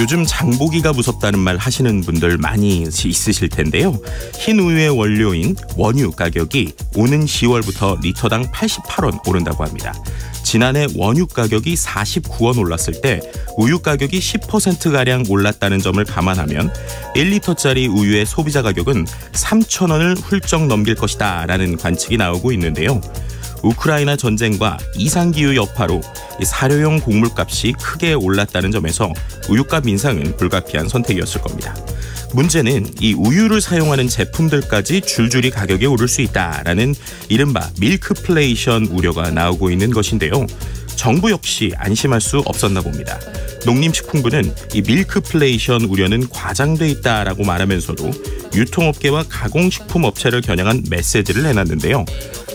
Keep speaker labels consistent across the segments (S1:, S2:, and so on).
S1: 요즘 장보기가 무섭다는 말 하시는 분들 많이 있으실 텐데요. 흰 우유의 원료인 원유 가격이 오는 10월부터 리터당 88원 오른다고 합니다. 지난해 원유 가격이 49원 올랐을 때 우유 가격이 10%가량 올랐다는 점을 감안하면 1리터짜리 우유의 소비자 가격은 3,000원을 훌쩍 넘길 것이다 라는 관측이 나오고 있는데요. 우크라이나 전쟁과 이상기후 여파로 사료용 곡물값이 크게 올랐다는 점에서 우유값 인상은 불가피한 선택이었을 겁니다. 문제는 이 우유를 사용하는 제품들까지 줄줄이 가격이 오를 수 있다라는 이른바 밀크플레이션 우려가 나오고 있는 것인데요. 정부 역시 안심할 수 없었나 봅니다. 농림식품부는 이 밀크플레이션 우려는 과장돼 있다라고 말하면서도 유통업계와 가공식품 업체를 겨냥한 메시지를 내놨는데요.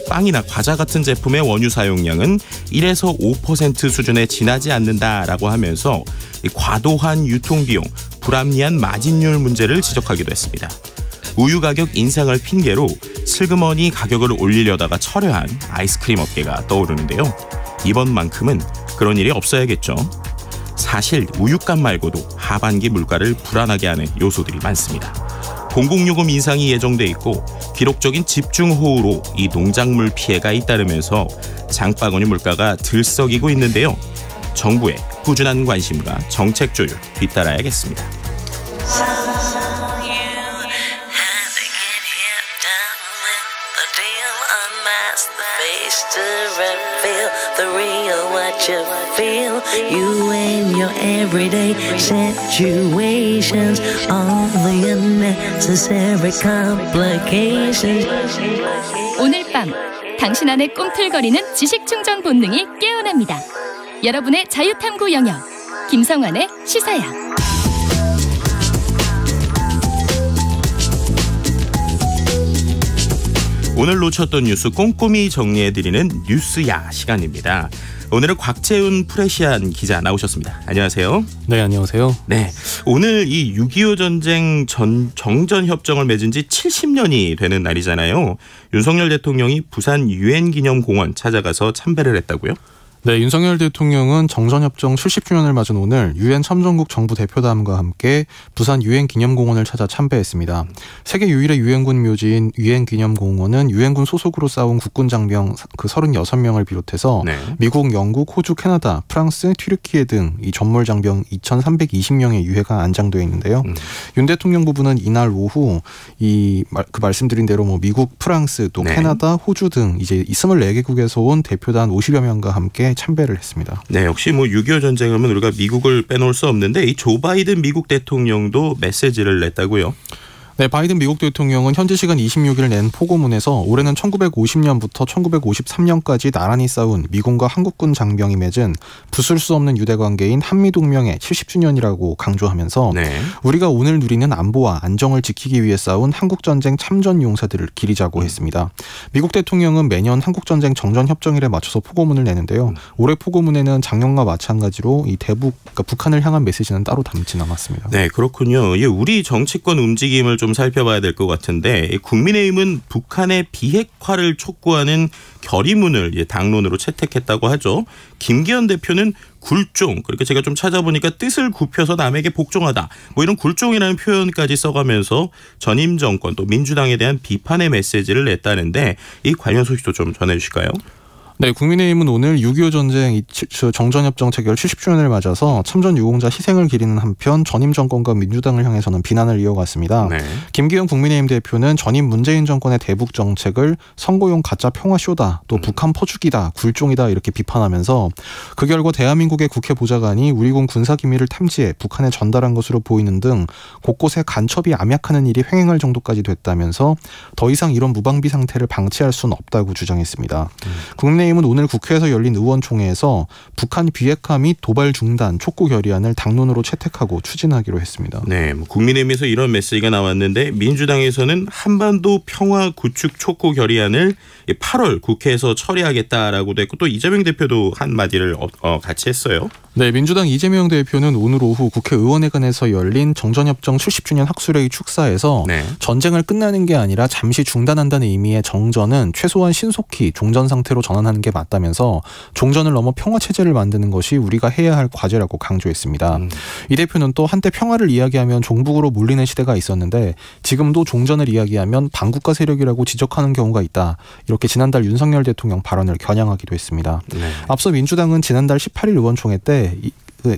S1: 빵이나 과자 같은 제품의 원유 사용량은 1에서 5% 수준에 지나지 않는다라고 하면서 과도한 유통비용, 불합리한 마진율 문제를 지적하기도 했습니다. 우유 가격 인상을 핑계로 슬그머니 가격을 올리려다가 철회한 아이스크림 업계가 떠오르는데요. 이번만큼은 그런 일이 없어야겠죠. 사실 우유값 말고도 하반기 물가를 불안하게 하는 요소들이 많습니다. 공공요금 인상이 예정돼 있고 기록적인 집중호우로 이 농작물 피해가 잇따르면서 장바구니 물가가 들썩이고 있는데요. 정부의 꾸준한 관심과 정책 조율 뒤따라야겠습니다.
S2: The real what you feel, you and your everyday situations, all the unnecessary complications.
S3: 오늘 밤 당신 안의 꿈틀거리는 지식충전 본능이 깨어납니다. 여러분의 자유탐구 영역 김성환의 시사야.
S1: 오늘 놓쳤던 뉴스 꼼꼼히 정리해드리는 뉴스야 시간입니다. 오늘은 곽재훈 프레시안 기자 나오셨습니다. 안녕하세요.
S4: 네, 안녕하세요.
S1: 네, 오늘 이 6.25 전쟁 정전협정을 맺은 지 70년이 되는 날이잖아요. 윤석열 대통령이 부산 유엔기념공원 찾아가서 참배를 했다고요?
S4: 네, 윤석열 대통령은 정전협정 70주년을 맞은 오늘 유엔 참전국 정부 대표단과 함께 부산 유엔기념공원을 찾아 참배했습니다. 세계 유일의 유엔군 묘지인 유엔기념공원은 유엔군 소속으로 싸운 국군 장병 36명을 비롯해서 네. 미국, 영국, 호주, 캐나다, 프랑스, 튀르키예 등 이 전몰 장병 2,320명의 유해가 안장되어 있는데요. 윤 대통령 부부는 이날 오후 그 말씀드린 대로 미국, 프랑스, 또 네. 캐나다, 호주 등 이제 24개국에서 온 대표단 50여 명과 함께 참배를 했습니다.
S1: 네, 역시 6.25 전쟁하면 우리가 미국을 빼놓을 수 없는데 이 조 바이든 미국 대통령도 메시지를 냈다고요?
S4: 네, 바이든 미국 대통령은 현지 시간 26일 낸 포고문에서 올해는 1950년부터 1953년까지 나란히 싸운 미군과 한국군 장병이 맺은 부술 수 없는 유대관계인 한미동맹의 70주년이라고 강조하면서 네. 우리가 오늘 누리는 안보와 안정을 지키기 위해 싸운 한국전쟁 참전 용사들을 기리자고 했습니다. 미국 대통령은 매년 한국전쟁 정전협정일에 맞춰서 포고문을 내는데요. 올해 포고문에는 작년과 마찬가지로 이 그러니까 북한을 향한 메시지는 따로 담진 않았습니다.
S1: 네, 그렇군요. 우리 정치권 움직임을 좀 살펴봐야 될 것 같은데 국민의힘은 북한의 비핵화를 촉구하는 결의문을 당론으로 채택했다고 하죠. 김기현 대표는 굴종, 그렇게 제가 좀 찾아보니까 뜻을 굽혀서 남에게 복종하다 이런 굴종이라는 표현까지 써가면서 전임 정권 또 민주당에 대한 비판의 메시지를 냈다는데 이 관련 소식도 좀 전해주실까요?
S4: 네, 국민의힘은 오늘 6.25 전쟁 정전협정 체결 70주년을 맞아서 참전 유공자 희생을 기리는 한편 전임 정권과 민주당을 향해서는 비난을 이어갔습니다. 네. 김기현 국민의힘 대표는 전임 문재인 정권의 대북 정책을 선거용 가짜 평화쇼다, 또 북한 퍼주기다, 굴종이다 이렇게 비판하면서 그 결과 대한민국의 국회 보좌관이 우리 군 군사기밀을 탐지해 북한에 전달한 것으로 보이는 등 곳곳에 간첩이 암약하는 일이 횡행할 정도까지 됐다면서 더 이상 이런 무방비 상태를 방치할 수는 없다고 주장했습니다. 국민의힘은 오늘 국회에서 열린 의원총회에서 북한 비핵화 및 도발 중단 촉구 결의안을 당론으로 채택하고 추진하기로 했습니다.
S1: 네, 국민의힘에서 이런 메시지가 나왔는데 민주당에서는 한반도 평화 구축 촉구 결의안을 8월 국회에서 처리하겠다라고도 했고 또 이재명 대표도 한마디를 같이 했어요.
S4: 네, 민주당 이재명 대표는 오늘 오후 국회의원회관에서 열린 정전협정 70주년 학술회의 축사에서 전쟁을 끝나는 게 아니라 잠시 중단한다는 의미의 정전은 최소한 신속히 종전 상태로 전환하는 게 맞다면서 종전을 넘어 평화체제를 만드는 것이 우리가 해야 할 과제라고 강조했습니다. 이 대표는 또 한때 평화를 이야기하면 종북으로 몰리는 시대가 있었는데 지금도 종전을 이야기하면 반국가 세력이라고 지적하는 경우가 있다. 이렇게 지난달 윤석열 대통령 발언을 겨냥하기도 했습니다. 앞서 민주당은 지난달 18일 의원총회 때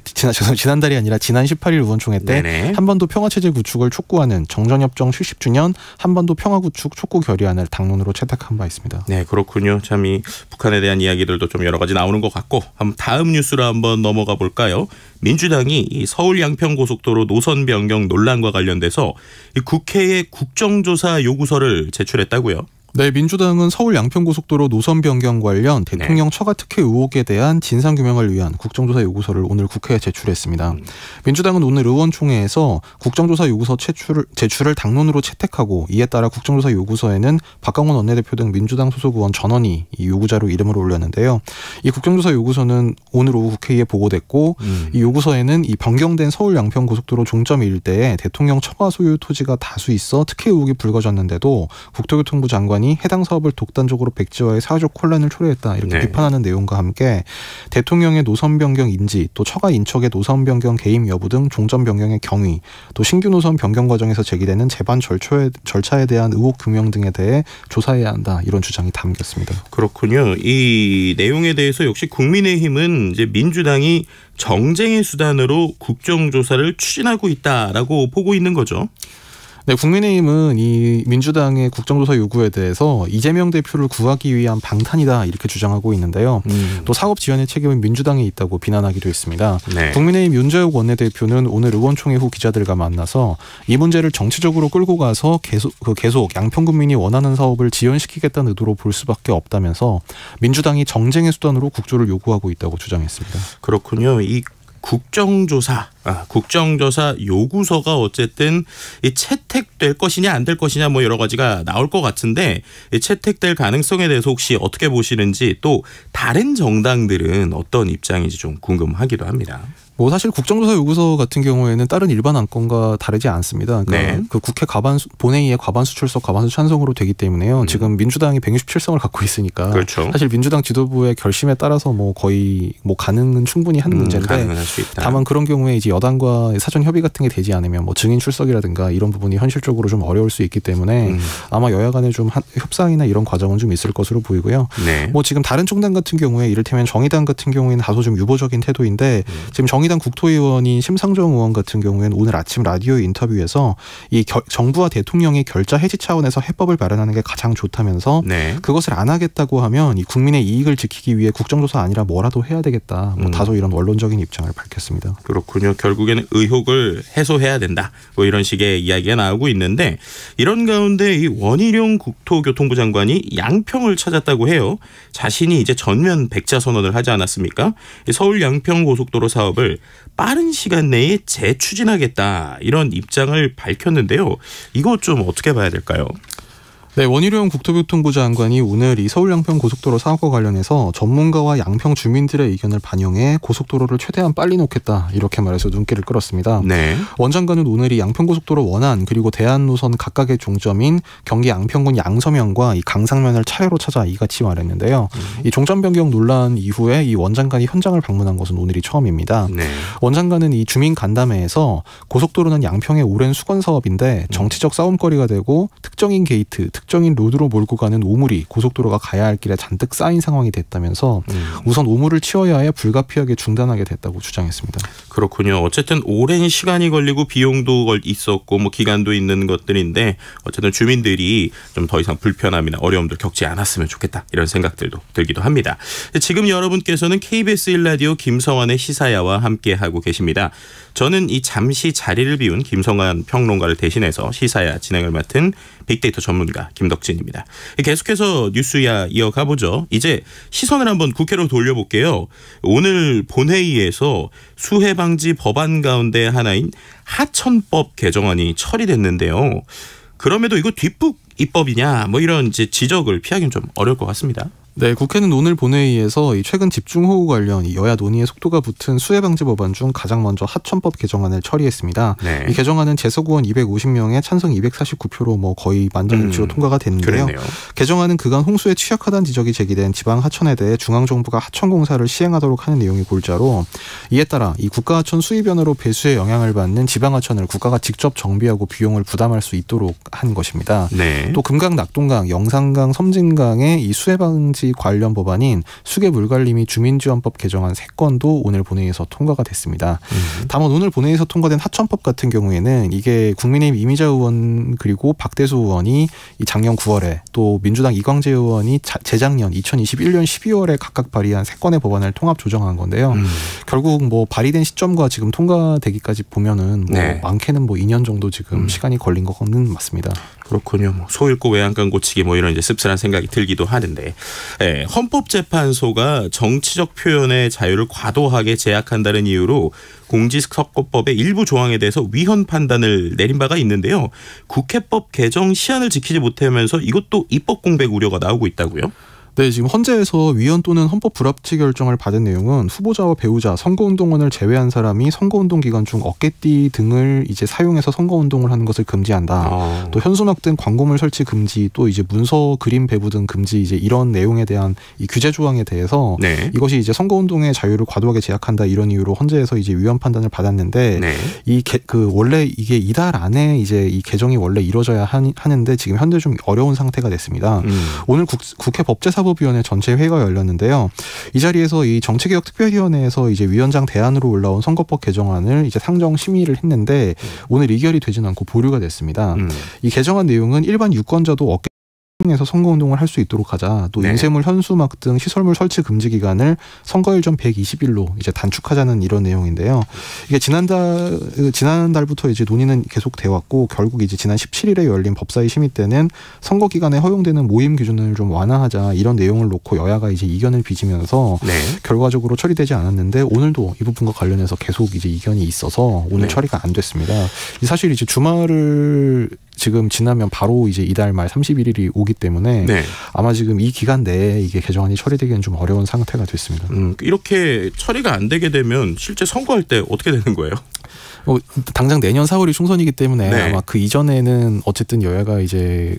S4: 지난달이 아니라 지난 18일 의원총회 때 한반도 평화체제 구축을 촉구하는 정전협정 70주년 한반도 평화구축 촉구 결의안을 당론으로 채택한 바 있습니다.
S1: 네, 그렇군요. 참 이 북한에 대한 이야기들도 좀 여러 가지 나오는 것 같고 다음 뉴스로 한번 넘어가 볼까요? 민주당이 이 서울 양평고속도로 노선 변경 논란과 관련돼서 이 국회에 국정조사 요구서를 제출했다고요?
S4: 네, 민주당은 서울 양평고속도로 노선 변경 관련 대통령 처가 특혜 의혹에 대한 진상규명을 위한 국정조사 요구서를 오늘 국회에 제출했습니다. 민주당은 오늘 의원총회에서 국정조사 요구서 제출을 당론으로 채택하고 이에 따라 국정조사 요구서에는 박강원 원내대표 등 민주당 소속 의원 전원이 이 요구자로 이름을 올렸는데요. 이 국정조사 요구서는 오늘 오후 국회에 보고됐고 이 요구서에는 이 변경된 서울 양평고속도로 종점 일대에 대통령 처가 소유 토지가 다수 있어 특혜 의혹이 불거졌는데도 국토교통부 장관이 해당 사업을 독단적으로 백지화해 사회적 혼란을 초래했다 이렇게 비판하는 내용과 함께 대통령의 노선 변경 인지 또 처가 인척의 노선 변경 개임 여부 등 종점 변경의 경위 또 신규 노선 변경 과정에서 제기되는 재반 절차에 대한 의혹 규명 등에 대해 조사해야 한다 이런 주장이 담겼습니다.
S1: 그렇군요. 이 내용에 대해서 역시 국민의힘은 이제 민주당이 정쟁의 수단으로 국정조사를 추진하고 있다라고 보고 있는 거죠.
S4: 네, 국민의힘은 이 민주당의 국정조사 요구에 대해서 이재명 대표를 구하기 위한 방탄이다 이렇게 주장하고 있는데요. 또 사업 지원의 책임은 민주당에 있다고 비난하기도 했습니다. 국민의힘 윤재욱 원내대표는 오늘 의원총회 후 기자들과 만나서 이 문제를 정치적으로 끌고 가서 계속 양평군민이 원하는 사업을 지연시키겠다는 의도로 볼 수밖에 없다면서 민주당이 정쟁의 수단으로 국조를 요구하고 있다고 주장했습니다.
S1: 그렇군요. 이 국정조사 요구서가 어쨌든 이 채택될 것이냐 안 될 것이냐 뭐 여러 가지가 나올 것 같은데 이 채택될 가능성에 대해서 혹시 어떻게 보시는지 또 다른 정당들은 어떤 입장인지 좀 궁금하기도 합니다.
S4: 뭐 사실 국정조사 요구서 같은 경우에는 다른 일반 안건과 다르지 않습니다. 그러니까 그 국회 본회의의 과반수 출석, 과반수 찬성으로 되기 때문에요. 지금 민주당이 167석을 갖고 있으니까
S1: 그렇죠.
S4: 사실 민주당 지도부의 결심에 따라서 뭐 거의 뭐 가능은 충분히 하는 문제인데 다만 그런 경우에 이제 여당과 사전 협의 같은 게 되지 않으면 뭐 증인 출석이라든가 이런 부분이 현실적으로 좀 어려울 수 있기 때문에 아마 여야 간에 좀 협상이나 이런 과정은 좀 있을 것으로 보이고요. 뭐 지금 다른 정당 같은 경우에 이를테면 정의당 같은 경우에는 다소 좀 유보적인 태도인데 지금 정의당 국토의원인 심상정 의원 같은 경우에는 오늘 아침 라디오 인터뷰에서 이 정부와 대통령이 결자 해지 차원에서 해법을 마련하는 게 가장 좋다면서 그것을 안 하겠다고 하면 이 국민의 이익을 지키기 위해 국정조사 아니라 뭐라도 해야 되겠다. 뭐 다소 이런 원론적인 입장을 밝혔습니다.
S1: 그렇군요. 결국에는 의혹을 해소해야 된다. 뭐 이런 식의 이야기가 나오고 있는데 이런 가운데 이 원희룡 국토교통부 장관이 양평을 찾았다고 해요. 자신이 이제 전면 백자 선언을 하지 않았습니까? 서울 양평 고속도로 사업을 빠른 시간 내에 재추진하겠다 이런 입장을 밝혔는데요. 이거 좀 어떻게 봐야 될까요?
S4: 네, 원희룡 국토교통부 장관이 오늘 이 서울 양평 고속도로 사업과 관련해서 전문가와 양평 주민들의 의견을 반영해 고속도로를 최대한 빨리 놓겠다 이렇게 말해서 눈길을 끌었습니다. 원 장관은 오늘 이 양평 고속도로 원안 그리고 대안 노선 각각의 종점인 경기 양평군 양서면과 이 강상면을 차례로 찾아 이같이 말했는데요. 이 종점 변경 논란 이후에 이 원 장관이 현장을 방문한 것은 오늘이 처음입니다. 원 장관은 이 주민 간담회에서 고속도로는 양평의 오랜 수건 사업인데 정치적 싸움거리가 되고 특정인 게이트, 특정인 로드로 몰고 가는 오물이 고속도로가 가야 할 길에 잔뜩 쌓인 상황이 됐다면서 우선 오물을 치워야 해 불가피하게 중단하게 됐다고 주장했습니다.
S1: 그렇군요. 어쨌든 오랜 시간이 걸리고 비용도 있었고 뭐 기간도 있는 것들인데 어쨌든 주민들이 좀 더 이상 불편함이나 어려움들 겪지 않았으면 좋겠다 이런 생각들도 들기도 합니다. 지금 여러분께서는 KBS 1라디오 김성환의 시사야와 함께하고 계십니다. 저는 이 잠시 자리를 비운 김성환 평론가를 대신해서 시사야 진행을 맡은 빅데이터 전문가 김덕진입니다. 계속해서 뉴스야 이어가 보죠. 이제 시선을 한번 국회로 돌려볼게요. 오늘 본회의에서 수해 방지 법안 가운데 하나인 하천법 개정안이 처리됐는데요. 그럼에도 이거 뒷북 입법이냐 뭐 이런 이제 지적을 피하기는 좀 어려울 것 같습니다.
S4: 네, 국회는 오늘 본회의에서 이 최근 집중호우 관련 이 여야 논의의 속도가 붙은 수해 방지 법안 중 가장 먼저 하천법 개정안을 처리했습니다. 네. 이 개정안은 재석 의원 250명에 찬성 249표로 뭐 거의 만장일치로 통과가 됐는데요. 그랬네요. 개정안은 그간 홍수에 취약하다는 지적이 제기된 지방 하천에 대해 중앙 정부가 하천 공사를 시행하도록 하는 내용이 골자로 이에 따라 이 국가하천 수입연으로 배수에 영향을 받는 지방 하천을 국가가 직접 정비하고 비용을 부담할 수 있도록 한 것입니다. 네. 또 금강, 낙동강, 영산강, 섬진강의 이 수해 방지 관련 법안인 수계 물관리 및 주민지원법 개정안 3건도 오늘 본회의에서 통과가 됐습니다. 다만 오늘 본회의에서 통과된 하천법 같은 경우에는 이게 국민의힘 이미자 의원 그리고 박대수 의원이 작년 9월에 또 민주당 이광재 의원이 재작년 2021년 12월에 각각 발의한 3건의 법안을 통합 조정한 건데요. 결국 뭐 발의된 시점과 지금 통과되기까지 보면은 뭐 네. 많게는 뭐 2년 정도 지금 시간이 걸린 것은 맞습니다.
S1: 그렇군요. 뭐 소 잃고 외양간 고치기 뭐 이런 이제 씁쓸한 생각이 들기도 하는데 예, 헌법재판소가 정치적 표현의 자유를 과도하게 제약한다는 이유로 공직선거법의 일부 조항에 대해서 위헌 판단을 내린 바가 있는데요. 국회법 개정 시한을 지키지 못하면서 이것도 입법 공백 우려가 나오고 있다고요?
S4: 네, 지금 헌재에서 위헌 또는 헌법 불합치 결정을 받은 내용은 후보자와 배우자, 선거운동원을 제외한 사람이 선거운동 기간 중 어깨띠 등을 이제 사용해서 선거운동을 하는 것을 금지한다. 또 현수막 등 광고물 설치 금지, 또 이제 문서 그림 배부 등 금지 이제 이런 내용에 대한 이 규제 조항에 대해서 네. 이것이 이제 선거운동의 자유를 과도하게 제약한다 이런 이유로 헌재에서 이제 위헌 판단을 받았는데 네. 원래 이게 이달 안에 이제 이 개정이 원래 이루어져야 하는데 지금 현재 좀 어려운 상태가 됐습니다. 오늘 국회 법제사법 위원회 전체 회의가 열렸는데요. 이 자리에서 이 정치개혁 특별위원회에서 이제 위원장 대안으로 올라온 선거법 개정안을 이제 상정 심의를 했는데 오늘 의결이 되진 않고 보류가 됐습니다. 이 개정안 내용은 일반 유권자도 에서 선거운동을 할 수 있도록 하자. 또 네. 인쇄물, 현수막 등 시설물 설치 금지 기간을 선거일 전 120일로 이제 단축하자는 이런 내용인데요. 이게 지난달부터 이제 논의는 계속돼 왔고 결국 이제 지난 17일에 열린 법사위 심의 때는 선거 기간에 허용되는 모임 기준을 좀 완화하자 이런 내용을 놓고 여야가 이제 이견을 빚으면서 네. 결과적으로 처리되지 않았는데 오늘도 이 부분과 관련해서 계속 이제 이견이 있어서 오늘 네. 처리가 안 됐습니다. 사실 이제 주말을 지금 지나면 바로 이제 이달 말 31일이 오기 때문에 네. 아마 지금 이 기간 내에 이게 개정안이 처리되기는 좀 어려운 상태가 됐습니다.
S1: 이렇게 처리가 안 되게 되면 실제 선거할 때 어떻게 되는 거예요?
S4: 당장 내년 4월이 총선이기 때문에 네. 아마 그 이전에는 어쨌든 여야가 이제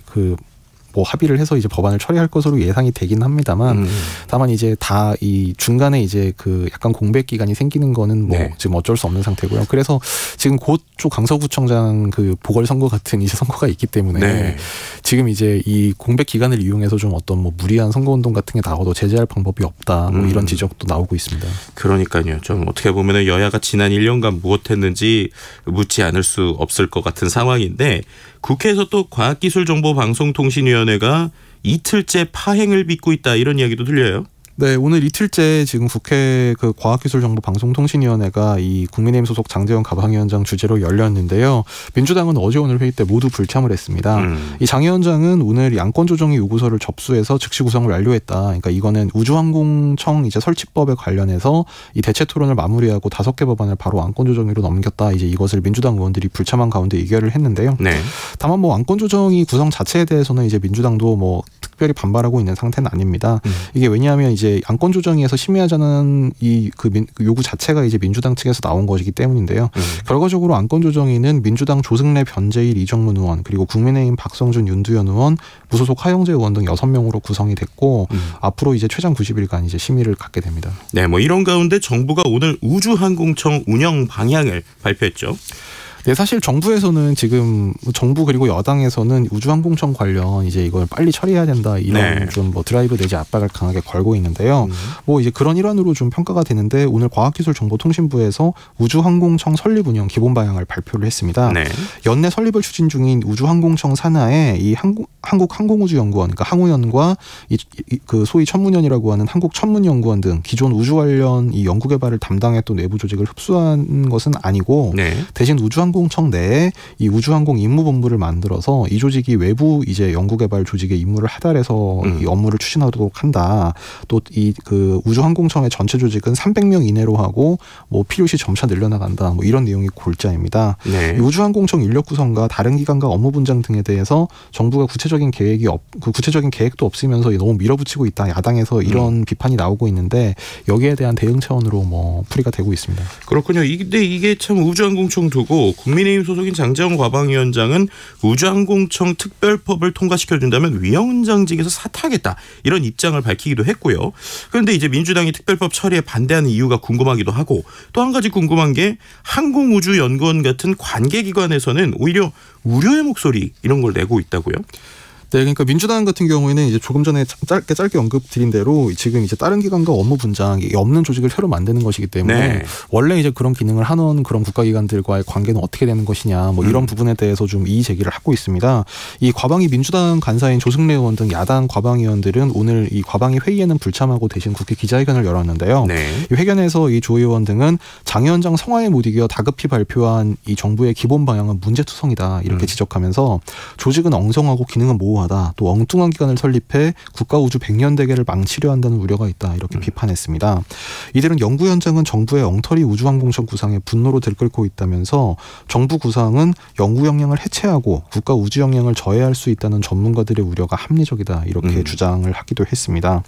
S4: 뭐 합의를 해서 이제 법안을 처리할 것으로 예상이 되긴 합니다만 다만 이제 다 이 중간에 이제 약간 공백 기간이 생기는 거는 뭐 네. 지금 어쩔 수 없는 상태고요. 그래서 지금 곧 또 강서구청장 보궐선거 같은 이제 선거가 있기 때문에 네. 지금 이제 이 공백 기간을 이용해서 좀 어떤 뭐 무리한 선거운동 같은 게 나와도 제재할 방법이 없다. 뭐 이런 지적도 나오고 있습니다.
S1: 그러니까요. 좀 어떻게 보면은 여야가 지난 1년간 무엇했는지 묻지 않을 수 없을 것 같은 상황인데 국회에서 또 과학기술정보방송통신위원회가 이틀째 파행을 빚고 있다 이런 이야기도 들려요.
S4: 네, 오늘 이틀째 지금 국회 과학기술정보방송통신위원회가 이 국민의힘 소속 장제원 가방위원장 주재로 열렸는데요. 민주당은 어제 오늘 회의 때 모두 불참을 했습니다. 이 장 위원장은 오늘 양권조정위 요구서를 접수해서 즉시 구성을 완료했다. 그러니까 이거는 우주항공청 이제 설치법에 관련해서 이 대체 토론을 마무리하고 5개 법안을 바로 안건조정위로 넘겼다. 이제 이것을 민주당 의원들이 불참한 가운데 의결을 했는데요. 네. 다만 뭐 안건조정위 구성 자체에 대해서는 이제 민주당도 뭐 특별히 반발하고 있는 상태는 아닙니다. 이게 왜냐하면 이제 안건조정위에서 심의하자는 요구 자체가 이제 민주당 측에서 나온 것이기 때문인데요. 결과적으로 안건조정위는 민주당 조승래, 변재일, 이정문 의원 그리고 국민의힘 박성준, 윤두현 의원, 무소속 하영재 의원 등 6명으로 구성이 됐고 앞으로 이제 최장 90일간 이제 심의를 갖게 됩니다.
S1: 네, 뭐 이런 가운데 정부가 오늘 우주항공청 운영 방향을 발표했죠.
S4: 네, 사실 정부에서는 지금 정부 그리고 여당에서는 우주항공청 관련 이제 이걸 빨리 처리해야 된다 이런 네. 좀 뭐 드라이브 내지 압박을 강하게 걸고 있는데요. 뭐 이제 그런 일환으로 좀 평가가 되는데 오늘 과학기술정보통신부에서 우주항공청 설립 운영 기본 방향을 발표를 했습니다. 네. 연내 설립을 추진 중인 우주항공청 산하에 이 한국항공우주연구원 그러니까 항우연과 소위 천문연이라고 하는 한국천문연구원 등 기존 우주 관련 이 연구개발을 담당했던 내부 조직을 흡수한 것은 아니고 네. 대신 우주항공청 우주항공청 내에 이 우주항공 임무본부를 만들어서 이 조직이 외부 이제 연구개발 조직의 임무를 하달해서 이 업무를 추진하도록 한다. 또 이 그 우주항공청의 전체 조직은 300명 이내로 하고 뭐 필요시 점차 늘려나간다. 뭐 이런 내용이 골자입니다. 네. 우주항공청 인력 구성과 다른 기관과 업무 분장 등에 대해서 정부가 구체적인 계획도 없으면서 너무 밀어붙이고 있다. 야당에서 이런 비판이 나오고 있는데 여기에 대한 대응 차원으로 뭐 풀이가 되고 있습니다.
S1: 그렇군요. 근데 이게 참 우주항공청 두고 국민의힘 소속인 장재원 과방위원장은 우주항공청 특별법을 통과시켜준다면 위원장직에서 사퇴하겠다. 이런 입장을 밝히기도 했고요. 그런데 이제 민주당이 특별법 처리에 반대하는 이유가 궁금하기도 하고 또 한 가지 궁금한 게 항공우주연구원 같은 관계기관에서는 오히려 우려의 목소리 이런 걸 내고 있다고요?
S4: 네, 그러니까 민주당 같은 경우에는 이제 조금 전에 짧게 언급드린 대로 지금 이제 다른 기관과 업무 분장이 없는 조직을 새로 만드는 것이기 때문에 네. 원래 이제 그런 기능을 하는 그런 국가기관들과의 관계는 어떻게 되는 것이냐, 뭐 이런 부분에 대해서 좀 이의 제기를 하고 있습니다. 이 과방위 민주당 간사인 조승래 의원 등 야당 과방위원들은 오늘 이 과방위 회의에는 불참하고 대신 국회 기자회견을 열었는데요. 네. 이 회견에서 이 조 의원 등은 장 위원장 성화에 못 이겨 다급히 발표한 이 정부의 기본 방향은 문제투성이다 이렇게 지적하면서 조직은 엉성하고 기능은 모호하다. 또 엉뚱한 기관을 설립해 국가우주 100년 대계를 망치려 한다는 우려가 있다. 이렇게 비판했습니다. 이들은 연구 현장은 정부의 엉터리 우주항공청 구상에 분노로 들끓고 있다면서 정부 구상은 연구 역량을 해체하고 국가 우주 역량을 저해할 수 있다는 전문가들의 우려가 합리적이다. 이렇게 주장을 하기도 했습니다.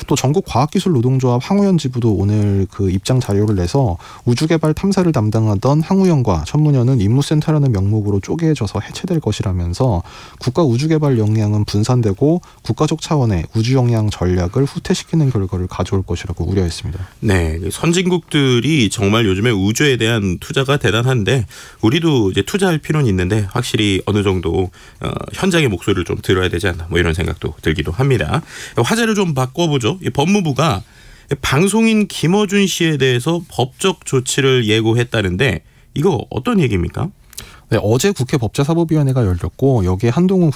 S4: 또 전국과학기술노동조합 항우연 지부도 오늘 그 입장 자료를 내서 우주개발 탐사를 담당하던 항우연과 천문연은 임무센터라는 명목으로 쪼개져서 해체될 것이라면서 국가 우주개발 역량은 분산되고 국가적 차원의 우주 역량 전략을 후퇴시키는 결과를 가져올 것이라고 우려했습니다.
S1: 네, 선진국들이 정말 요즘에 우주에 대한 투자가 대단한데 우리도 이제 투자할 필요는 있는데 확실히 어느 정도 현장의 목소리를 좀 들어야 되지 않나 뭐 이런 생각도 들기도 합니다. 화제를 좀 바꿔보죠. 법무부가 방송인 김어준 씨에 대해서 법적 조치를 예고했다는데 이거 어떤 얘기입니까?
S4: 네, 어제 국회 법제사법위원회가 열렸고 여기에 한동훈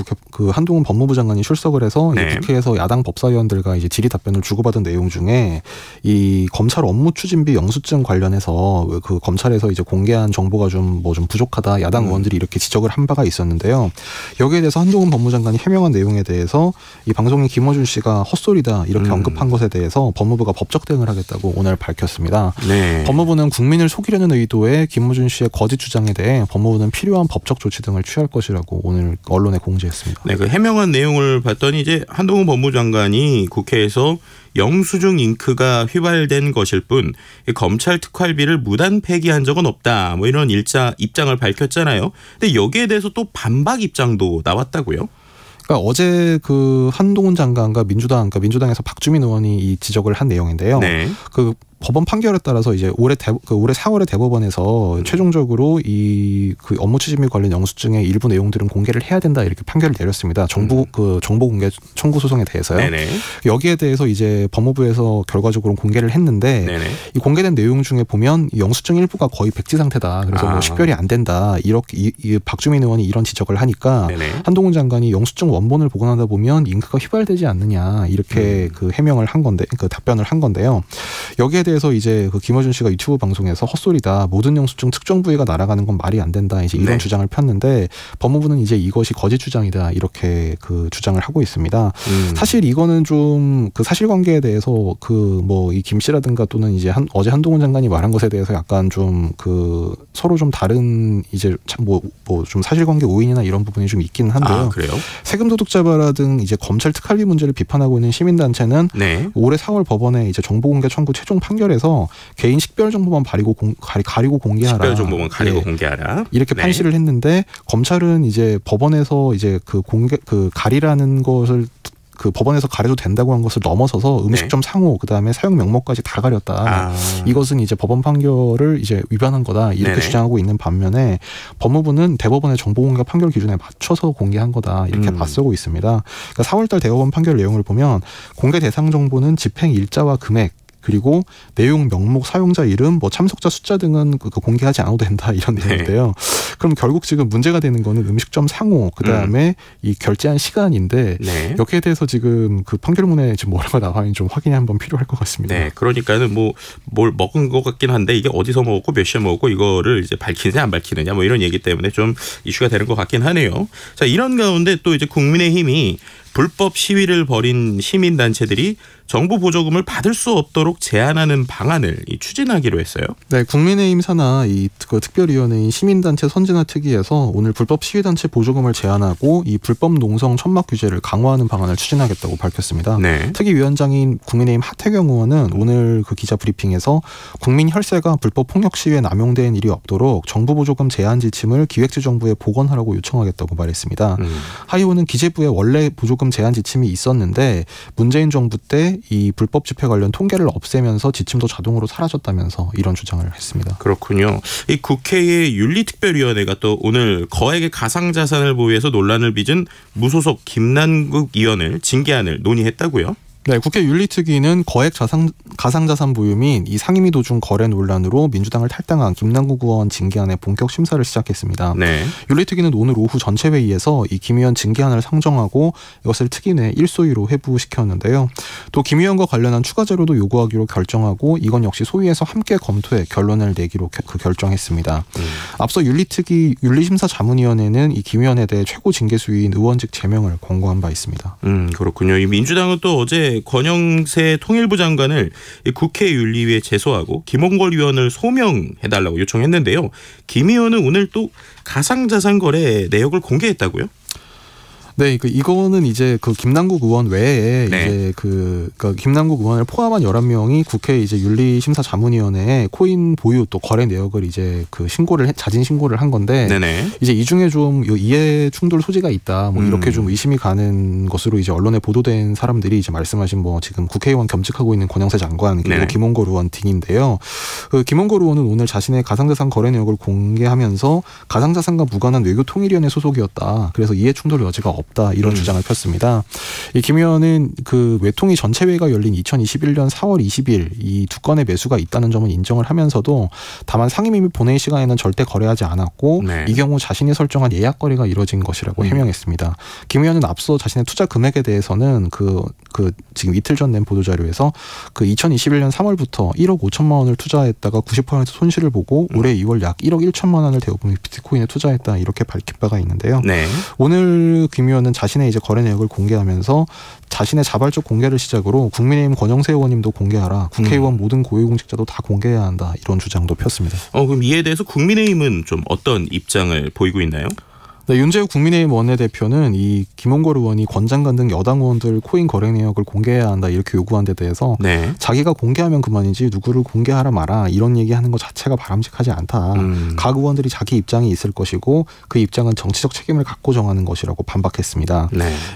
S4: 법무부 장관이 출석을 해서 네. 국회에서 야당 법사위원들과 이제 질의 답변을 주고받은 내용 중에 이 검찰 업무 추진비 영수증 관련해서 그 검찰에서 이제 공개한 정보가 좀 부족하다 야당 의원들이 이렇게 지적을 한 바가 있었는데요. 여기에 대해서 한동훈 법무장관이 해명한 내용에 대해서 이 방송인 김어준 씨가 헛소리다 이렇게 언급한 것에 대해서 법무부가 법적 대응을 하겠다고 오늘 밝혔습니다. 네. 법무부는 국민을 속이려는 의도의 김어준 씨의 거짓 주장에 대해 법무부는 필요한 법적 조치 등을 취할 것이라고 오늘 언론에 공지했습니다.
S1: 네, 그 해명한 내용을 봤더니 이제 한동훈 법무장관이 국회에서 영수증 잉크가 휘발된 것일 뿐 검찰 특활비를 무단 폐기한 적은 없다. 뭐 이런 입장을 밝혔잖아요. 근데 여기에 대해서 또 반박 입장도 나왔다고요?
S4: 그러니까 어제 그 한동훈 장관과 민주당에서 박주민 의원이 이 지적을 한 내용인데요. 네. 그 법원 판결에 따라서 이제 올해 4월에 대법원에서 최종적으로 이 그 업무 추진비 관련 영수증의 일부 내용들은 공개를 해야 된다 이렇게 판결을 내렸습니다. 정보 공개 청구 소송에 대해서요. 네네. 여기에 대해서 이제 법무부에서 결과적으로 공개를 했는데 네네. 이 공개된 내용 중에 보면 이 영수증 일부가 거의 백지 상태다. 그래서 뭐 식별이 안 된다. 이렇게 박주민 의원이 이런 지적을 하니까 네네. 한동훈 장관이 영수증 원본을 복원하다 보면 잉크가 휘발되지 않느냐 이렇게 그 해명을 한 건데 그 답변을 한 건데요. 여기에 대해서 이제 그 김어준 씨가 유튜브 방송에서 헛소리다. 모든 영수증 특정 부위가 날아가는 건 말이 안 된다. 이제 이런 네. 주장을 폈는데 법무부는 이제 이것이 거짓 주장이다. 이렇게 그 주장을 하고 있습니다. 사실 이거는 좀 그 사실관계에 대해서 그 뭐 이 김 씨라든가 또는 이제 어제 한동훈 장관이 말한 것에 대해서 약간 좀 그 서로 좀 다른 이제 뭐 좀 사실관계 오인이나 이런 부분이 좀 있기는 한데요.
S1: 아, 그래요?
S4: 세금도둑자발화 등 이제 검찰 특활비 문제를 비판하고 있는 시민단체는 네. 올해 4월 법원에 이제 정보공개 청구 최종 판결에서 개인 식별 정보만 가리고 공개하라.
S1: 식별 정보만 가리고 네. 공개하라.
S4: 이렇게
S1: 네.
S4: 판시를 했는데 검찰은 이제 법원에서 이제 그 가리라는 것을 그 법원에서 가려도 된다고 한 것을 넘어서서 음식점 네. 상호 그다음에 사용 명목까지 다 가렸다. 이것은 이제 법원 판결을 이제 위반한 거다. 이렇게 네네. 주장하고 있는 반면에 법무부는 대법원의 정보공개 판결 기준에 맞춰서 공개한 거다. 이렇게 맞서고 있습니다. 그러니까 4월달 대법원 판결 내용을 보면 공개 대상 정보는 집행 일자와 금액 그리고 내용, 명목, 사용자 이름, 뭐 참석자 숫자 등은 공개하지 않아도 된다 이런 내용인데요. 그럼 결국 지금 문제가 되는 거는 음식점 상호, 그 다음에 이 결제한 시간인데 여기에 대해서 지금 그 판결문에 지금 뭐라고 나와 있는지 좀 확인이 한번 필요할 것 같습니다.
S1: 네, 그러니까는 뭐 뭘 먹은 것 같긴 한데 이게 어디서 먹었고 몇 시에 먹었고 이거를 이제 밝히느냐 안 밝히느냐 뭐 이런 얘기 때문에 좀 이슈가 되는 것 같긴 하네요. 자, 이런 가운데 또 이제 국민의힘이 불법 시위를 벌인 시민단체들이 정부 보조금을 받을 수 없도록 제한하는 방안을 추진하기로 했어요.
S4: 네, 국민의힘 산하 그 특별위원회인 시민단체 선진화 특위에서 오늘 불법 시위단체 보조금을 제한하고 이 불법 농성 천막 규제를 강화하는 방안을 추진하겠다고 밝혔습니다. 네. 특위위원장인 국민의힘 하태경 의원은 오늘 그 기자 브리핑에서 국민 혈세가 불법 폭력 시위에 남용된 일이 없도록 정부 보조금 제한 지침을 기획재정부에 복원하라고 요청하겠다고 말했습니다. 하 의원은 기재부에 원래 보조금 제한 지침이 있었는데 문재인 정부 때 이 불법 집회 관련 통계를 없애면서 지침도 자동으로 사라졌다면서 이런 주장을 했습니다.
S1: 그렇군요. 이 국회의 윤리특별위원회가 또 오늘 거액의 가상자산을 보유해서 논란을 빚은 무소속 김남국 의원을 징계안을 논의했다고요?
S4: 네, 국회 윤리특위는 거액 가상자산 보유 및 이 상임위 도중 거래 논란으로 민주당을 탈당한 김남국 의원 징계안의 본격 심사를 시작했습니다. 네. 윤리특위는 오늘 오후 전체 회의에서 이 김 의원 징계안을 상정하고 이것을 특위 내 1소위로 회부시켰는데요. 또 김 의원과 관련한 추가 자료도 요구하기로 결정하고 이건 역시 소위에서 함께 검토해 결론을 내기로 결정했습니다. 앞서 윤리특위 윤리심사자문위원회는 이 김 의원에 대해 최고 징계수위인 의원직 제명을 권고한 바 있습니다.
S1: 그렇군요. 이 민주당은 또 어제 권영세 통일부 장관을 국회 윤리위에 제소하고 김홍걸 의원을 소명해달라고 요청했는데요. 김 의원은 오늘 또 가상자산 거래 내역을 공개했다고요?
S4: 네, 이거는 이제 그 김남국 의원 외에 이제 그러니까 김남국 의원을 포함한 11명이 국회 이제 윤리심사자문위원회에 코인 보유 또 거래 내역을 이제 그 자진 신고를 한 건데 이제 이 중에 좀 이해 충돌 소지가 있다 뭐 이렇게 좀 의심이 가는 것으로 이제 언론에 보도된 사람들이 이제 말씀하신 뭐 지금 국회의원 겸직하고 있는 권영세 장관 그리고 김홍걸 의원 등인데요. 그 김홍걸 의원은 오늘 자신의 가상자산 거래 내역을 공개하면서 가상자산과 무관한 외교통일위원회 소속이었다. 그래서 이해 충돌 여지가 없다. 이런 주장을 폈습니다. 이 김 의원은 그 외통위 전체회의가 열린 2021년 4월 20일 이 두 건의 매수가 있다는 점은 인정을 하면서도 다만 상임위 및 본회의 시간에는 절대 거래하지 않았고 이 경우 자신이 설정한 예약 거래가 이뤄진 것이라고 해명했습니다. 김 의원은 앞서 자신의 투자 금액에 대해서는 그 지금 이틀 전 낸 보도자료에서 그 2021년 3월부터 1억 5천만 원을 투자했다가 90% 손실을 보고 올해 2월 약 1억 1천만 원을 대부분 비트코인에 투자했다 이렇게 밝힌 바가 있는데요. 오늘 김 의원은 자신의 이제 거래 내역을 공개하면서 자신의 자발적 공개를 시작으로 국민의힘 권영세 의원님도 공개하라. 국회의원 모든 고위공직자도 다 공개해야 한다. 이런 주장도 폈습니다.
S1: 그럼 이에 대해서 국민의힘은 좀 어떤 입장을 보이고 있나요?
S4: 네, 윤재욱 국민의힘 원내대표는 이 김홍걸 의원이 권 장관 등 여당 의원들 코인 거래 내역을 공개해야 한다 이렇게 요구한 데 대해서 자기가 공개하면 그만이지 누구를 공개하라 마라 이런 얘기하는 것 자체가 바람직하지 않다. 각 의원들이 자기 입장이 있을 것이고 그 입장은 정치적 책임을 갖고 정하는 것이라고 반박했습니다.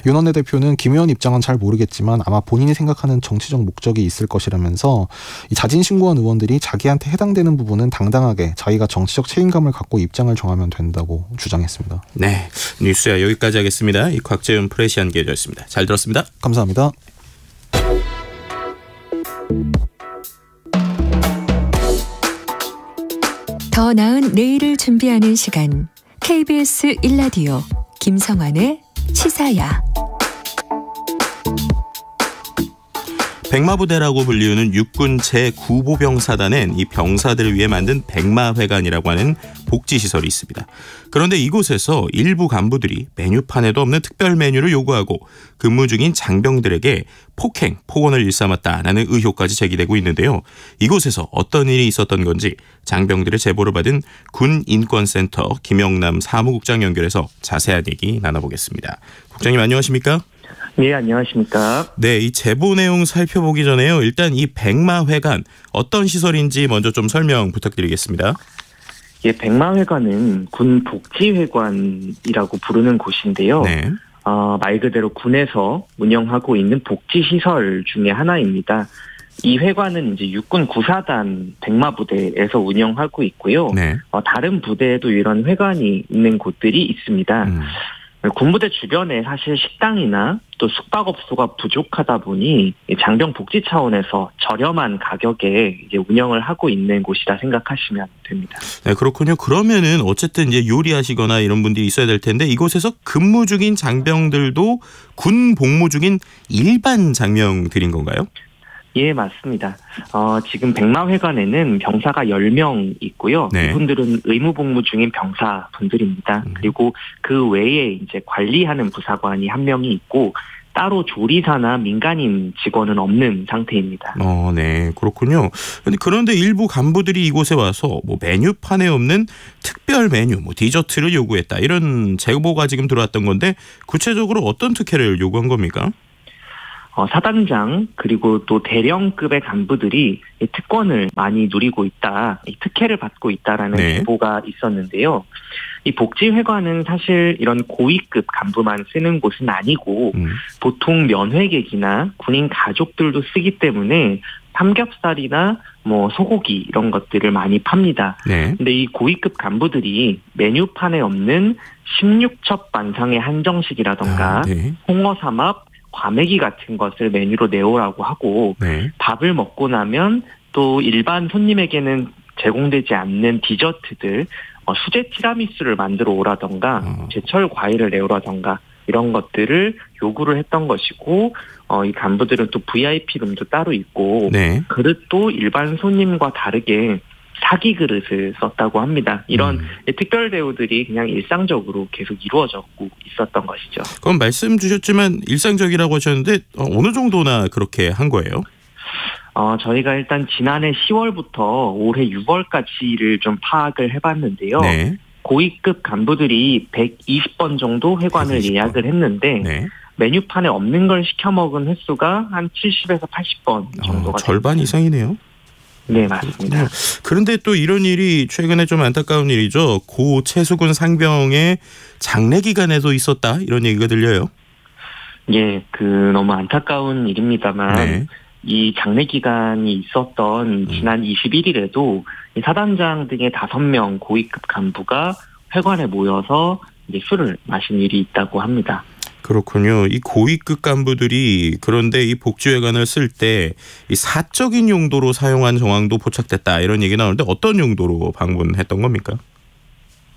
S4: 윤 원내대표는 김 의원 입장은 잘 모르겠지만 아마 본인이 생각하는 정치적 목적이 있을 것이라면서 이 자진 신고한 의원들이 자기한테 해당되는 부분은 당당하게 자기가 정치적 책임감을 갖고 입장을 정하면 된다고 주장했습니다.
S1: 네, 뉴스야 여기까지 하겠습니다. 이 곽재윤 프레시안 기자였습니다. 잘 들었습니다.
S4: 감사합니다.
S5: 더 나은 내일을 준비하는 시간 KBS 1라디오 김성환의 시사야.
S1: 백마부대라고 불리우는 육군 제9보병사단엔 이 병사들을 위해 만든 백마회관이라고 하는 복지시설이 있습니다. 그런데 이곳에서 일부 간부들이 메뉴판에도 없는 특별 메뉴를 요구하고 근무 중인 장병들에게 폭언을 일삼았다라는 의혹까지 제기되고 있는데요. 이곳에서 어떤 일이 있었던 건지 장병들의 제보를 받은 군인권센터 김영남 사무국장 연결해서 자세한 얘기 나눠보겠습니다. 국장님 안녕하십니까?
S6: 네, 안녕하십니까?
S1: 네, 이 제보 내용 살펴보기 전에요. 일단 이 백마회관 어떤 시설인지 먼저 좀 설명 부탁드리겠습니다.
S6: 예, 백마회관은 군 복지회관이라고 부르는 곳인데요. 말 그대로 군에서 운영하고 있는 복지시설 중에 하나입니다. 이 회관은 이제 육군 구사단 백마부대에서 운영하고 있고요. 다른 부대에도 이런 회관이 있는 곳들이 있습니다. 군부대 주변에 사실 식당이나 또 숙박업소가 부족하다 보니 장병 복지 차원에서 저렴한 가격에 이제 운영을 하고 있는 곳이라 생각하시면 됩니다.
S1: 네, 그렇군요. 그러면은 어쨌든 이제 요리하시거나 이런 분들이 있어야 될 텐데 이곳에서 근무 중인 장병들도 군 복무 중인 일반 장병들인 건가요?
S6: 예, 맞습니다. 지금 백마회관에는 병사가 10명 있고요.
S1: 네.
S6: 이분들은 의무복무 중인 병사분들입니다. 그리고 그 외에 이제 관리하는 부사관이 1명이 있고 따로 조리사나 민간인 직원은 없는 상태입니다.
S1: 네, 그렇군요. 그런데 일부 간부들이 이곳에 와서 뭐 메뉴판에 없는 특별 메뉴, 뭐 디저트를 요구했다 이런 제보가 지금 들어왔던 건데 구체적으로 어떤 특혜를 요구한 겁니까?
S6: 사단장 그리고 또 대령급의 간부들이 이 특권을 많이 누리고 있다, 이 특혜를 받고 있다라는
S1: 네.
S6: 제보가 있었는데요. 이 복지회관은 사실 이런 고위급 간부만 쓰는 곳은 아니고 보통 면회객이나 군인 가족들도 쓰기 때문에 삼겹살이나 뭐 소고기 이런 것들을 많이 팝니다.
S1: 네.
S6: 근데 이 고위급 간부들이 메뉴판에 없는 16첩 반상의 한정식이라던가
S1: 네.
S6: 홍어 삼합, 과메기 같은 것을 메뉴로 내오라고 하고
S1: 네.
S6: 밥을 먹고 나면 또 일반 손님에게는 제공되지 않는 디저트들, 수제 티라미수를 만들어 오라던가 제철 과일을 내오라던가 이런 것들을 요구를 했던 것이고 이 간부들은 또 VIP룸도 따로 있고
S1: 네.
S6: 그릇도 일반 손님과 다르게 사기 그릇을 썼다고 합니다. 이런 특별 대우들이 그냥 일상적으로 계속 이루어졌고 있었던 것이죠.
S1: 그럼 말씀 주셨지만 일상적이라고 하셨는데 어느 정도나 그렇게 한 거예요?
S6: 저희가 일단 지난해 10월부터 올해 6월까지를 좀 파악을 해봤는데요.
S1: 네.
S6: 고위급 간부들이 120번 정도 회관을 120번. 예약을 했는데 네. 메뉴판에 없는 걸 시켜 먹은 횟수가 한 70에서 80번 정도가
S1: 절반
S6: 됩니다.
S1: 이상이네요.
S6: 네, 맞습니다.
S1: 그런데 또 이런 일이 최근에 좀 안타까운 일이죠. 고 최수근 상병의 장례 기간에도 있었다 이런 얘기가 들려요.
S6: 예, 너무 안타까운 일입니다만 네. 이 장례 기간이 있었던 지난 21일에도 사단장 등의 5명 고위급 간부가 회관에 모여서 이제 술을 마신 일이 있다고 합니다.
S1: 그렇군요. 이 고위급 간부들이 그런데 이 복지회관을 쓸 때 이 사적인 용도로 사용한 정황도 포착됐다 이런 얘기 나오는데 어떤 용도로 방문했던 겁니까?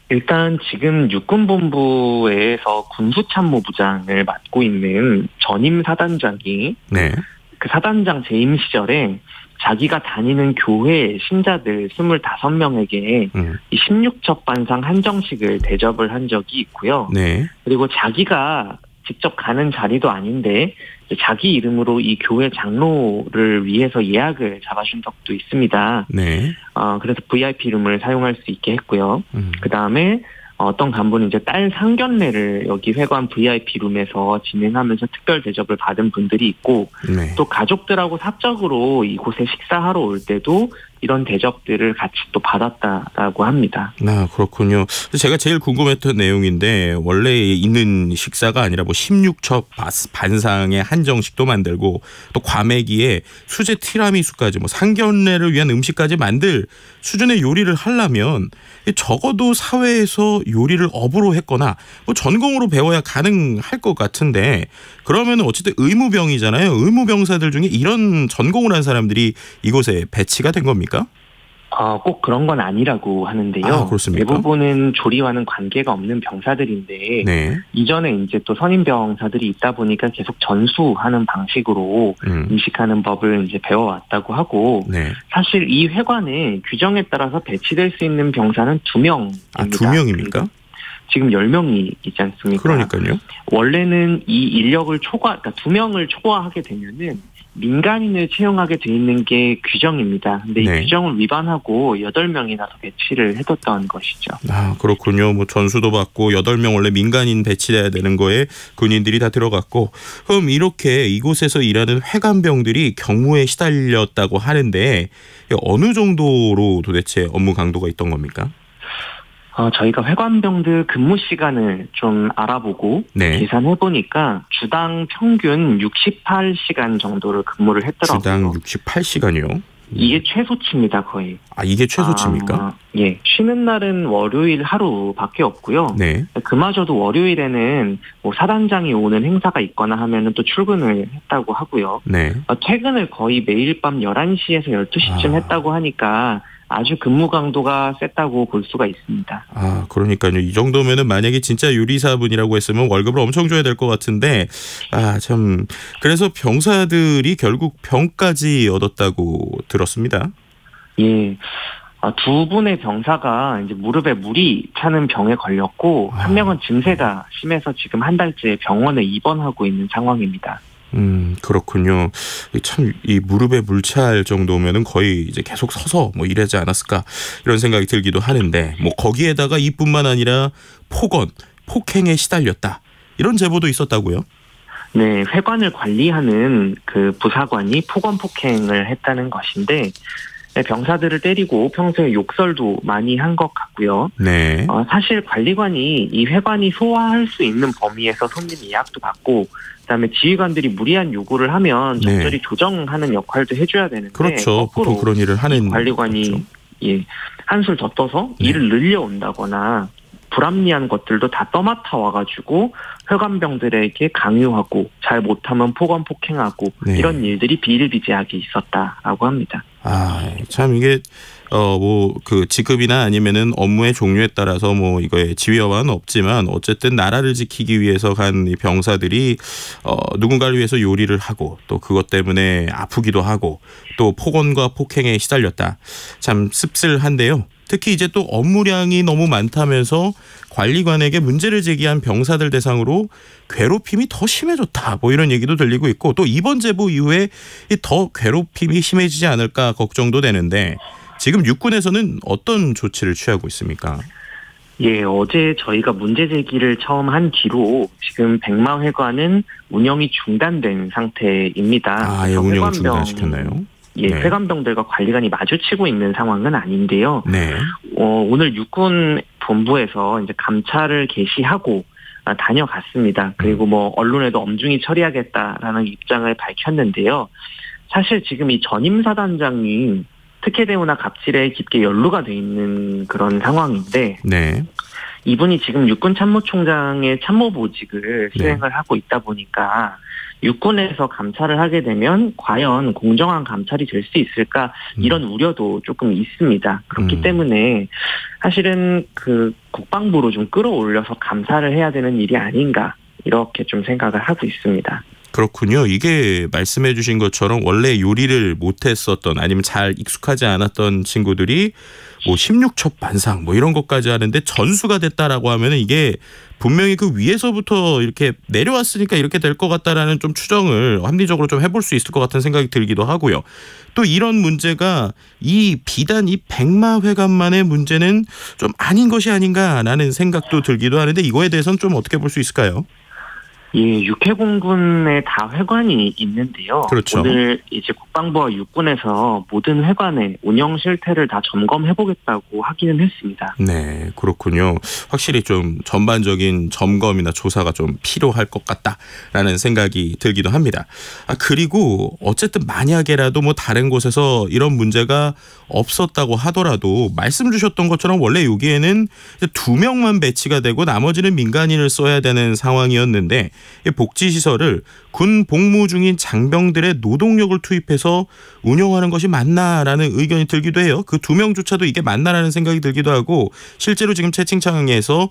S6: 일단 지금 육군본부에서 군수참모부장을 맡고 있는 전임 사단장이
S1: 네.
S6: 그 사단장 재임 시절에 자기가 다니는 교회 신자들 25명에게 이 16첩 반상 한정식을 대접을 한 적이 있고요.
S1: 네.
S6: 그리고 자기가 직접 가는 자리도 아닌데 자기 이름으로 이 교회 장로를 위해서 예약을 잡아준 적도 있습니다.
S1: 네.
S6: 그래서 VIP룸을 사용할 수 있게 했고요. 그다음에 어떤 간부는 이제 딸 상견례를 여기 회관 VIP룸에서 진행하면서 특별 대접을 받은 분들이 있고
S1: 네.
S6: 또 가족들하고 사적으로 이곳에 식사하러 올 때도 이런 대접들을 같이 또 받았다라고 합니다.
S1: 그렇군요. 제가 제일 궁금했던 내용인데 원래 있는 식사가 아니라 뭐 16첩 반상의 한정식도 만들고 또 과메기에 수제 티라미수까지 뭐 상견례를 위한 음식까지 만들 수준의 요리를 하려면 적어도 사회에서 요리를 업으로 했거나 뭐 전공으로 배워야 가능할 것 같은데 그러면 어쨌든 의무병이잖아요. 의무병사들 중에 이런 전공을 한 사람들이 이곳에 배치가 된 겁니까?
S6: 꼭 그런 건 아니라고 하는데요.
S1: 그렇습니까?
S6: 대부분은 조리와는 관계가 없는 병사들인데
S1: 네.
S6: 이전에 이제 또 선임 병사들이 있다 보니까 계속 전수하는 방식으로 음식하는 법을 이제 배워왔다고 하고
S1: 네.
S6: 사실 이 회관에 규정에 따라서 배치될 수 있는 병사는 2명입니다.
S1: 2명입니까?
S6: 지금 10명이 있지 않습니까?
S1: 그러니까요.
S6: 원래는 이 인력을 그러니까 2명을 초과하게 되면은 민간인을 채용하게 돼 있는 게 규정입니다. 근데 이 규정을 위반하고 8명이나 더 배치를 해뒀던 것이죠.
S1: 그렇군요. 뭐 전수도 받고 8명 원래 민간인 배치돼야 되는 거에 군인들이 다 들어갔고 그럼 이렇게 이곳에서 일하는 회관병들이 경무에 시달렸다고 하는데 어느 정도로 도대체 업무 강도가 있던 겁니까?
S6: 저희가 회관병들 근무 시간을 좀 알아보고 계산해보니까 주당 평균 68시간 정도를 근무를 했더라고요.
S1: 주당 68시간이요?
S6: 이게 최소치입니다, 거의.
S1: 아, 이게 최소치입니까?
S6: 예. 쉬는 날은 월요일 하루밖에 없고요.
S1: 네.
S6: 그마저도 월요일에는 뭐 사단장이 오는 행사가 있거나 하면은 또 출근을 했다고 하고요.
S1: 네.
S6: 퇴근을 거의 매일 밤 11시에서 12시쯤 했다고 하니까 아주 근무 강도가 셌다고 볼 수가 있습니다.
S1: 아, 그러니까요. 이 정도면은 만약에 진짜 요리사분이라고 했으면 월급을 엄청 줘야 될 것 같은데, 아, 참. 그래서 병사들이 결국 병까지 얻었다고 들었습니다.
S6: 예. 두 분의 병사가 이제 무릎에 물이 차는 병에 걸렸고, 한 명은 증세가 심해서 지금 한 달째 병원에 입원하고 있는 상황입니다.
S1: 그렇군요. 참, 이 무릎에 물찰 정도면은 거의 이제 계속 서서 뭐 이러지 않았을까 이런 생각이 들기도 하는데, 뭐 거기에다가 이뿐만 아니라 폭언, 폭행에 시달렸다 이런 제보도 있었다고요?
S6: 네, 회관을 관리하는 그 부사관이 폭언 폭행을 했다는 것인데, 병사들을 때리고 평소에 욕설도 많이 한 것 같고요.
S1: 네.
S6: 사실 관리관이 이 회관이 소화할 수 있는 범위에서 손님 예약도 받고, 그다음에 지휘관들이 무리한 요구를 하면 적절히 조정하는 역할도 해줘야 되는데,
S1: 그렇죠. 보통 그런 일을 하는
S6: 관리관이
S1: 그렇죠.
S6: 예, 한술 더 떠서 일을 늘려온다거나 불합리한 것들도 다 떠맡아 와가지고 회관병들에게 강요하고 잘 못하면 폭언 폭행하고 이런 일들이 비일비재하게 있었다라고 합니다.
S1: 아, 참 이게 뭐 그 직급이나 아니면은 업무의 종류에 따라서 뭐 이거에 지위 여하는 없지만 어쨌든 나라를 지키기 위해서 간 이 병사들이 누군가를 위해서 요리를 하고 또 그것 때문에 아프기도 하고 또 폭언과 폭행에 시달렸다. 참 씁쓸한데요. 특히 이제 또 업무량이 너무 많다면서 관리관에게 문제를 제기한 병사들 대상으로 괴롭힘이 더 심해졌다. 뭐 이런 얘기도 들리고 있고, 또 이번 제보 이후에 더 괴롭힘이 심해지지 않을까 걱정도 되는데, 지금 육군에서는 어떤 조치를 취하고 있습니까?
S6: 예, 어제 저희가 문제 제기를 처음 한 뒤로 지금 백마회관은 운영이 중단된 상태입니다.
S1: 아, 예, 운영 중단시켰나요?
S6: 예, 네. 회관병들과 관리관이 마주치고 있는 상황은 아닌데요.
S1: 네.
S6: 오늘 육군 본부에서 이제 감찰을 개시하고 다녀갔습니다. 그리고 뭐 언론에도 엄중히 처리하겠다라는 입장을 밝혔는데요. 사실 지금 이 전임 사단장이 특혜대우나 갑질에 깊게 연루가 돼 있는 그런 상황인데, 네. 이분이 지금 육군 참모총장의 참모보직을 수행을 하고 있다 보니까 육군에서 감찰을 하게 되면 과연 공정한 감찰이 될 수 있을까 이런 우려도 조금 있습니다. 그렇기 때문에 사실은 그 국방부로 좀 끌어올려서 감사를 해야 되는 일이 아닌가 이렇게 좀 생각을 하고 있습니다.
S1: 그렇군요. 이게 말씀해 주신 것처럼 원래 요리를 못했었던 아니면 잘 익숙하지 않았던 친구들이 뭐 16첩 반상 뭐 이런 것까지 하는데 전수가 됐다라고 하면은 이게 분명히 그 위에서부터 이렇게 내려왔으니까 이렇게 될 것 같다라는 좀 추정을 합리적으로 좀 해볼 수 있을 것 같은 생각이 들기도 하고요. 또 이런 문제가 비단 이 백마회관만의 문제는 좀 아닌 것이 아닌가라는 생각도 들기도 하는데, 이거에 대해서는 좀 어떻게 볼 수 있을까요?
S6: 예, 육해공군에 다 회관이 있는데요.
S1: 그렇죠.
S6: 오늘 이제 국방부와 육군에서 모든 회관의 운영 실태를 다 점검해보겠다고 하기는 했습니다.
S1: 네, 그렇군요. 확실히 좀 전반적인 점검이나 조사가 좀 필요할 것 같다라는 생각이 들기도 합니다. 그리고 어쨌든 만약에라도 뭐 다른 곳에서 이런 문제가 없었다고 하더라도 말씀 주셨던 것처럼 원래 여기에는 2명만 배치가 되고 나머지는 민간인을 써야 되는 상황이었는데, 복지시설을 군 복무 중인 장병들의 노동력을 투입해서 운영하는 것이 맞나라는 의견이 들기도 해요. 그 2명조차도 이게 맞나라는 생각이 들기도 하고, 실제로 지금 채팅창에서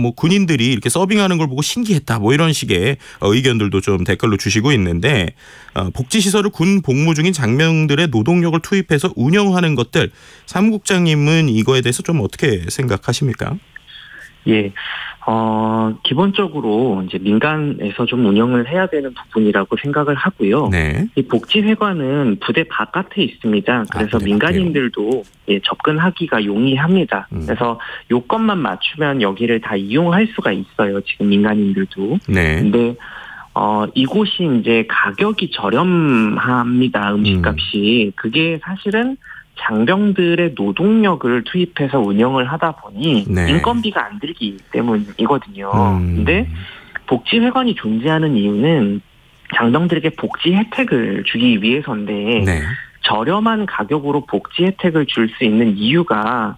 S1: 뭐 군인들이 이렇게 서빙하는 걸 보고 신기했다 뭐 이런 식의 의견들도 좀 댓글로 주시고 있는데, 복지시설을 군 복무 중인 장병들의 노동력을 투입해서 운영하는 것들, 사무국장님은 이거에 대해서 좀 어떻게 생각하십니까?
S6: 예. 기본적으로 이제 민간에서 좀 운영을 해야 되는 부분이라고 생각을 하고요. 네. 이 복지회관은 부대 바깥에 있습니다. 그래서 민간인들도 접근하기가 용이합니다. 그래서 요건만 맞추면 여기를 다 이용할 수가 있어요. 지금 민간인들도. 네. 근데 이곳이 이제 가격이 저렴합니다. 음식값이. 그게 사실은 장병들의 노동력을 투입해서 운영을 하다 보니 인건비가 안 들기 때문이거든요. 근데 복지회관이 존재하는 이유는 장병들에게 복지 혜택을 주기 위해서인데 저렴한 가격으로 복지 혜택을 줄 수 있는 이유가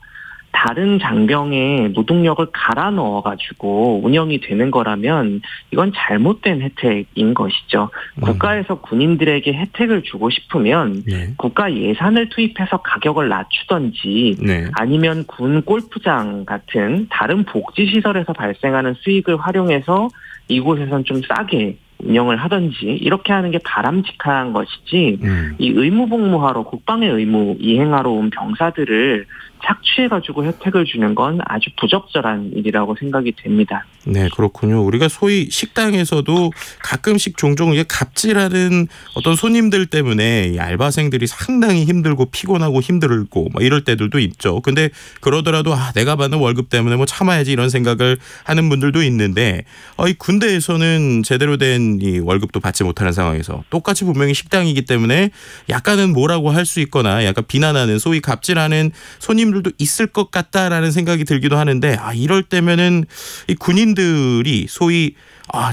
S6: 다른 장병의 노동력을 갈아 넣어가지고 운영이 되는 거라면 이건 잘못된 혜택인 것이죠. 국가에서 군인들에게 혜택을 주고 싶으면 네. 국가 예산을 투입해서 가격을 낮추던지 네. 아니면 군 골프장 같은 다른 복지시설에서 발생하는 수익을 활용해서 이곳에선 좀 싸게 운영을 하든지 이렇게 하는 게 바람직한 것이지 이 의무복무하러 국방의 의무 이행하러 온 병사들을 착취해가지고 혜택을 주는 건 아주 부적절한 일이라고 생각이 됩니다.
S1: 네, 그렇군요. 우리가 소위 식당에서도 가끔씩 종종 이게 갑질하는 어떤 손님들 때문에 이 알바생들이 상당히 힘들고 피곤하고 힘들고 뭐 이럴 때들도 있죠. 근데 그러더라도 내가 받는 월급 때문에 뭐 참아야지 이런 생각을 하는 분들도 있는데 이 군대에서는 제대로 된 이 월급도 받지 못하는 상황에서 똑같이 분명히 식당이기 때문에 약간은 뭐라고 할 수 있거나 약간 비난하는 소위 갑질하는 손님들도 있을 것 같다라는 생각이 들기도 하는데 이럴 때면은 이 군인들이 소위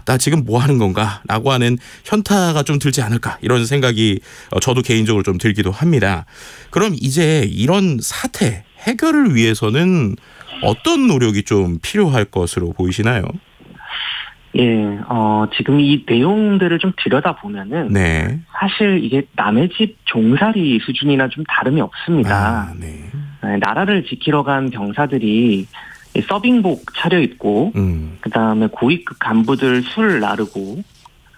S1: 나 지금 뭐 하는 건가 라고 하는 현타가 좀 들지 않을까 이런 생각이 저도 개인적으로 좀 들기도 합니다. 그럼 이제 이런 사태 해결을 위해서는 어떤 노력이 좀 필요할 것으로 보이시나요?
S6: 예, 지금 이 내용들을 좀 들여다보면은 네. 사실 이게 남의 집 종살이 수준이나 좀 다름이 없습니다. 네. 나라를 지키러 간 병사들이 서빙복 차려입고 그다음에 고위급 간부들 술 나르고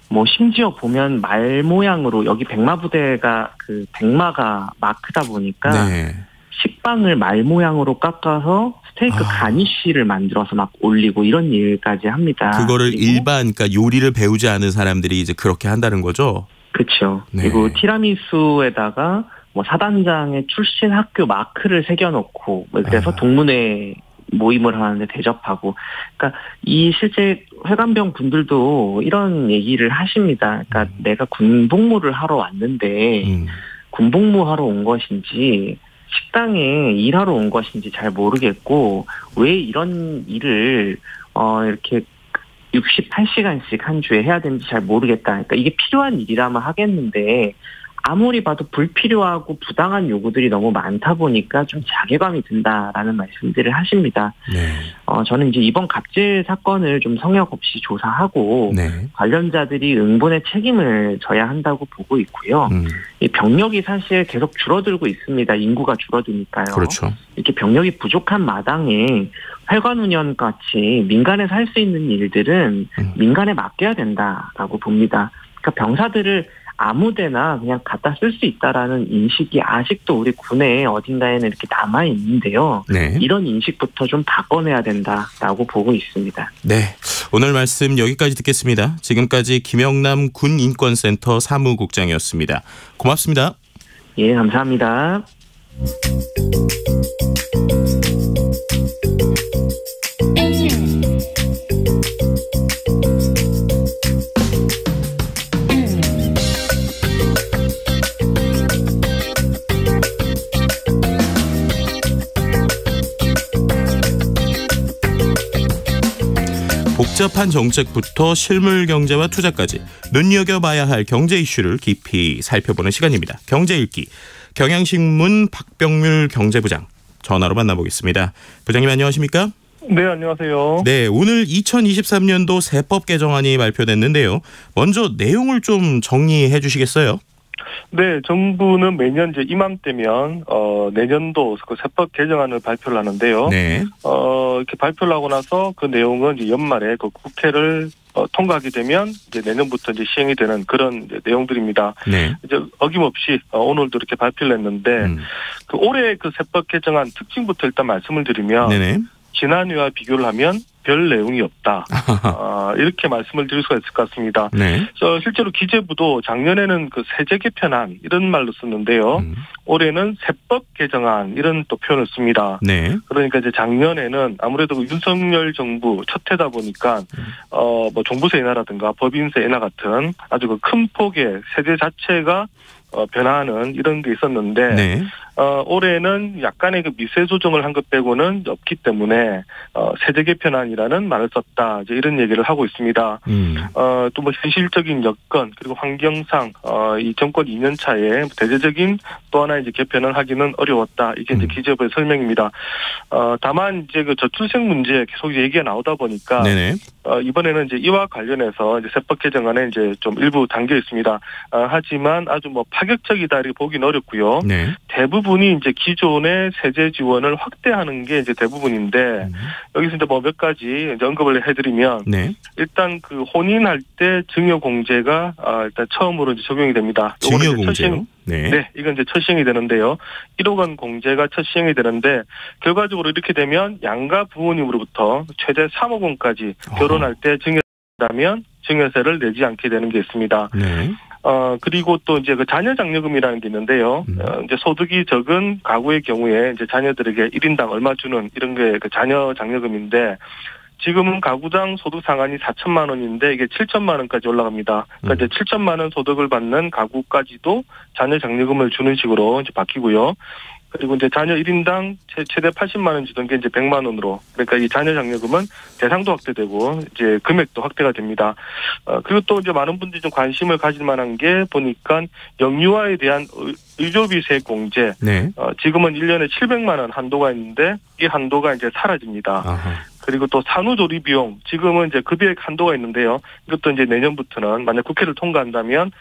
S6: 뭐 심지어 보면 말 모양으로 여기 백마부대가 그 백마가 마크다 보니까 네. 식빵을 말 모양으로 깎아서 스테이크 가니쉬를 만들어서 막 올리고 이런 일까지 합니다.
S1: 그거를 일반 그러니까 요리를 배우지 않은 사람들이 이제 그렇게 한다는 거죠?
S6: 그렇죠. 네. 그리고 티라미수에다가 뭐 사단장의 출신 학교 마크를 새겨놓고 그래서 동문회 모임을 하는데 대접하고 그러니까 이 실제 회관병 분들도 이런 얘기를 하십니다. 그러니까 내가 군복무를 하러 왔는데 군복무하러 온 것인지 식당에 일하러 온 것인지 잘 모르겠고 왜 이런 일을 이렇게 68시간씩 한 주에 해야 되는지 잘 모르겠다. 그러니까 이게 필요한 일이라면 하겠는데 아무리 봐도 불필요하고 부당한 요구들이 너무 많다 보니까 좀 자괴감이 든다라는 말씀들을 하십니다. 네. 저는 이제 이번 갑질 사건을 좀 성역 없이 조사하고 네. 관련자들이 응본의 책임을 져야 한다고 보고 있고요. 이 병력이 사실 계속 줄어들고 있습니다. 인구가 줄어드니까요.
S1: 그렇죠.
S6: 이렇게 병력이 부족한 마당에 회관 운영 같이 민간에서 할 수 있는 일들은 민간에 맡겨야 된다라고 봅니다. 그러니까 병사들을 아무데나 그냥 갖다 쓸 수 있다라는 인식이 아직도 우리 군에 어딘가에는 이렇게 남아 있는데요. 네. 이런 인식부터 좀 바꿔내야 된다라고 보고 있습니다.
S1: 네, 오늘 말씀 여기까지 듣겠습니다. 지금까지 김영남 군인권센터 사무국장이었습니다. 고맙습니다.
S6: 예, 감사합니다.
S1: 복잡한 정책부터 실물 경제와 투자까지 눈여겨봐야 할 경제 이슈를 깊이 살펴보는 시간입니다. 경제 읽기 경향신문 박병률 경제부장 전화로 만나보겠습니다. 부장님 안녕하십니까?
S7: 네, 안녕하세요.
S1: 네, 오늘 2023년도 세법 개정안이 발표됐는데요. 먼저 내용을 좀 정리해 주시겠어요?
S7: 네, 정부는 매년 이제 이맘때면 내년도 그 세법 개정안을 발표를 하는데요. 네. 이렇게 발표를 하고 나서 그 내용은 이제 연말에 그 국회를 통과하게 되면 이제 내년부터 이제 시행이 되는 그런 이제 내용들입니다. 네. 이제 어김없이 오늘도 이렇게 발표를 했는데 그 올해 그 세법 개정안 특징부터 일단 말씀을 드리면 네네. 지난해와 비교를 하면 별 내용이 없다. 이렇게 말씀을 드릴 수가 있을 것 같습니다. 네. 그래서 실제로 기재부도 작년에는 그 세제 개편안 이런 말로 썼는데요. 올해는 세법 개정안 이런 또 표현을 씁니다. 네. 그러니까 이제 작년에는 아무래도 윤석열 정부 첫 해다 보니까 뭐 종부세 인하라든가 법인세 인하 같은 아주 그 큰 폭의 세제 자체가 변화하는 이런 게 있었는데 네. 올해는 약간의 그 미세 조정을 한 것 빼고는 없기 때문에 세제 개편안이라는 말을 썼다. 이제 이런 얘기를 하고 있습니다. 또 뭐 현실적인 여건 그리고 환경상 이 정권 2년 차에 대대적인 또 하나 이제 개편을 하기는 어려웠다. 이게 이제 기재부의 설명입니다. 다만 이제 그 저출생 문제 계속 얘기가 나오다 보니까 이번에는 이제 이와 관련해서 이제 세법 개정안에 이제 좀 일부 담겨 있습니다. 하지만 아주 뭐 파격적이다 이렇게 보기는 어렵고요. 대부분이 이제 기존의 세제 지원을 확대하는 게 이제 대부분인데 여기서 이제 뭐 몇 가지 이제 언급을 해드리면 일단 그 혼인할 때 증여 공제가 일단 처음으로 이제 적용이 됩니다.
S1: 증여 공제요?
S7: 네, 이건 이제 첫 시행이 되는데요. 1억 원 공제가 첫 시행이 되는데 결과적으로 이렇게 되면 양가 부모님으로부터 최대 3억 원까지 결혼할 때 증여하면 증여세를 내지 않게 되는 게 있습니다. 그리고 또 이제 그 자녀 장려금이라는 게 있는데요. 이제 소득이 적은 가구의 경우에 이제 자녀들에게 1인당 얼마 주는 이런 게 그 자녀 장려금인데 지금은 가구당 소득 상한이 4천만 원인데 이게 7천만 원까지 올라갑니다. 그러니까 이제 7천만 원 소득을 받는 가구까지도 자녀 장려금을 주는 식으로 이제 바뀌고요. 그리고 이제 자녀 1인당 최대 80만 원 주던 게 이제 100만 원으로. 그러니까 이 자녀 장려금은 대상도 확대되고 이제 금액도 확대가 됩니다. 그리고 또 이제 많은 분들이 좀 관심을 가질 만한 게 보니까 영유아에 대한 의료비세 공제. 지금은 1년에 700만 원 한도가 있는데 이 한도가 이제 사라집니다. 그리고 또 산후조리 비용, 지금은 이제 급여액 한도가 있는데요. 이것도 이제 내년부터는 만약 국회를 통과한다면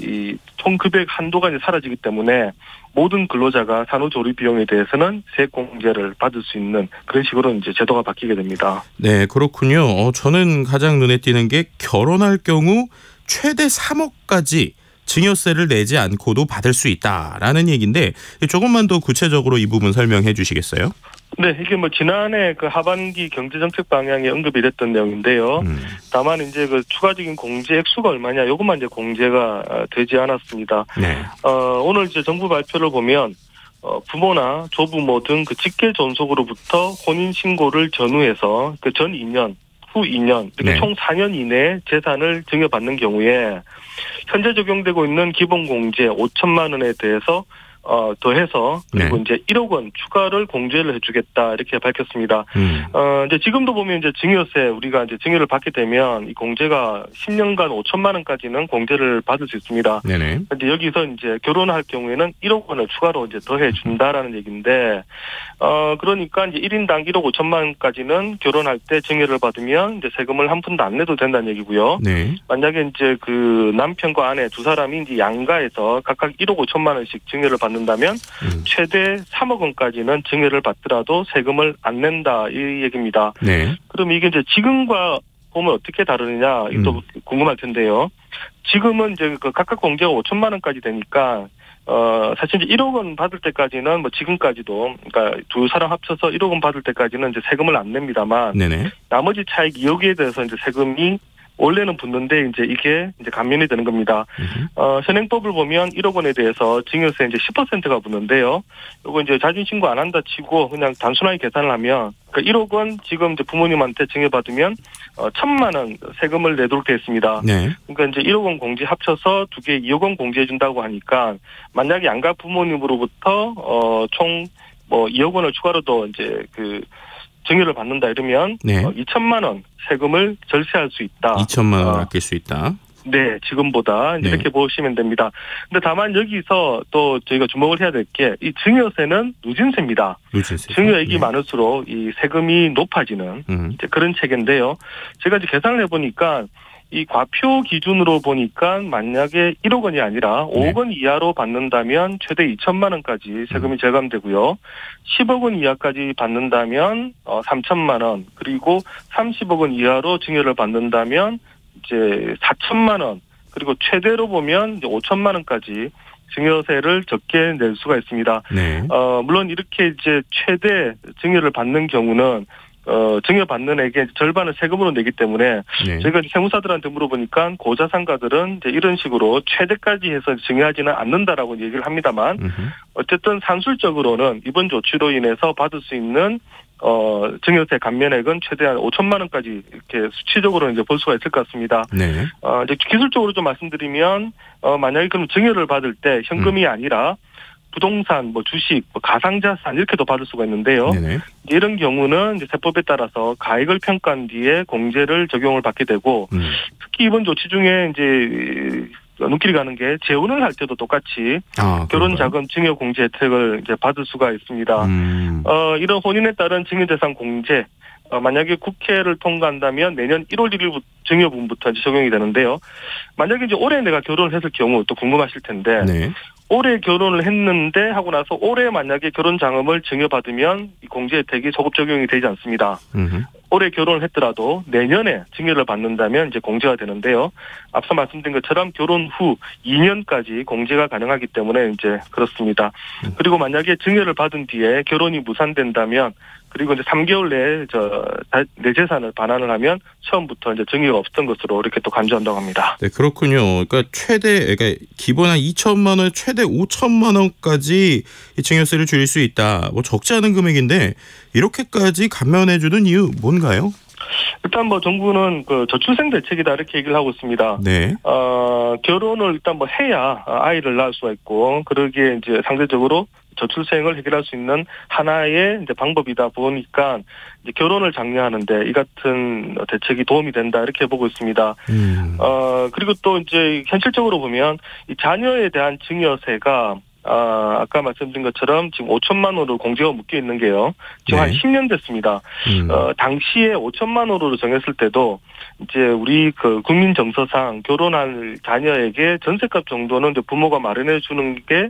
S7: 이 총급여액 한도가 이제 사라지기 때문에 모든 근로자가 산후조리 비용에 대해서는 세액 공제를 받을 수 있는 그런 식으로 이제 제도가 바뀌게 됩니다.
S1: 네, 그렇군요. 저는 가장 눈에 띄는 게 결혼할 경우 최대 3억까지 증여세를 내지 않고도 받을 수 있다라는 얘기인데 조금만 더 구체적으로 이 부분 설명해 주시겠어요?
S7: 네, 이게 뭐 지난해 그 하반기 경제정책 방향에 언급이 됐던 내용인데요. 다만 이제 그 추가적인 공제 액수가 얼마냐, 요것만 이제 공제가 되지 않았습니다. 오늘 이제 정부 발표를 보면 부모나 조부모 등 그 직계 존속으로부터 혼인 신고를 전후해서 그 전 2년, 후 2년 이렇게 총 4년 이내에 재산을 증여받는 경우에 현재 적용되고 있는 기본 공제 5천만 원에 대해서 더해서 그리고 이제 1억 원 추가를 공제를 해주겠다 이렇게 밝혔습니다. 이제 지금도 보면 이제 증여세 우리가 이제 증여를 받게 되면 이 공제가 10년간 5천만 원까지는 공제를 받을 수 있습니다. 그런데 여기서 이제 결혼할 경우에는 1억 원을 추가로 이제 더해 준다라는 얘기인데 그러니까 이제 1인당 1억 5천만 원까지는 결혼할 때 증여를 받으면 이제 세금을 한 푼도 안 내도 된다는 얘기고요. 만약에 이제 그 남편과 아내 두 사람이 이제 양가에서 각각 1억 5천만 원씩 증여를 받는다면 최대 3억 원까지는 증여를 받더라도 세금을 안 낸다 이 얘기입니다. 그럼 이게 이제 지금과 보면 어떻게 다르느냐 또 궁금할 텐데요. 지금은 이제 그 각각 공제가 5천만 원까지 되니까 사실 이제 1억 원 받을 때까지는 뭐 지금까지도 그러니까 두 사람 합쳐서 1억 원 받을 때까지는 이제 세금을 안 냅니다만 나머지 차익 2억에 대해서 이제 세금이 원래는 붙는데 이제 이게 이제 감면이 되는 겁니다. 현행법을 보면 1억 원에 대해서 증여세 이제 10%가 붙는데요. 이거 이제 자진 신고 안 한다 치고 그냥 단순하게 계산을 하면 그러니까 1억 원 지금 이제 부모님한테 증여받으면 1,000만 원 세금을 내도록 되어 있습니다. 그러니까 이제 1억 원 공제 합쳐서 두 개 2억 원 공제해 준다고 하니까 만약에 양가 부모님으로부터 총 뭐 2억 원을 추가로 더 이제 그 증여를 받는다 이러면 2천만 원 세금을 절세할 수 있다.
S1: 2천만 원 아낄 수 있다.
S7: 네, 지금보다 이렇게 보시면 됩니다. 근데 다만 여기서 또 저희가 주목을 해야 될 게 이 증여세는 누진세입니다. 증여액이 많을수록 이 세금이 높아지는 이제 그런 체계인데요. 제가 이제 계산을 해보니까 이 과표 기준으로 보니까 만약에 1억 원이 아니라 5억 원 이하로 받는다면 최대 2천만 원까지 세금이 절감되고요. 10억 원 이하까지 받는다면 3천만 원, 그리고 30억 원 이하로 증여를 받는다면 이제 4천만 원, 그리고 최대로 보면 이제 5천만 원까지 증여세를 적게 낼 수가 있습니다. 물론 이렇게 이제 최대 증여를 받는 경우는 증여받는 액의 절반을 세금으로 내기 때문에 저희가 세무사들한테 물어보니까 고자산가들은 이제 이런 식으로 최대까지 해서 증여하지는 않는다라고 얘기를 합니다만 어쨌든 산술적으로는 이번 조치로 인해서 받을 수 있는 증여세 감면액은 최대한 5천만 원까지 이렇게 수치적으로 이제 볼 수가 있을 것 같습니다. 이제 기술적으로 좀 말씀드리면 만약에 그럼 증여를 받을 때 현금이 아니라 부동산, 주식, 가상자산 이렇게도 받을 수가 있는데요.
S1: 네네.
S7: 이런 경우는 이제 세법에 따라서 가액을 평가한 뒤에 공제를 적용을 받게 되고 특히 이번 조치 중에 이제 눈길이 가는 게 재혼을 할 때도 똑같이 결혼자금 증여 공제 혜택을 이제 받을 수가 있습니다. 이런 혼인에 따른 증여재산 공제 만약에 국회를 통과한다면 내년 1월 1일 증여분부터 이제 적용이 되는데요. 만약에 이제 올해 내가 결혼을 했을 경우 또 궁금하실 텐데
S1: 네.
S7: 올해 결혼을 했는데 하고 나서 올해 만약에 결혼자금을 증여받으면 이 공제 혜택이 소급 적용이 되지 않습니다. 올해 결혼을 했더라도 내년에 증여를 받는다면 이제 공제가 되는데요. 앞서 말씀드린 것처럼 결혼 후 2년까지 공제가 가능하기 때문에 이제 그렇습니다. 그리고 만약에 증여를 받은 뒤에 결혼이 무산된다면 그리고 이제 3개월 내에 내 재산을 반환을 하면 처음부터 이제 증여가 없었던 것으로 이렇게 또 간주한다고 합니다.
S1: 네, 그렇군요. 그러니까 기본 한 2천만 원, 최대 5천만 원까지 이 증여세를 줄일 수 있다. 적지 않은 금액인데 이렇게까지 감면해주는 이유 뭔가요?
S7: 일단 정부는 그 저출생 대책이다 이렇게 얘기를 하고 있습니다.
S1: 네.
S7: 결혼을 일단 해야 아이를 낳을 수가 있고 그러기에 이제 상대적으로 저출생을 해결할 수 있는 하나의 이제 방법이다 보니까 이제 결혼을 장려하는데 이 같은 대책이 도움이 된다 이렇게 보고 있습니다. 그리고 또 이제 현실적으로 보면 이 자녀에 대한 증여세가 아까 말씀드린 것처럼 지금 5천만 원으로 공제가 묶여 있는 게요. 지금 한 10년 됐습니다. 당시에 5천만 원으로 정했을 때도 이제 우리 그 국민 정서상 결혼할 자녀에게 전셋값 정도는 이제 부모가 마련해 주는 게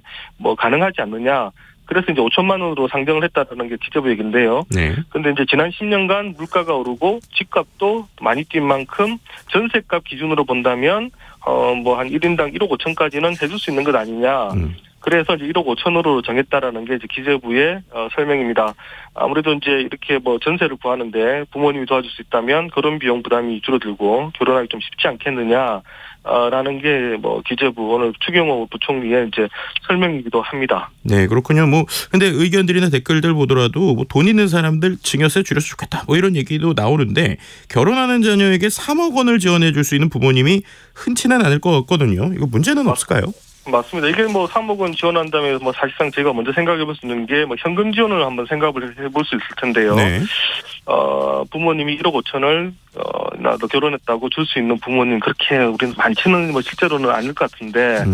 S7: 가능하지 않느냐. 그래서 이제 5천만 원으로 상정을 했다는 게 기재부 얘기인데요. 네. 근데 이제 지난 10년간 물가가 오르고 집값도 많이 뛴 만큼 전셋값 기준으로 본다면 한 1인당 1억 5천까지는 해줄 수 있는 것 아니냐. 그래서 이제 1억 5천으로 정했다라는 게 이제 기재부의 설명입니다. 아무래도 이제 이렇게 전세를 구하는데 부모님이 도와줄 수 있다면 결혼 비용 부담이 줄어들고 결혼하기 좀 쉽지 않겠느냐라는 게 기재부 오늘 추경호 부총리의 이제 설명이기도 합니다.
S1: 네, 그렇군요. 근데 의견들이나 댓글들 보더라도 돈 있는 사람들 증여세 줄여서 좋겠다. 이런 얘기도 나오는데 결혼하는 자녀에게 3억 원을 지원해 줄 수 있는 부모님이 흔치는 않을 것 같거든요. 이거 문제는 없을까요?
S7: 맞습니다. 이게 3억 원 지원한다면 사실상 제가 먼저 생각해 볼 수 있는 게 현금 지원을 한번 생각을 해볼 수 있을 텐데요. 네. 부모님이 1억 5천을 나도 결혼했다고 줄 수 있는 부모님 그렇게 우리는 많지는 실제로는 아닐 것 같은데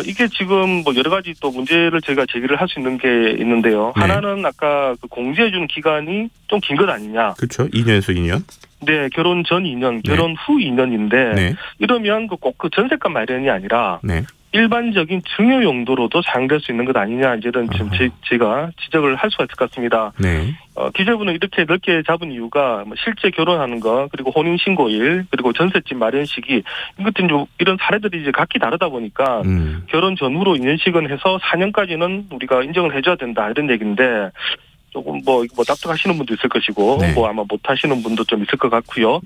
S7: 이게 지금 여러 가지 또 문제를 저희가 제기를 할 수 있는 게 있는데요. 네. 하나는 아까 그 공제해주는 기간이 좀 긴 것 아니냐.
S1: 그렇죠. 2년에서 2년.
S7: 네, 결혼 전 2년, 결혼 후 2년인데
S1: 네.
S7: 이러면 꼭 그 전셋값 마련이 아니라
S1: 네.
S7: 일반적인 증여 용도로도 사용될 수 있는 것 아니냐 이제는 지금 제가 지적을 할 수가 있을 것 같습니다.
S1: 네.
S7: 기재부는 이렇게 넓게 잡은 이유가 실제 결혼하는 거 그리고 혼인 신고일 그리고 전셋집 마련 시기 이런 사례들이 이제 각기 다르다 보니까 결혼 전후로 2년씩은 해서 4년까지는 우리가 인정을 해줘야 된다 이런 얘기인데. 조금 납득하시는 분도 있을 것이고
S1: 네.
S7: 아마 못하시는 분도 좀 있을 것 같고요.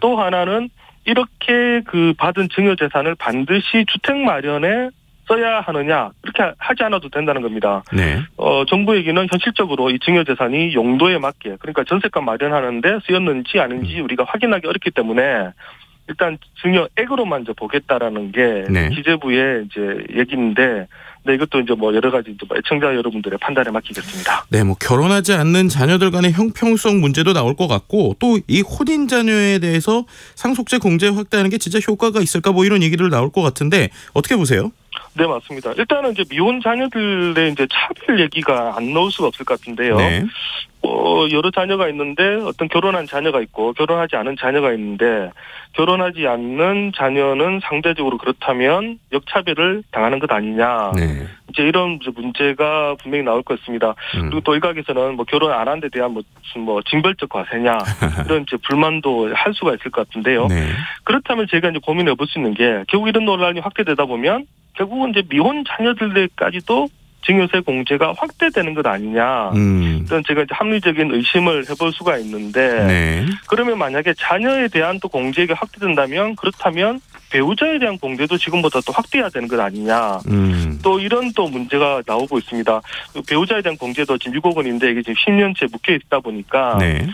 S7: 또 하나는 이렇게 그 받은 증여재산을 반드시 주택 마련에 써야 하느냐 그렇게 하지 않아도 된다는 겁니다.
S1: 네.
S7: 정부 얘기는 현실적으로 이 증여재산이 용도에 맞게 그러니까 전셋값 마련하는데 쓰였는지 아닌지 우리가 확인하기 어렵기 때문에 일단 증여액으로만 이제 보겠다라는 게
S1: 네.
S7: 기재부의 이제 얘기인데. 네, 이것도 이제 여러 가지 애청자 여러분들의 판단에 맡기겠습니다.
S1: 네, 결혼하지 않는 자녀들 간의 형평성 문제도 나올 것 같고 또 이 혼인 자녀에 대해서 상속세 공제 확대하는 게 진짜 효과가 있을까 이런 얘기들 나올 것 같은데 어떻게 보세요?
S7: 네, 맞습니다. 일단은 이제 미혼 자녀들의 이제 차별 얘기가 안 나올 수가 없을 것 같은데요.
S1: 네.
S7: 여러 자녀가 있는데 어떤 결혼한 자녀가 있고 결혼하지 않은 자녀가 있는데 결혼하지 않는 자녀는 상대적으로 그렇다면 역차별을 당하는 것 아니냐.
S1: 네.
S7: 이제 이런 문제가 분명히 나올 것 같습니다. 그리고 또 일각에서는 결혼 안 한 데 대한 무슨 징벌적 과세냐 이런 이제 불만도 할 수가 있을 것 같은데요.
S1: 네. 그렇다면
S7: 제가 이제 고민해 볼 수 있는 게 결국 이런 논란이 확대되다 보면 결국은 이제 미혼 자녀들까지도 증여세 공제가 확대되는 것 아니냐. 이런 제가 이제 합리적인 의심을 해볼 수가 있는데
S1: 네.
S7: 그러면 만약에 자녀에 대한 또 공제가 확대된다면 그렇다면 배우자에 대한 공제도 지금보다 또 확대해야 되는 것 아니냐. 또 이런 또 문제가 나오고 있습니다. 배우자에 대한 공제도 지금 6억 원인데 이게 지금 10년째 묶여 있다 보니까
S1: 네.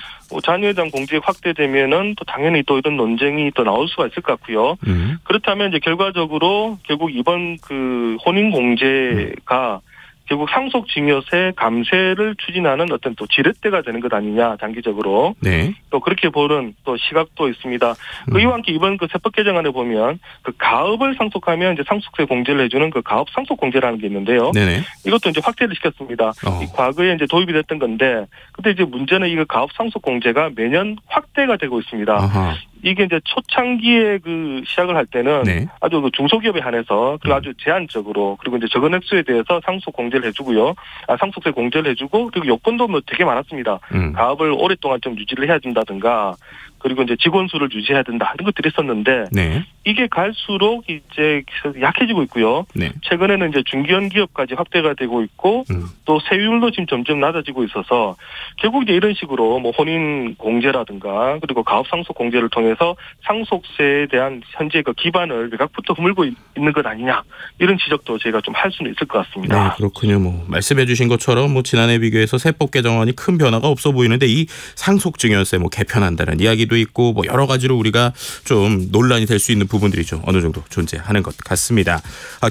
S7: 자녀에 대한 공제 확대되면은 또 당연히 또 이런 논쟁이 또 나올 수가 있을 것 같고요. 그렇다면 이제 결과적으로 결국 이번 그 혼인 공제가 결국 상속증여세 감세를 추진하는 어떤 또 지렛대가 되는 것 아니냐, 장기적으로.
S1: 네.
S7: 또 그렇게 보는 또 시각도 있습니다. 이와 함께 이번 그 세법 개정안에 보면 그 가업을 상속하면 이제 상속세 공제를 해주는 그 가업 상속 공제라는 게 있는데요.
S1: 네네.
S7: 이것도 이제 확대를 시켰습니다. 과거에 이제 도입이 됐던 건데, 근데 이제 문제는 이거 가업 상속 공제가 매년 확대가 되고 있습니다.
S1: 아하.
S7: 이게 이제 초창기에 그 시작을 할 때는
S1: 네.
S7: 아주 그 중소기업에 한해서 그리고 아주 제한적으로 그리고 이제 적은 액수에 대해서 상속 공제를 해주고요. 상속세 공제를 해주고 그리고 요건도 뭐 되게 많았습니다. 가업을 오랫동안 좀 유지를 해야 된다든가 그리고 이제 직원 수를 유지해야 된다 이런 것들이 있었는데
S1: 네.
S7: 이게 갈수록 이제 약해지고 있고요. 네. 최근에는 이제 중견 기업까지 확대가 되고 있고 또 세율도 지금 점점 낮아지고 있어서 결국 이제 이런 식으로 뭐 혼인 공제라든가 그리고 가업 상속 공제를 통해서 상속세에 대한 현재 그 기반을 외곽부터 허물고 있는 것 아니냐 이런 지적도 저희가 좀 할 수는 있을 것 같습니다.
S1: 네, 그렇군요. 뭐 말씀해주신 것처럼 뭐 지난해 비교해서 세법 개정안이 큰 변화가 없어 보이는데 이 상속증여세 뭐 개편한다는 이야기도 있고 뭐 여러 가지로 우리가 좀 논란이 될 수 있는 부분들이 좀 어느 정도 존재하는 것 같습니다.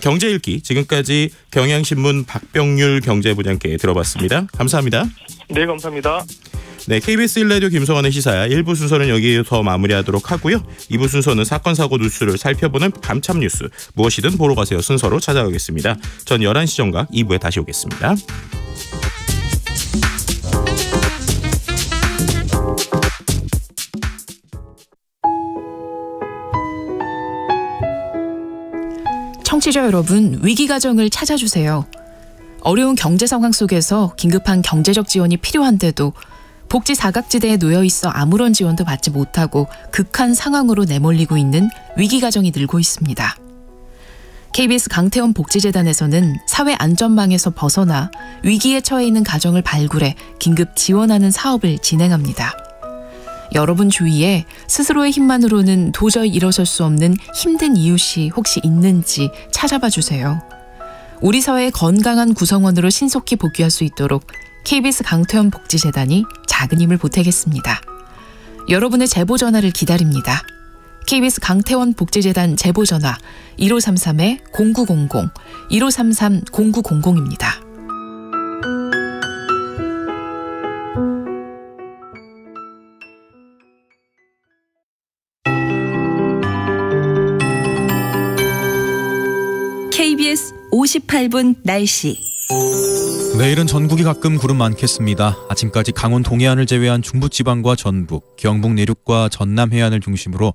S1: 경제 읽기 지금까지 경향신문 박병률 경제부장께 들어봤습니다. 감사합니다.
S7: 네, 감사합니다.
S1: 네, KBS 1라디오 김성환의 시사야 1부 순서는 여기에서 마무리하도록 하고요. 2부 순서는 사건 사고 뉴스를 살펴보는 밤참 뉴스 무엇이든 보러 가세요 순서로 찾아가겠습니다. 전 11시 정각 2부에 다시 오겠습니다.
S8: 청취자 여러분, 위기가정을 찾아주세요. 어려운 경제 상황 속에서 긴급한 경제적 지원이 필요한데도 복지 사각지대에 놓여 있어 아무런 지원도 받지 못하고 극한 상황으로 내몰리고 있는 위기가정이 늘고 있습니다. KBS 강태원 복지재단에서는 사회안전망에서 벗어나 위기에 처해 있는 가정을 발굴해 긴급 지원하는 사업을 진행합니다. 여러분 주위에 스스로의 힘만으로는 도저히 일어설 수 없는 힘든 이웃이 혹시 있는지 찾아봐 주세요. 우리 사회의 건강한 구성원으로 신속히 복귀할 수 있도록 KBS 강태원 복지재단이 작은 힘을 보태겠습니다. 여러분의 제보 전화를 기다립니다. KBS 강태원 복지재단 제보 전화 1533-0900, 1533-0900입니다.
S9: KBS 58분 날씨.
S10: 내일은 전국이 가끔 구름 많겠습니다. 아침까지 강원 동해안을 제외한 중부지방과 전북, 경북 내륙과 전남 해안을 중심으로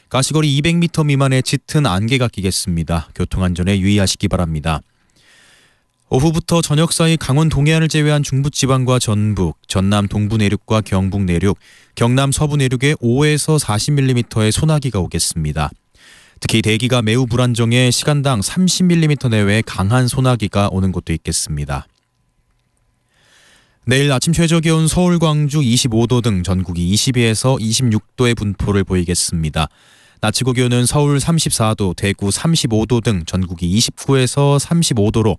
S10: 가시거리 200m 미만의 짙은 안개가 끼겠습니다. 교통안전에 유의하시기 바랍니다. 오후부터 저녁 사이 강원 동해안을 제외한 중부지방과 전북, 전남 동부 내륙과 경북 내륙, 경남 서부 내륙에 5에서 40mm의 소나기가 오겠습니다. 특히 대기가 매우 불안정해 시간당 30mm 내외의 강한 소나기가 오는 곳도 있겠습니다. 내일 아침 최저기온 서울, 광주 25도 등 전국이 22에서 26도의 분포를 보이겠습니다. 낮 최고 기온은 서울 34도, 대구 35도 등 전국이 29에서 35도로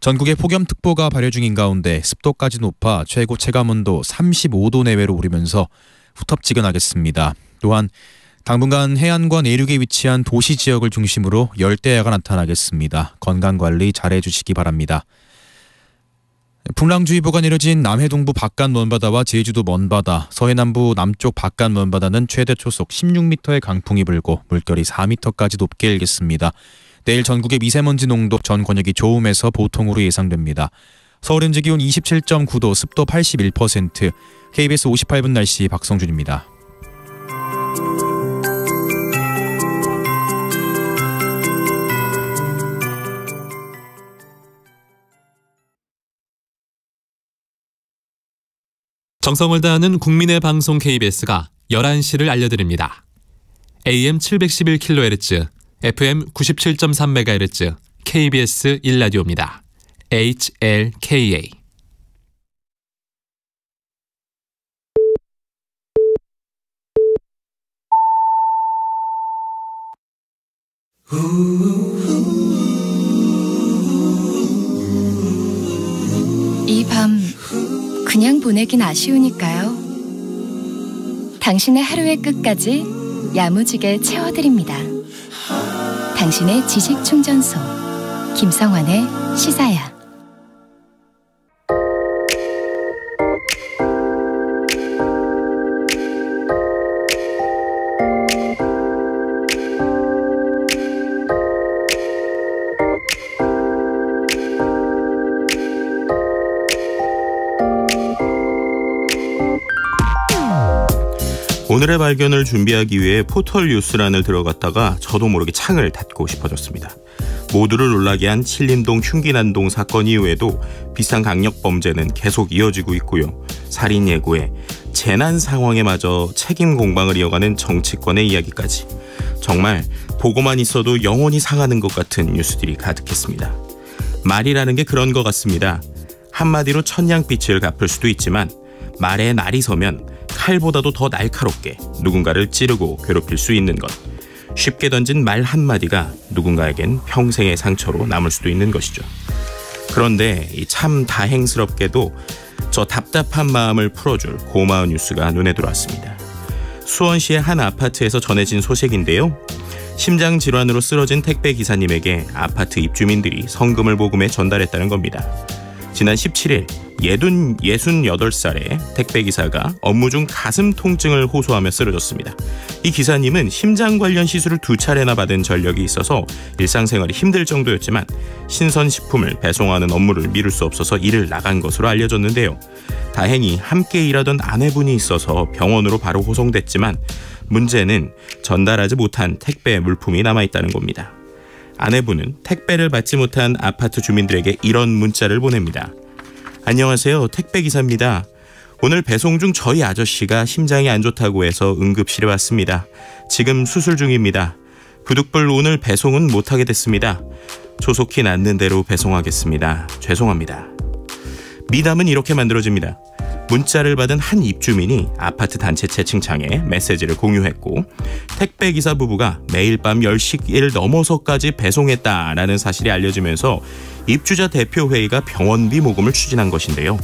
S10: 전국에 폭염특보가 발효 중인 가운데 습도까지 높아 최고 체감온도 35도 내외로 오르면서 후텁지근하겠습니다. 또한 당분간 해안과 내륙에 위치한 도시 지역을 중심으로 열대야가 나타나겠습니다. 건강관리 잘해주시기 바랍니다. 풍랑주의보가 내려진 남해 동부 바깥 먼바다와 제주도 먼바다, 서해 남부 남쪽 바깥 먼바다는 최대 초속 16m의 강풍이 불고 물결이 4m까지 높게 일겠습니다. 내일 전국의 미세먼지 농도 전 권역이 좋음에서 보통으로 예상됩니다. 서울 현재 기온 27.9도, 습도 81%, KBS 58분 날씨 박성준입니다.
S11: 정성을 다하는 국민의 방송 KBS가 11시를 알려드립니다. AM 711kHz, FM 97.3MHz, KBS 1라디오입니다. HLKA
S3: 이 밤 그냥 보내긴 아쉬우니까요. 당신의 하루의 끝까지 야무지게 채워드립니다. 당신의 지식충전소 김성환의 시사야.
S1: 오늘의 발견을 준비하기 위해 포털 뉴스란을 들어갔다가 저도 모르게 창을 닫고 싶어졌습니다. 모두를 놀라게 한 신림동 흉기난동 사건 이후에도 비슷한 강력범죄는 계속 이어지고 있고요. 살인 예고에 재난 상황에마저 책임 공방을 이어가는 정치권의 이야기까지 정말 보고만 있어도 영혼이 상하는 것 같은 뉴스들이 가득했습니다. 말이라는 게 그런 것 같습니다. 한마디로 천냥빛을 갚을 수도 있지만 말에 날이 서면 칼보다도 더 날카롭게 누군가를 찌르고 괴롭힐 수 있는 것. 쉽게 던진 말 한마디가 누군가에겐 평생의 상처로 남을 수도 있는 것이죠. 그런데 참 다행스럽게도 저 답답한 마음을 풀어줄 고마운 뉴스가 눈에 들어왔습니다. 수원시의 한 아파트에서 전해진 소식인데요. 심장질환으로 쓰러진 택배기사님에게 아파트 입주민들이 성금을 모금해 전달했다는 겁니다. 지난 17일 68살의 택배기사가 업무 중 가슴 통증을 호소하며 쓰러졌습니다. 이 기사님은 심장 관련 시술을 2차례나 받은 전력이 있어서 일상생활이 힘들 정도였지만 신선식품을 배송하는 업무를 미룰 수 없어서 일을 나간 것으로 알려졌는데요. 다행히 함께 일하던 아내분이 있어서 병원으로 바로 호송됐지만 문제는 전달하지 못한 택배 물품이 남아있다는 겁니다. 아내분은 택배를 받지 못한 아파트 주민들에게 이런 문자를 보냅니다. 안녕하세요. 택배기사입니다. 오늘 배송 중 저희 아저씨가 심장이 안 좋다고 해서 응급실에 왔습니다. 지금 수술 중입니다. 부득불 오늘 배송은 못하게 됐습니다. 조속히 낫는 대로 배송하겠습니다. 죄송합니다. 미담은 이렇게 만들어집니다. 문자를 받은 한 입주민이 아파트 단체 채팅창에 메시지를 공유했고 택배기사 부부가 매일 밤 10시를 넘어서까지 배송했다라는 사실이 알려지면서 입주자 대표회의가 병원비 모금을 추진한 것인데요.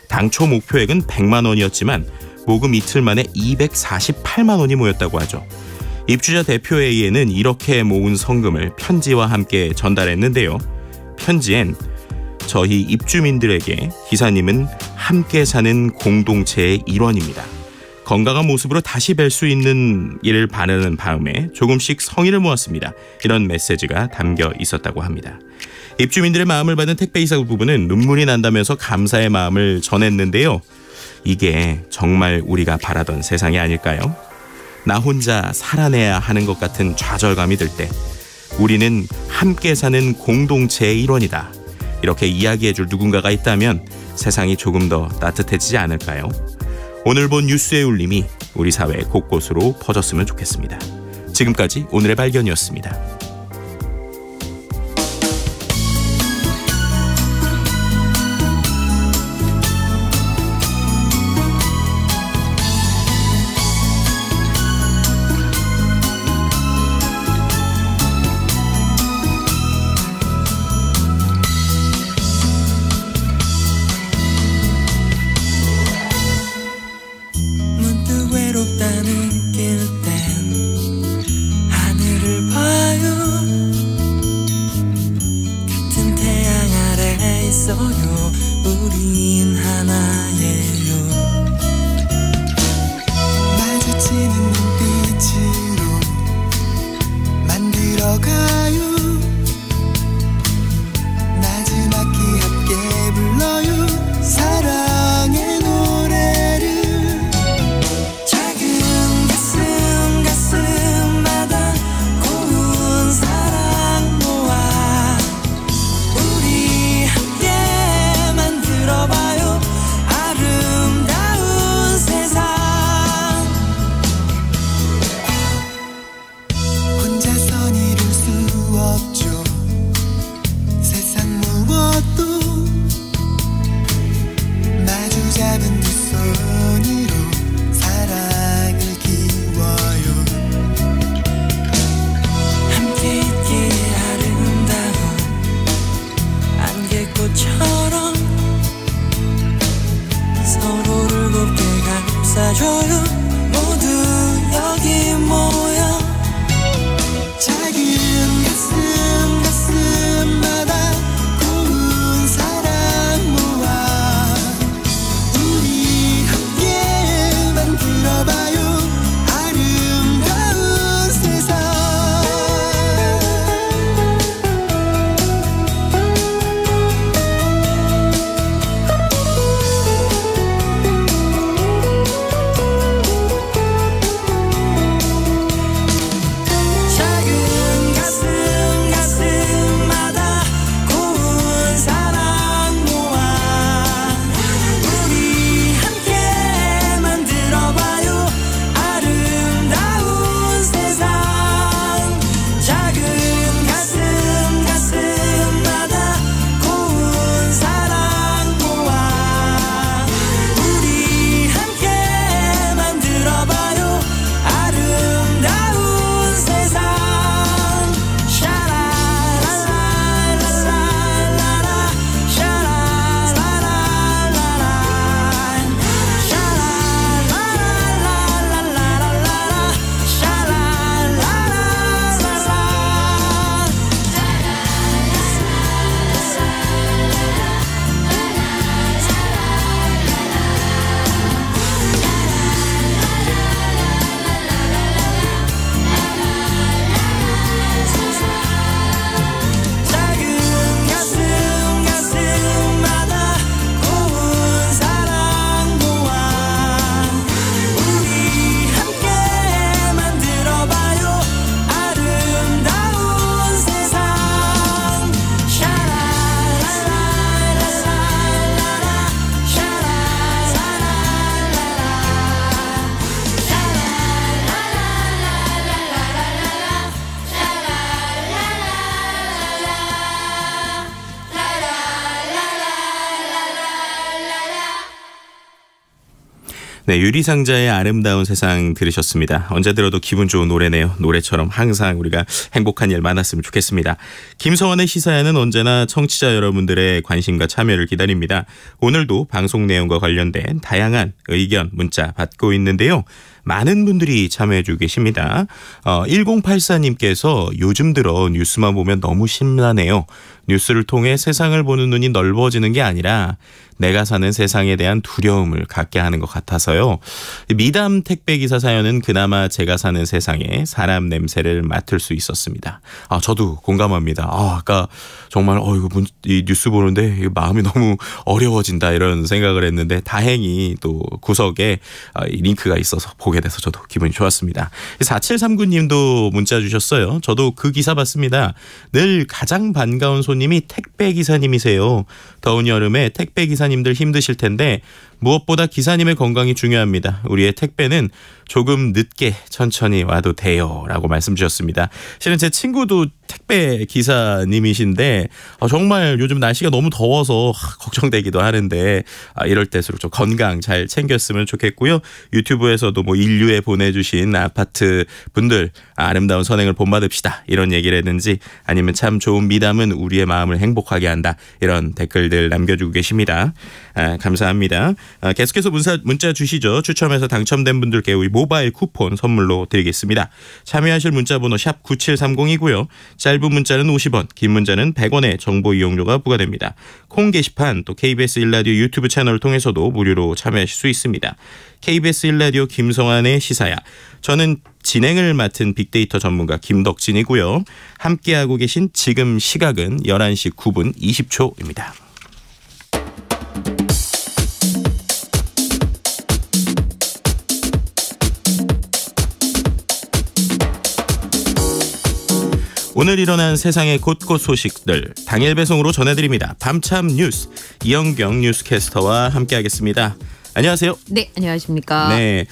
S1: 당초 목표액은 100만 원이었지만 모금 이틀 만에 248만 원이 모였다고 하죠. 입주자 대표회의에는 이렇게 모은 성금을 편지와 함께 전달했는데요. 편지엔 저희 입주민들에게 기사님은 함께 사는 공동체의 일원입니다. 건강한 모습으로 다시 뵐 수 있는 일을 바라는 마음에 조금씩 성의를 모았습니다. 이런 메시지가 담겨 있었다고 합니다. 입주민들의 마음을 받은 택배기사 부부는 눈물이 난다면서 감사의 마음을 전했는데요. 이게 정말 우리가 바라던 세상이 아닐까요? 나 혼자 살아내야 하는 것 같은 좌절감이 들 때 우리는 함께 사는 공동체의 일원이다. 이렇게 이야기해줄 누군가가 있다면 세상이 조금 더 따뜻해지지 않을까요? 오늘 본 뉴스의 울림이 우리 사회 곳곳으로 퍼졌으면 좋겠습니다. 지금까지 오늘의 발견이었습니다.
S2: 외롭다 느낄 땐 하늘을 봐요.
S1: 네, 유리상자의 아름다운 세상 들으셨습니다. 언제 들어도 기분 좋은 노래네요. 노래처럼 항상 우리가 행복한 일 많았으면 좋겠습니다. 김성환의 시사야는 언제나 청취자 여러분들의 관심과 참여를 기다립니다. 오늘도 방송 내용과 관련된 다양한 의견 문자 받고 있는데요. 많은 분들이 참여해주고 계십니다. 1084님께서 요즘 들어 뉴스만 보면 너무 심란해요. 뉴스를 통해 세상을 보는 눈이 넓어지는 게 아니라 내가 사는 세상에 대한 두려움을 갖게 하는 것 같아서요. 미담 택배기사 사연은 그나마 제가 사는 세상에 사람 냄새를 맡을 수 있었습니다. 저도 공감합니다. 아까 정말 이 뉴스 보는데 마음이 너무 어려워진다 이런 생각을 했는데 다행히 또 구석에 링크가 있어서 보게 돼서 저도 기분이 좋았습니다. 4739님도 문자 주셨어요. 저도 그 기사 봤습니다. 늘 가장 반가운 손님이 택배기사님이세요. 더운 여름에 택배기사님들 힘드실 텐데 무엇보다 기사님의 건강이 중요합니다. 우리의 택배는 조금 늦게 천천히 와도 돼요 라고 말씀 주셨습니다. 실은 제 친구도 택배 기사님이신데 정말 요즘 날씨가 너무 더워서 걱정되기도 하는데 이럴 때일수록 좀 건강 잘 챙겼으면 좋겠고요. 유튜브에서도 인류에 보내주신 아파트 분들 아름다운 선행을 본받읍시다 이런 얘기를 했는지 아니면 참 좋은 미담은 우리의 마음을 행복하게 한다 이런 댓글들 남겨주고 계십니다. 감사합니다. 계속해서 문자 주시죠. 추첨해서 당첨된 분들께 우리 모바일 쿠폰 선물로 드리겠습니다. 참여하실 문자번호 샵 9730이고요. 짧은 문자는 50원, 긴 문자는 100원의 정보 이용료가 부과됩니다. 콩 게시판 또 KBS 1라디오 유튜브 채널을 통해서도 무료로 참여하실 수 있습니다. KBS 1라디오 김성환의 시사야. 저는 진행을 맡은 빅데이터 전문가 김덕진이고요. 함께하고 계신 지금 시각은 11시 9분 20초입니다. 오늘 일어난 세상의 곳곳 소식들 당일 배송으로 전해드립니다. 밤참 뉴스 이영경 뉴스캐스터와 함께하겠습니다. 안녕하세요.
S12: 네, 안녕하십니까.
S1: 네,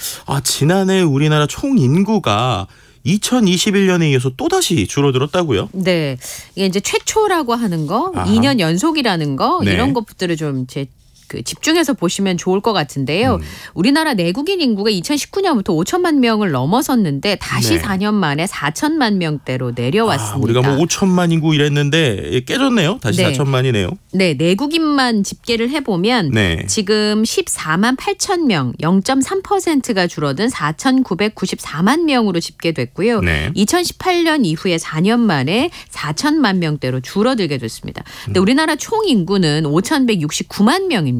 S1: 지난해 우리나라 총 인구가 2021년에 이어서 또다시 줄어들었다고요?
S12: 네, 이게 이제 최초라고 하는 거, 2년 연속이라는 거
S1: 네.
S12: 이런 것들을 좀 집중해서 보시면 좋을 것 같은데요. 우리나라 내국인 인구가 2019년부터 5천만 명을 넘어섰는데 다시 4년 만에 4천만 명대로 내려왔습니다.
S1: 우리가 5천만 인구 이랬는데 깨졌네요. 다시 4천만이네요.
S12: 네, 내국인만 집계를 해보면 지금 14만 8천 명, 0.3%가 줄어든 4,994만 명으로 집계됐고요. 2018년 이후에 4년 만에 4천만 명대로 줄어들게 됐습니다. 근데 우리나라 총 인구는 5,169만 명입니다.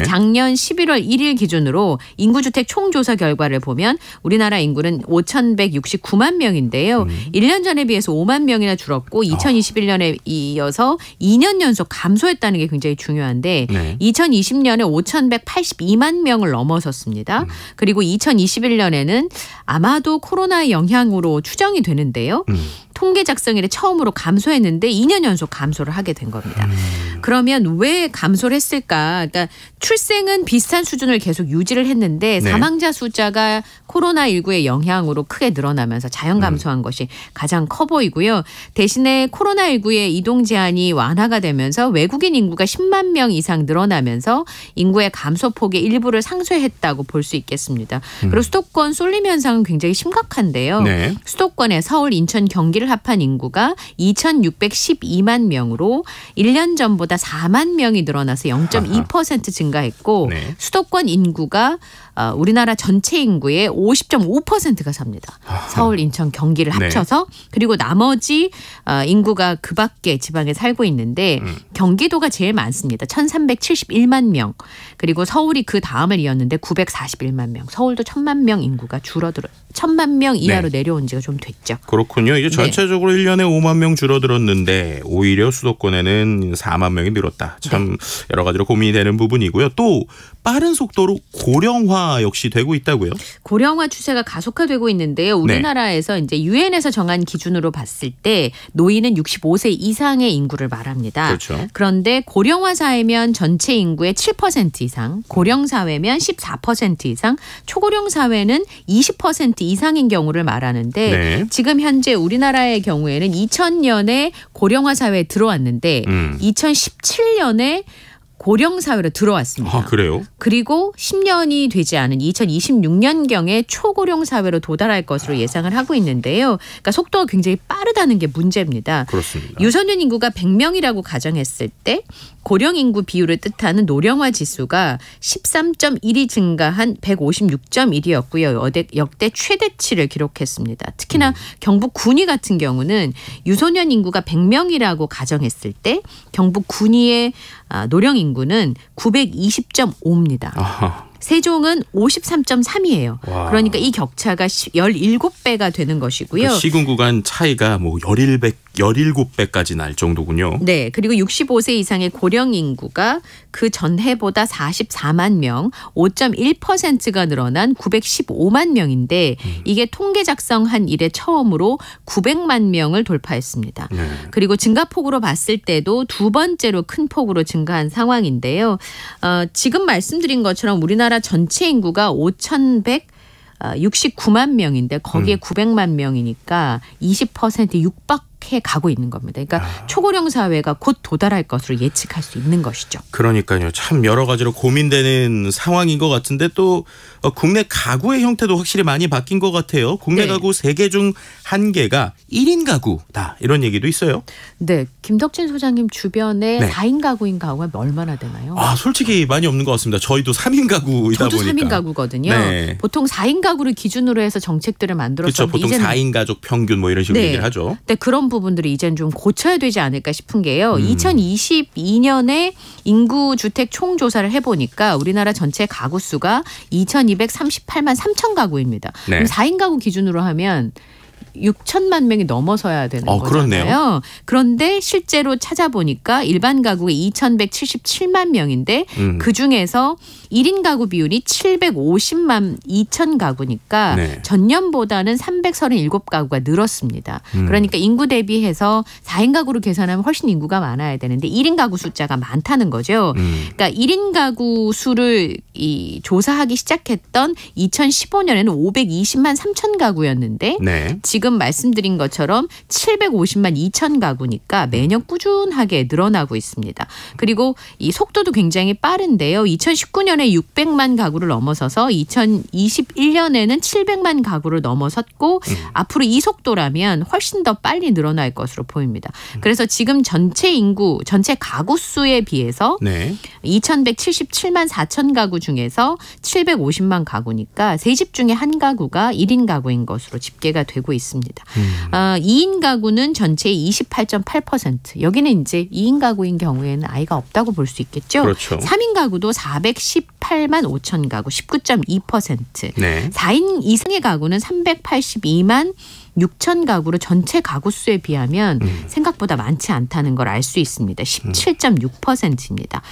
S12: 작년 11월 1일 기준으로 인구주택 총조사 결과를 보면 우리나라 인구는 5,169만 명인데요. 1년 전에 비해서 5만 명이나 줄었고 2021년에 이어서 2년 연속 감소했다는 게 굉장히 중요한데 2020년에 5,182만 명을 넘어섰습니다. 그리고 2021년에는 아마도 코로나 영향으로 추정이 되는데요. 통계 작성 이래 처음으로 감소했는데 2년 연속 감소를 하게 된 겁니다. 그러면 왜 감소를 했을까? 그러니까 출생은 비슷한 수준을 계속 유지를 했는데 사망자 숫자가 코로나19의 영향으로 크게 늘어나면서 자연 감소한 것이 가장 커 보이고요. 대신에 코로나19의 이동 제한이 완화가 되면서 외국인 인구가 10만 명 이상 늘어나면서 인구의 감소폭의 일부를 상쇄했다고 볼 수 있겠습니다. 그리고 수도권 쏠림 현상은 굉장히 심각한데요. 수도권에 서울, 인천, 경기를 합한 인구가 2,612만 명으로 1년 전보다 4만 명이 늘어나서 0.2% 증가했고 수도권 인구가 우리나라 전체 인구의 50.5%가 삽니다. 서울, 인천, 경기를 합쳐서. 그리고 나머지 인구가 그 밖에 지방에 살고 있는데 경기도가 제일 많습니다. 1,371만 명. 그리고 서울이 그 다음을 이었는데 941만 명. 서울도 1,000만 명 인구가 줄어들어 1,000만 명 이하로 내려온 지가 좀 됐죠.
S1: 그렇군요. 이제 전체적으로 1년에 5만 명 줄어들었는데 오히려 수도권에는 4만 명이 늘었다. 참 여러 가지로 고민이 되는 부분이고요. 또 빠른 속도로 고령화 역시 되고 있다고요?
S12: 고령화 추세가 가속화되고 있는데요. 우리나라에서 이제 유엔에서 정한 기준으로 봤을 때 노인은 65세 이상의 인구를 말합니다. 그런데 고령화 사회면 전체 인구의 7% 이상, 고령 사회면 14% 이상, 초고령 사회는 20% 이상인 경우를 말하는데 지금 현재 우리나라의 경우에는 2000년에 고령화 사회에 들어왔는데 2017년에 고령 사회로 들어왔습니다.
S1: 아, 그래요?
S12: 그리고 10년이 되지 않은 2026년경에 초고령 사회로 도달할 것으로 예상을 하고 있는데요. 그러니까 속도가 굉장히 빠르다는 게 문제입니다.
S1: 그렇습니다.
S12: 유소년 인구가 100명이라고 가정했을 때 고령 인구 비율을 뜻하는 노령화 지수가 13.1이 증가한 156.1이었고요. 역대 최대치를 기록했습니다. 특히나 경북 군위 같은 경우는 유소년 인구가 100명이라고 가정했을 때 경북 군위의 노령 인구는 920.5입니다.
S1: 아하.
S12: 세종은 53.3이에요.
S1: 와.
S12: 그러니까 이 격차가 17배가 되는 것이고요.
S1: 그러니까 시군 구간 차이가 뭐 17배까지 날 정도군요.
S12: 네. 그리고 65세 이상의 고령 인구가 그 전해보다 44만 명, 5.1%가 늘어난 915만 명인데 이게 통계 작성한 이래 처음으로 900만 명을 돌파했습니다.
S1: 네.
S12: 그리고 증가폭으로 봤을 때도 두 번째로 큰 폭으로 증가한 상황인데요. 지금 말씀드린 것처럼 우리나라 전체 인구가 5,169만 명인데 거기에 900만 명이니까 20% 육박해 가고 있는 겁니다. 그러니까 초고령 사회가 곧 도달할 것으로 예측할 수 있는 것이죠.
S1: 그러니까요. 참 여러 가지로 고민되는 상황인 것 같은데 또 국내 가구의 형태도 확실히 많이 바뀐 것 같아요. 국내
S12: 네.
S1: 가구 3개 중 1개가 1인 가구다. 이런 얘기도 있어요.
S12: 네. 김덕진 소장님 주변에
S1: 네.
S12: 4인 가구인 가구가 얼마나 되나요?
S1: 솔직히 많이 없는 것 같습니다. 저희도 3인 가구이다
S12: 저도
S1: 보니까.
S12: 3인 가구거든요.
S1: 네.
S12: 보통 4인 가구를 기준으로 해서 정책들을 만들었었는데
S1: 그렇죠. 보통 4인 가족 평균 뭐 이런 식으로
S12: 네.
S1: 얘기를 하죠.
S12: 근데 그런 부분들이 이제는 좀 고쳐야 되지 않을까 싶은 게요. 2022년에 인구 주택 총조사를 해보니까 우리나라 전체 가구 수가 2,238만 3천 가구입니다.
S1: 네.
S12: 그럼 4인 가구 기준으로 하면 6천만 명이 넘어서야 되는 거잖아요.
S1: 그렇네요.
S12: 그런데 실제로 찾아보니까 일반 가구가 2,177만 명인데 그중에서 1인 가구 비율이 750만 2천 가구니까
S1: 네.
S12: 전년보다는 337가구가 늘었습니다. 그러니까 인구 대비해서 4인 가구로 계산하면 훨씬 인구가 많아야 되는데 1인 가구 숫자가 많다는 거죠. 그러니까 1인 가구 수를 조사하기 시작했던 2015년에는 520만 3천 가구였는데
S1: 네.
S12: 지금 말씀드린 것처럼 750만 2천 가구니까 매년 꾸준하게 늘어나고 있습니다. 그리고 이 속도도 굉장히 빠른데요. 2019년에 600만 가구를 넘어서서 2021년에는 700만 가구를 넘어섰고 앞으로 이 속도라면 훨씬 더 빨리 늘어날 것으로 보입니다. 그래서 지금 전체 인구, 전체 가구 수에 비해서
S1: 네.
S12: 2,177만 4천 가구 중에서 750만 가구니까 세 집 중에 한 가구가 1인 가구인 것으로 집계가 되고 있습니다. 2인 가구는 전체의 28.8%. 여기는 이제 2인 가구인 경우에는 아이가 없다고 볼 수 있겠죠.
S1: 그렇죠.
S12: 3인 가구도 418만 5천 가구 19.2%.
S1: 네.
S12: 4인 이상의 가구는 382만 6천 가구로 전체 가구 수에 비하면 생각보다 많지 않다는 걸 알 수 있습니다. 17.6%입니다.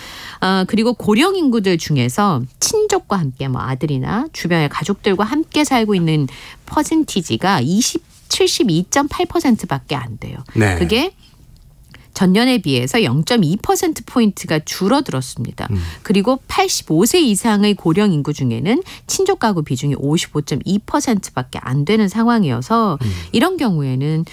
S12: 그리고 고령 인구들 중에서 친족과 함께 뭐 아들이나 주변의 가족들과 함께 살고 있는 퍼센티지가 72.8%밖에 안 돼요.
S1: 네.
S12: 그게 전년에 비해서 0.2%포인트가 줄어들었습니다. 그리고 85세 이상의 고령 인구 중에는 친족 가구 비중이 55.2%밖에 안 되는 상황이어서 이런 경우에는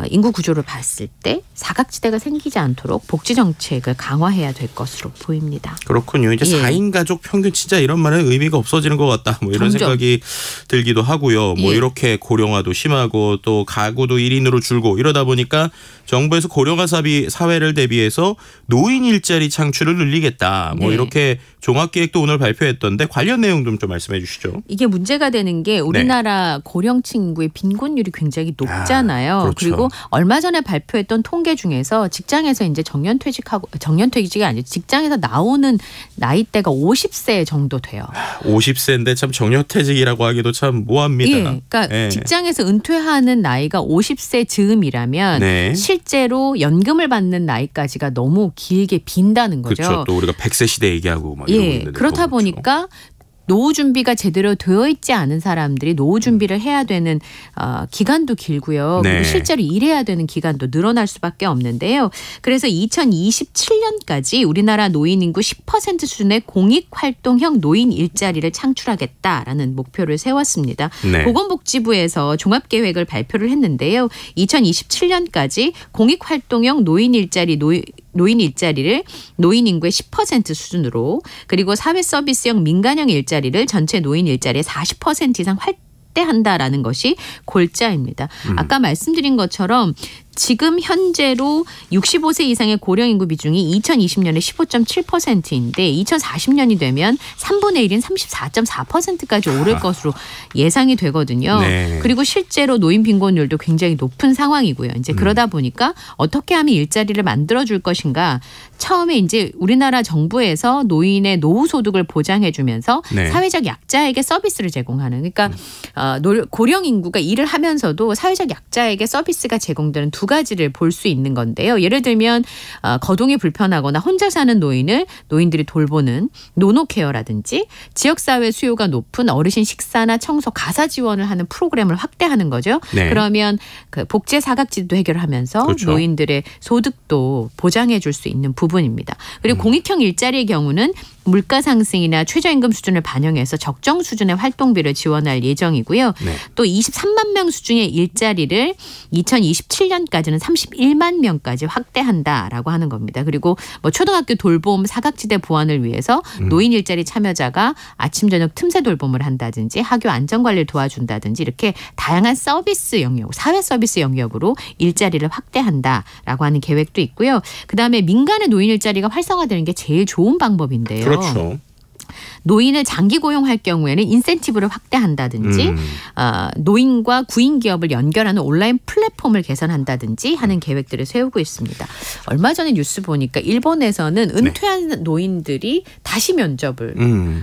S12: 인구 구조를 봤을 때 사각지대가 생기지 않도록 복지 정책을 강화해야 될 것으로 보입니다.
S1: 그렇군요. 이제 4인 가족 평균 진짜 이런 말은 의미가 없어지는 것 같다. 뭐 이런 생각이 들기도 하고요. 뭐 이렇게 고령화도 심하고 또 가구도 1인으로 줄고 이러다 보니까 정부에서 고령화 사회를 대비해서 노인 일자리 창출을 늘리겠다. 뭐 이렇게 종합계획도 오늘 발표했던데 관련 내용 좀 말씀해 주시죠.
S12: 이게 문제가 되는 게 우리나라 고령층 인구의 빈곤율이 굉장히 높잖아요.
S1: 그렇죠.
S12: 그리고 얼마 전에 발표했던 통계 중에서 직장에서 이제 정년퇴직이 아니고 직장에서 나오는 나이대가 50세 정도 돼요.
S1: 50세인데 참 정년퇴직이라고 하기도 참 모호합니다.
S12: 그러니까 직장에서 은퇴하는 나이가 50세 즈음이라면 실제로 연금을 받는 나이까지가 너무 길게 빈다는 거죠.
S1: 그렇죠. 또 우리가 100세 시대 얘기하고 막 이러고 있는데.
S12: 그렇다 보니까 노후 준비가 제대로 되어 있지 않은 사람들이 노후 준비를 해야 되는 기간도 길고요. 그리고 실제로 일해야 되는 기간도 늘어날 수밖에 없는데요. 그래서 2027년까지 우리나라 노인 인구 10% 수준의 공익활동형 노인 일자리를 창출하겠다라는 목표를 세웠습니다. 보건복지부에서 종합계획을 발표를 했는데요. 2027년까지 공익활동형 노인 일자리 노인 일자리를 노인 인구의 10% 수준으로 그리고 사회 서비스형 민간형 일자리를 전체 노인 일자리의 40% 이상 확대한다라는 것이 골자입니다. 아까 말씀드린 것처럼 지금 현재로 65세 이상의 고령 인구 비중이 2020년에 15.7%인데 2040년이 되면 3분의 1인 34.4%까지 오를 것으로 예상이 되거든요. 네. 그리고 실제로 노인 빈곤율도 굉장히 높은 상황이고요. 이제 그러다 보니까 어떻게 하면 일자리를 만들어줄 것인가. 처음에 이제 우리나라 정부에서 노인의 노후 소득을 보장해 주면서 네. 사회적 약자에게 서비스를 제공하는 그러니까 고령 인구가 일을 하면서도 사회적 약자에게 서비스가 제공되는 두 가지를 볼 수 있는 건데요. 예를 들면 거동이 불편하거나 혼자 사는 노인들이 돌보는 노노케어라든지 지역사회 수요가 높은 어르신 식사나 청소 가사 지원을 하는 프로그램을 확대하는 거죠. 네. 그러면 그 복지 사각지도 해결을 하면서 그렇죠. 노인들의 소득도 보장해 줄 수 있는 부분입니다. 그리고 공익형 일자리의 경우는 물가 상승이나 최저임금 수준을 반영해서 적정 수준의 활동비를 지원할 예정이고요. 네. 또 23만 명 수준의 일자리를 2027년까지는 31만 명까지 확대한다라고 하는 겁니다. 그리고 뭐 초등학교 돌봄 사각지대 보완을 위해서 노인 일자리 참여자가 아침 저녁 틈새 돌봄을 한다든지 학교 안전관리를 도와준다든지 이렇게 다양한 서비스 영역, 사회 서비스 영역으로 일자리를 확대한다라고 하는 계획도 있고요. 그다음에 민간의 노인 일자리가 활성화되는 게 제일 좋은 방법인데요.
S1: 그렇죠.
S12: 노인을 장기 고용할 경우에는 인센티브를 확대한다든지 노인과 구인 기업을 연결하는 온라인 플랫폼을 개선한다든지 하는 계획들을 세우고 있습니다. 얼마 전에 뉴스 보니까 일본에서는 은퇴한 네. 노인들이 다시 면접을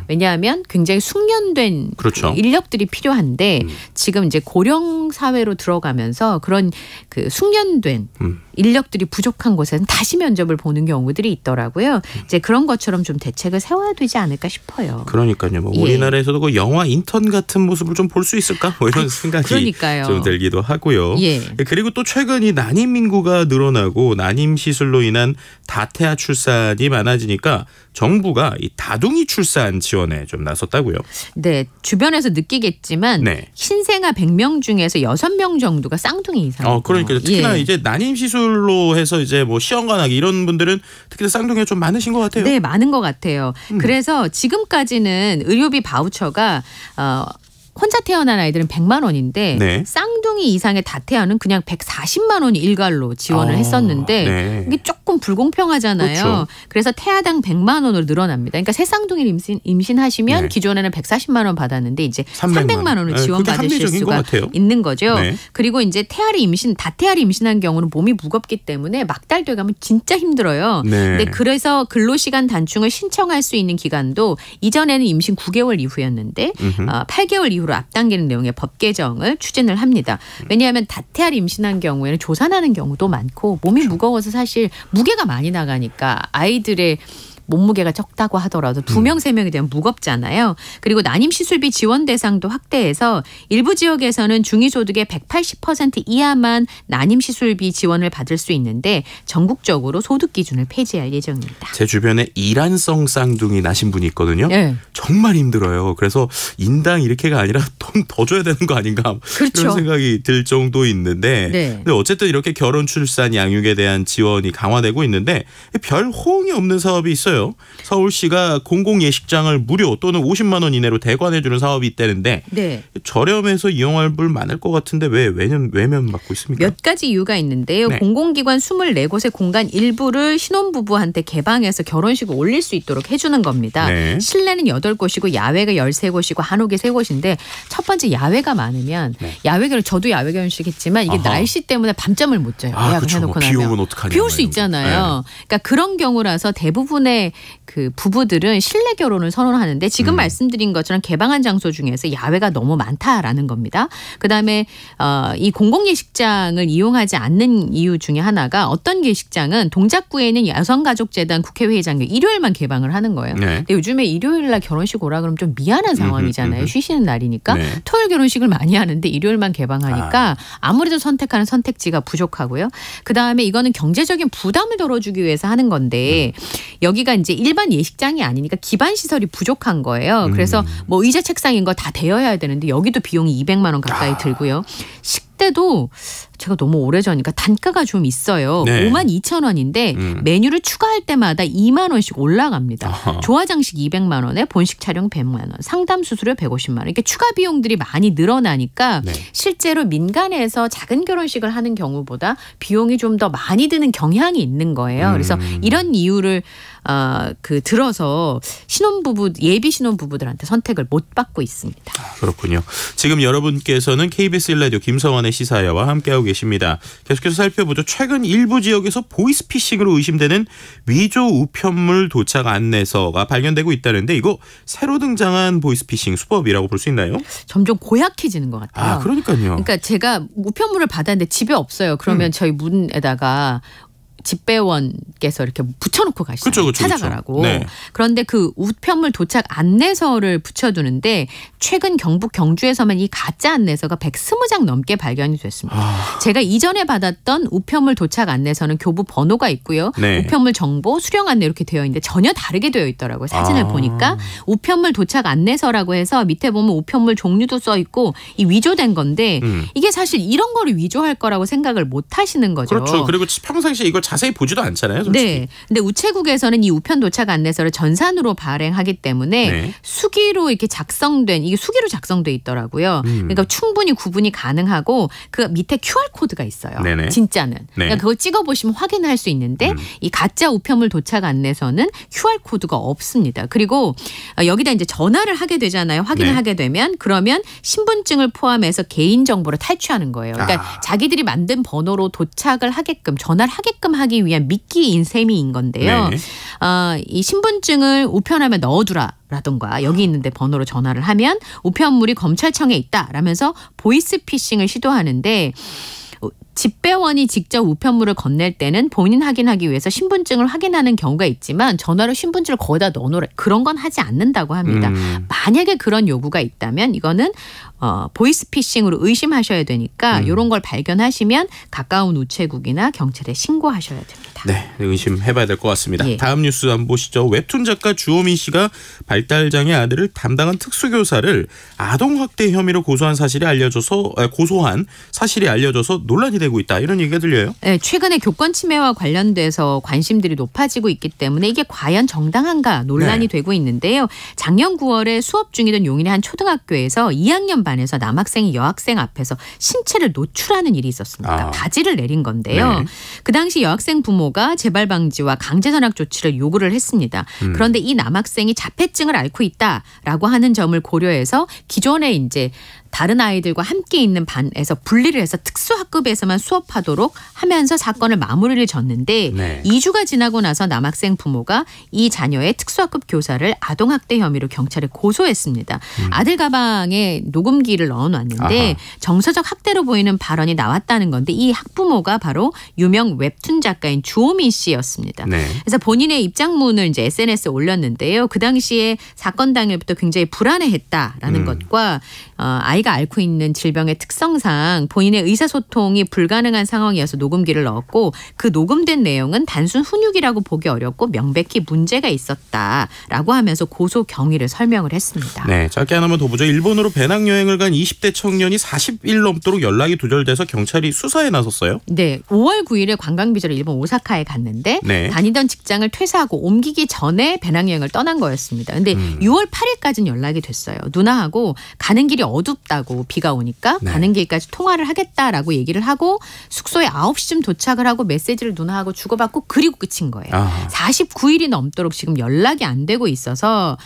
S12: 왜냐하면 굉장히 숙련된 그렇죠. 인력들이 필요한데 지금 이제 고령 사회로 들어가면서 그런 그 숙련된 인력들이 부족한 곳에는 다시 면접을 보는 경우들이 있더라고요. 이제 그런 것처럼 좀 대책을 세워야 되지 않을까 싶어요.
S1: 그러니까요. 뭐 우리나라에서도 그 영화 인턴 같은 모습을 좀 볼 수 있을까? 뭐 이런 생각이 그러니까요. 좀 들기도 하고요. 예. 그리고 또 최근 이 난임 인구가 늘어나고 난임 시술로 인한 다태아 출산이 많아지니까 정부가 이 다둥이 출산 지원에 좀 나섰다고요.
S12: 네. 주변에서 느끼겠지만 네. 신생아 100명 중에서 6명 정도가 쌍둥이 이상이에요.
S1: 그러니까 특히나 이제 난임 시술로 해서 이제 뭐 시험관하기 이런 분들은 특히 쌍둥이가 좀 많으신 것 같아요.
S12: 네. 많은 것 같아요. 그래서 지금까지는 의료비 바우처가 혼자 태어난 아이들은 100만 원인데 네. 쌍둥이 이상의 다태아는 그냥 140만 원이 일괄로 지원을 했었는데 네. 이게 조금 불공평하잖아요. 그렇죠. 그래서 태아당 100만 원으로 늘어납니다. 그러니까 새 쌍둥이를 임신하시면 네. 기존에는 140만 원 받았는데 이제 300만 원을 지원받으실 수가 있는 거죠. 네. 그리고 이제 다태아를 임신한 경우는 몸이 무겁기 때문에 막달돼 가면 진짜 힘들어요. 네. 근데 그래서 근로시간 단축을 신청할 수 있는 기간도 이전에는 임신 9개월 이후였는데 8개월 이후 앞당기는 내용의 법 개정을 추진을 합니다. 왜냐하면 다태아를 임신한 경우에는 조산하는 경우도 많고 몸이 그렇죠. 무거워서 사실 무게가 많이 나가니까 아이들의 몸무게가 적다고 하더라도 2명, 3명이 되면 무겁잖아요. 그리고 난임 시술비 지원 대상도 확대해서 일부 지역에서는 중위소득의 180% 이하만 난임 시술비 지원을 받을 수 있는데 전국적으로 소득 기준을 폐지할 예정입니다.
S1: 제 주변에 일환성 쌍둥이 나신 분이 있거든요. 네. 정말 힘들어요. 그래서 인당 이렇게가 아니라 돈 더 줘야 되는 거 아닌가 그렇죠. 이런 생각이 들 정도 있는데 네. 근데 어쨌든 이렇게 결혼, 출산, 양육에 대한 지원이 강화되고 있는데 별 호응이 없는 사업이 있어요. 서울시가 공공예식장을 무료 또는 50만 원 이내로 대관해 주는 사업이 있다는데 네. 저렴해서 이용할 분 많을 것 같은데 왜 외면받고 있습니까?
S12: 몇 가지 이유가 있는데요. 네. 공공기관 24곳의 공간 일부를 신혼부부한테 개방해서 결혼식을 올릴 수 있도록 해주는 겁니다. 네. 실내는 8곳이고 야외가 13곳이고 한옥이 3곳인데 첫 번째 야외가 많으면 네. 야외결혼 저도 야외 결혼식 했지만 이게 날씨 때문에 밤잠을 못 자요. 예약을 해놓고 나면.
S1: 비 오면 어떡하냐.
S12: 비 올 수 있잖아요. 네. 그러니까 그런 경우라서 대부분의 그 부부들은 실내 결혼을 선호하는데 지금 말씀드린 것처럼 개방한 장소 중에서 야외가 너무 많다라는 겁니다. 그다음에 이 공공예식장을 이용하지 않는 이유 중에 하나가 어떤 예식장은 동작구에 있는 여성가족재단 국회회의장 일요일만 개방을 하는 거예요. 네. 근데 요즘에 일요일 날 결혼식 오라 그러면 좀 미안한 상황이잖아요. 쉬시는 날이니까. 네. 토요일 결혼식을 많이 하는데 일요일만 개방하니까 아무래도 선택하는 선택지가 부족하고요. 그다음에 이거는 경제적인 부담을 덜어주기 위해서 하는 건데 여기가 이제 일반 예식장이 아니니까 기반 시설이 부족한 거예요. 그래서 뭐 의자 책상인 거 다 되어야 되는데 여기도 비용이 200만 원 가까이 들고요. 그때도 제가 너무 오래전이니까 단가가 좀 있어요.
S1: 네.
S12: 52,000원인데 메뉴를 추가할 때마다 2만 원씩 올라갑니다. 조화장식 200만 원에 본식 촬영 100만 원, 상담 수수료 150만 원. 이렇게 추가 비용들이 많이 늘어나니까
S1: 네.
S12: 실제로 민간에서 작은 결혼식을 하는 경우보다 비용이 좀 더 많이 드는 경향이 있는 거예요. 그래서 이런 이유를 들어서 예비 신혼부부들한테 선택을 못 받고 있습니다.
S1: 그렇군요. 지금 여러분께서는 KBS 1라디오 김성환의 시사야와 함께하고 계십니다. 계속해서 살펴보죠. 최근 일부 지역에서 보이스피싱으로 의심되는 위조 우편물 도착 안내서가 발견되고 있다는데 이거 새로 등장한 보이스피싱 수법이라고 볼 수 있나요?
S12: 점점 고약해지는 것 같아요.
S1: 그러니까요.
S12: 그러니까 제가 우편물을 받았는데 집에 없어요. 그러면 저희 문에다가 집배원께서 이렇게 붙여놓고 가시죠. 찾아가라고.
S1: 네.
S12: 그런데 그 우편물 도착 안내서를 붙여두는데 최근 경북 경주에서만 이 가짜 안내서가 120장 넘게 발견이 됐습니다. 제가 이전에 받았던 우편물 도착 안내서는 교부 번호가 있고요.
S1: 네.
S12: 우편물 정보, 수령 안내 이렇게 되어 있는데 전혀 다르게 되어 있더라고요. 사진을 보니까 우편물 도착 안내서라고 해서 밑에 보면 우편물 종류도 써 있고 이 위조된 건데 이게 사실 이런 거를 위조할 거라고 생각을 못 하시는 거죠.
S1: 그렇죠. 그리고 평상시에 이걸 자세히 보지도 않잖아요. 솔직히.
S12: 네. 근데 우체국에서는 이 우편 도착 안내서를 전산으로 발행하기 때문에
S1: 네.
S12: 수기로 이렇게 이게 수기로 작성돼 있더라고요. 그러니까 충분히 구분이 가능하고 그 밑에 QR 코드가 있어요.
S1: 네네.
S12: 진짜는.
S1: 네.
S12: 그러니까 그걸 찍어보시면 확인할 수 있는데 이 가짜 우편물 도착 안내서는 QR 코드가 없습니다. 그리고 여기다 이제 전화를 하게 되잖아요. 확인을
S1: 네.
S12: 하게 되면 그러면 신분증을 포함해서 개인 정보를 탈취하는 거예요. 그러니까 자기들이 만든 번호로 도착을 하게끔 전화를 하게끔 하기 위한 미끼인 셈인 건데요.
S1: 네.
S12: 이 신분증을 우편함에 넣어두라라던가 여기 있는데 번호로 전화를 하면 우편물이 검찰청에 있다라면서 보이스피싱을 시도하는데 집배원이 직접 우편물을 건넬 때는 본인 확인하기 위해서 신분증을 확인하는 경우가 있지만 전화로 신분증을 거기다 넣어놓으라 그런 건 하지 않는다고 합니다. 만약에 그런 요구가 있다면 이거는 보이스피싱으로 의심하셔야 되니까 이런 걸 발견하시면 가까운 우체국이나 경찰에 신고하셔야 됩니다.
S1: 네, 의심해봐야 될 것 같습니다.
S12: 예.
S1: 다음 뉴스 한번 보시죠. 웹툰 작가 주호민 씨가 발달장애 아들을 담당한 특수교사를 아동학대 혐의로 고소한 사실이 알려져서 논란이 되고 있다. 이런 얘기가 들려요.
S12: 네, 최근에 교권 침해와 관련돼서 관심들이 높아지고 있기 때문에 이게 과연 정당한가 논란이 되고 있는데요. 작년 9월에 수업 중이던 용인의 한 초등학교에서 2학년 반에서 남학생이 여학생 앞에서 신체를 노출하는 일이 있었습니다. 바지를 내린 건데요.
S1: 네.
S12: 그 당시 여학생 부모가 재발 방지와 강제 전학 조치를 요구를 했습니다. 그런데 이 남학생이 자폐증을 앓고 있다라고 하는 점을 고려해서 기존에 이제 다른 아이들과 함께 있는 반에서 분리를 해서 특수학급에서만 수업하도록 하면서 사건을 마무리를 졌는데
S1: 네.
S12: 2주가 지나고 나서 남학생 부모가 이 자녀의 특수학급 교사를 아동학대 혐의로 경찰에 고소했습니다. 아들 가방에 녹음기를 넣어놨는데 정서적 학대로 보이는 발언이 나왔다는 건데 이 학부모가 바로 유명 웹툰 작가인 주호민 씨였습니다.
S1: 네.
S12: 그래서 본인의 입장문을 이제 SNS에 올렸는데요. 그 당시에 사건 당일부터 굉장히 불안해했다라는 것과 아이가 앓고 있는 질병의 특성상 본인의 의사소통이 불가능한 상황이어서 녹음기를 넣었고 그 녹음된 내용은 단순 훈육이라고 보기 어렵고 명백히 문제가 있었다라고 하면서 고소 경위를 설명을 했습니다.
S1: 네, 짧게 하나만 더 보죠. 일본으로 배낭여행을 간 20대 청년이 40일 넘도록 연락이 두절돼서 경찰이 수사에 나섰어요.
S12: 네, 5월 9일에 관광 비자로 일본 오사카에 갔는데
S1: 네.
S12: 다니던 직장을 퇴사하고 옮기기 전에 배낭여행을 떠난 거였습니다. 근데 6월 8일까지는 연락이 됐어요. 누나하고 가는 길이 어둡다고 비가 오니까
S1: 네.
S12: 가는 길까지 통화를 하겠다라고 얘기를 하고 숙소에 9시쯤 도착을 하고 메시지를 누나하고 주고받고 그리고 끝인 거예요. 49일이 넘도록 지금 연락이 안 되고 있어서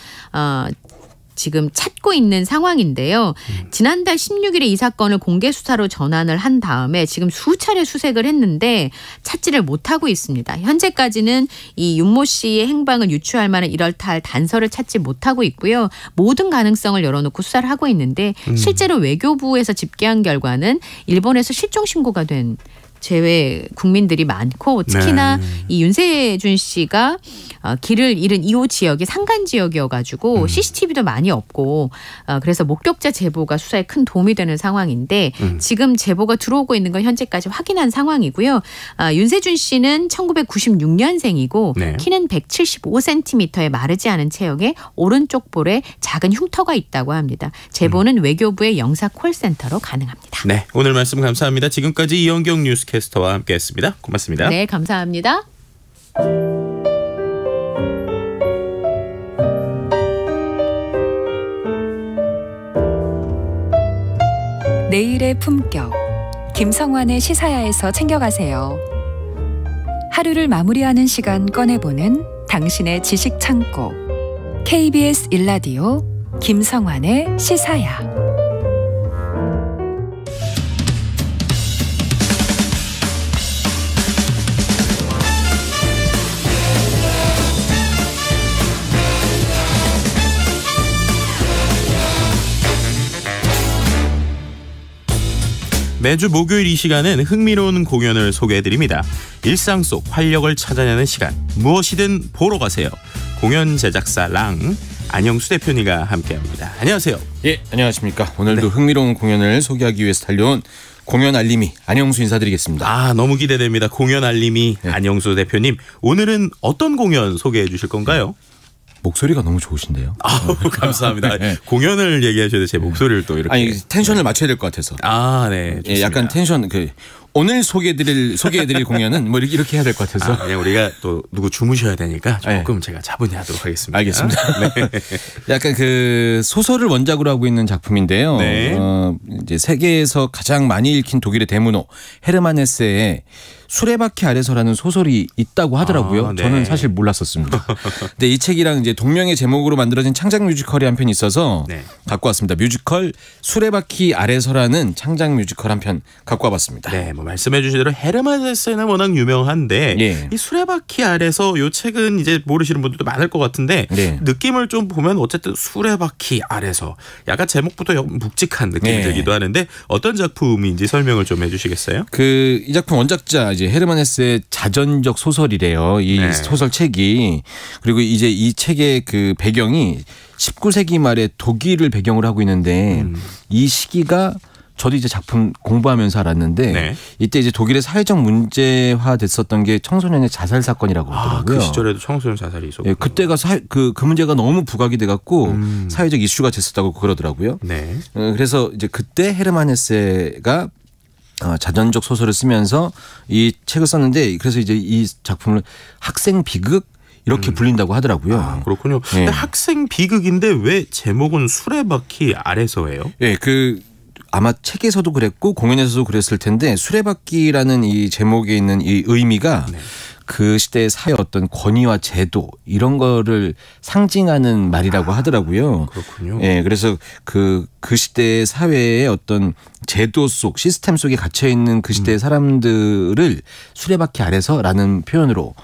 S12: 지금 찾고 있는 상황인데요. 지난달 16일에 이 사건을 공개 수사로 전환을 한 다음에 지금 수차례 수색을 했는데 찾지를 못하고 있습니다. 현재까지는 이 윤모 씨의 행방을 유추할 만한 이럴타할 단서를 찾지 못하고 있고요. 모든 가능성을 열어놓고 수사를 하고 있는데 실제로 외교부에서 집계한 결과는 일본에서 실종 신고가 된 제외 국민들이 많고 특히나
S1: 네.
S12: 이 윤세준 씨가 길을 잃은 2호 지역이 산간 지역이어가지고 CCTV도 많이 없고 그래서 목격자 제보가 수사에 큰 도움이 되는 상황인데 지금 제보가 들어오고 있는 건 현재까지 확인한 상황이고요. 윤세준 씨는 1996년생이고
S1: 네.
S12: 키는 175cm의 마르지 않은 체형에 오른쪽 볼에 작은 흉터가 있다고 합니다. 제보는 외교부의 영사 콜센터로 가능합니다.
S1: 네, 오늘 말씀 감사합니다. 지금까지 이현경 뉴스캐스터와 함께했습니다. 고맙습니다.
S12: 네, 감사합니다.
S5: 내일의 품격. 김성환의 시사야에서 챙겨가세요. 하루를 마무리하는 시간 꺼내보는 당신의 지식 창고. KBS 1라디오 김성환의 시사야.
S1: 매주 목요일 이 시간은 흥미로운 공연을 소개해드립니다. 일상 속 활력을 찾아내는 시간, 무엇이든 보러 가세요. 공연 제작사 랑 안영수 대표님과 함께합니다. 안녕하세요.
S13: 예, 안녕하십니까. 오늘도 흥미로운 공연을 소개하기 위해서 달려온 공연 알림이 안영수 인사드리겠습니다.
S1: 너무 기대됩니다. 공연 알림이 안영수 대표님, 오늘은 어떤 공연 소개해 주실 건가요?
S13: 목소리가 너무 좋으신데요.
S1: 감사합니다. 네. 공연을 얘기하셔도 제 목소리를 또 이렇게.
S13: 아니, 텐션을 맞춰야 될 것 같아서.
S1: 네. 좋습니다.
S13: 예, 약간 텐션 오늘 소개해드릴 공연은 뭐 이렇게 해야 될 것 같아서.
S1: 그냥 우리가 또 누구 주무셔야 되니까 조금 제가 차분히하도록 하겠습니다.
S13: 알겠습니다.
S1: 네.
S13: 약간 소설을 원작으로 하고 있는 작품인데요.
S1: 네.
S13: 이제 세계에서 가장 많이 읽힌 독일의 대문호 헤르만 헤세의 수레바퀴 아래서라는 소설이 있다고 하더라고요.
S1: 네.
S13: 저는 사실 몰랐었습니다. 근데 이 책이랑 이제 동명의 제목으로 만들어진 창작 뮤지컬이 한 편 있어서 갖고 왔습니다. 뮤지컬 수레바퀴 아래서라는 창작 뮤지컬 한 편 갖고 와봤습니다.
S1: 네, 뭐 말씀해 주신 대로 헤르만 헤세는 워낙 유명한데 이 수레바퀴 아래서 이 책은 이제 모르시는 분들도 많을 것 같은데 느낌을 좀 보면 어쨌든 수레바퀴 아래서 약간 제목부터 묵직한 느낌이 들기도 하는데 어떤 작품인지 설명을 좀 해주시겠어요?
S13: 이 작품 원작자 이제 헤르만 헤세의 자전적 소설이래요. 이 소설책이. 그리고 이제 이 책의 배경이 19세기 말에 독일을 배경으로 하고 있는데 이 시기가 저도 이제 작품 공부하면서 알았는데 이때 이제 독일의 사회적 문제화 됐었던 게 청소년의 자살 사건이라고 하더라고요.
S1: 그 시절에도 청소년 자살이 있었고.
S13: 그때가 그 문제가 너무 부각이 돼갖고 사회적 이슈가 됐었다고 그러더라고요. 그래서 이제 그때 헤르만 헤세가 자전적 소설을 쓰면서 이 책을 썼는데 그래서 이제 이 작품을 학생 비극 이렇게 불린다고 하더라고요.
S1: 그렇군요. 근데 학생 비극인데 왜 제목은 수레바퀴 아래서예요?
S13: 아마 책에서도 그랬고 공연에서도 그랬을 텐데 수레바퀴라는 이 제목에 있는 이 의미가 그 시대의 사회 어떤 권위와 제도 이런 거를 상징하는 말이라고 하더라고요.
S1: 그렇군요.
S13: 그래서 그 시대의 사회의 어떤 제도 속 시스템 속에 갇혀 있는 그 시대의 사람들을 수레바퀴 아래서라는 표현으로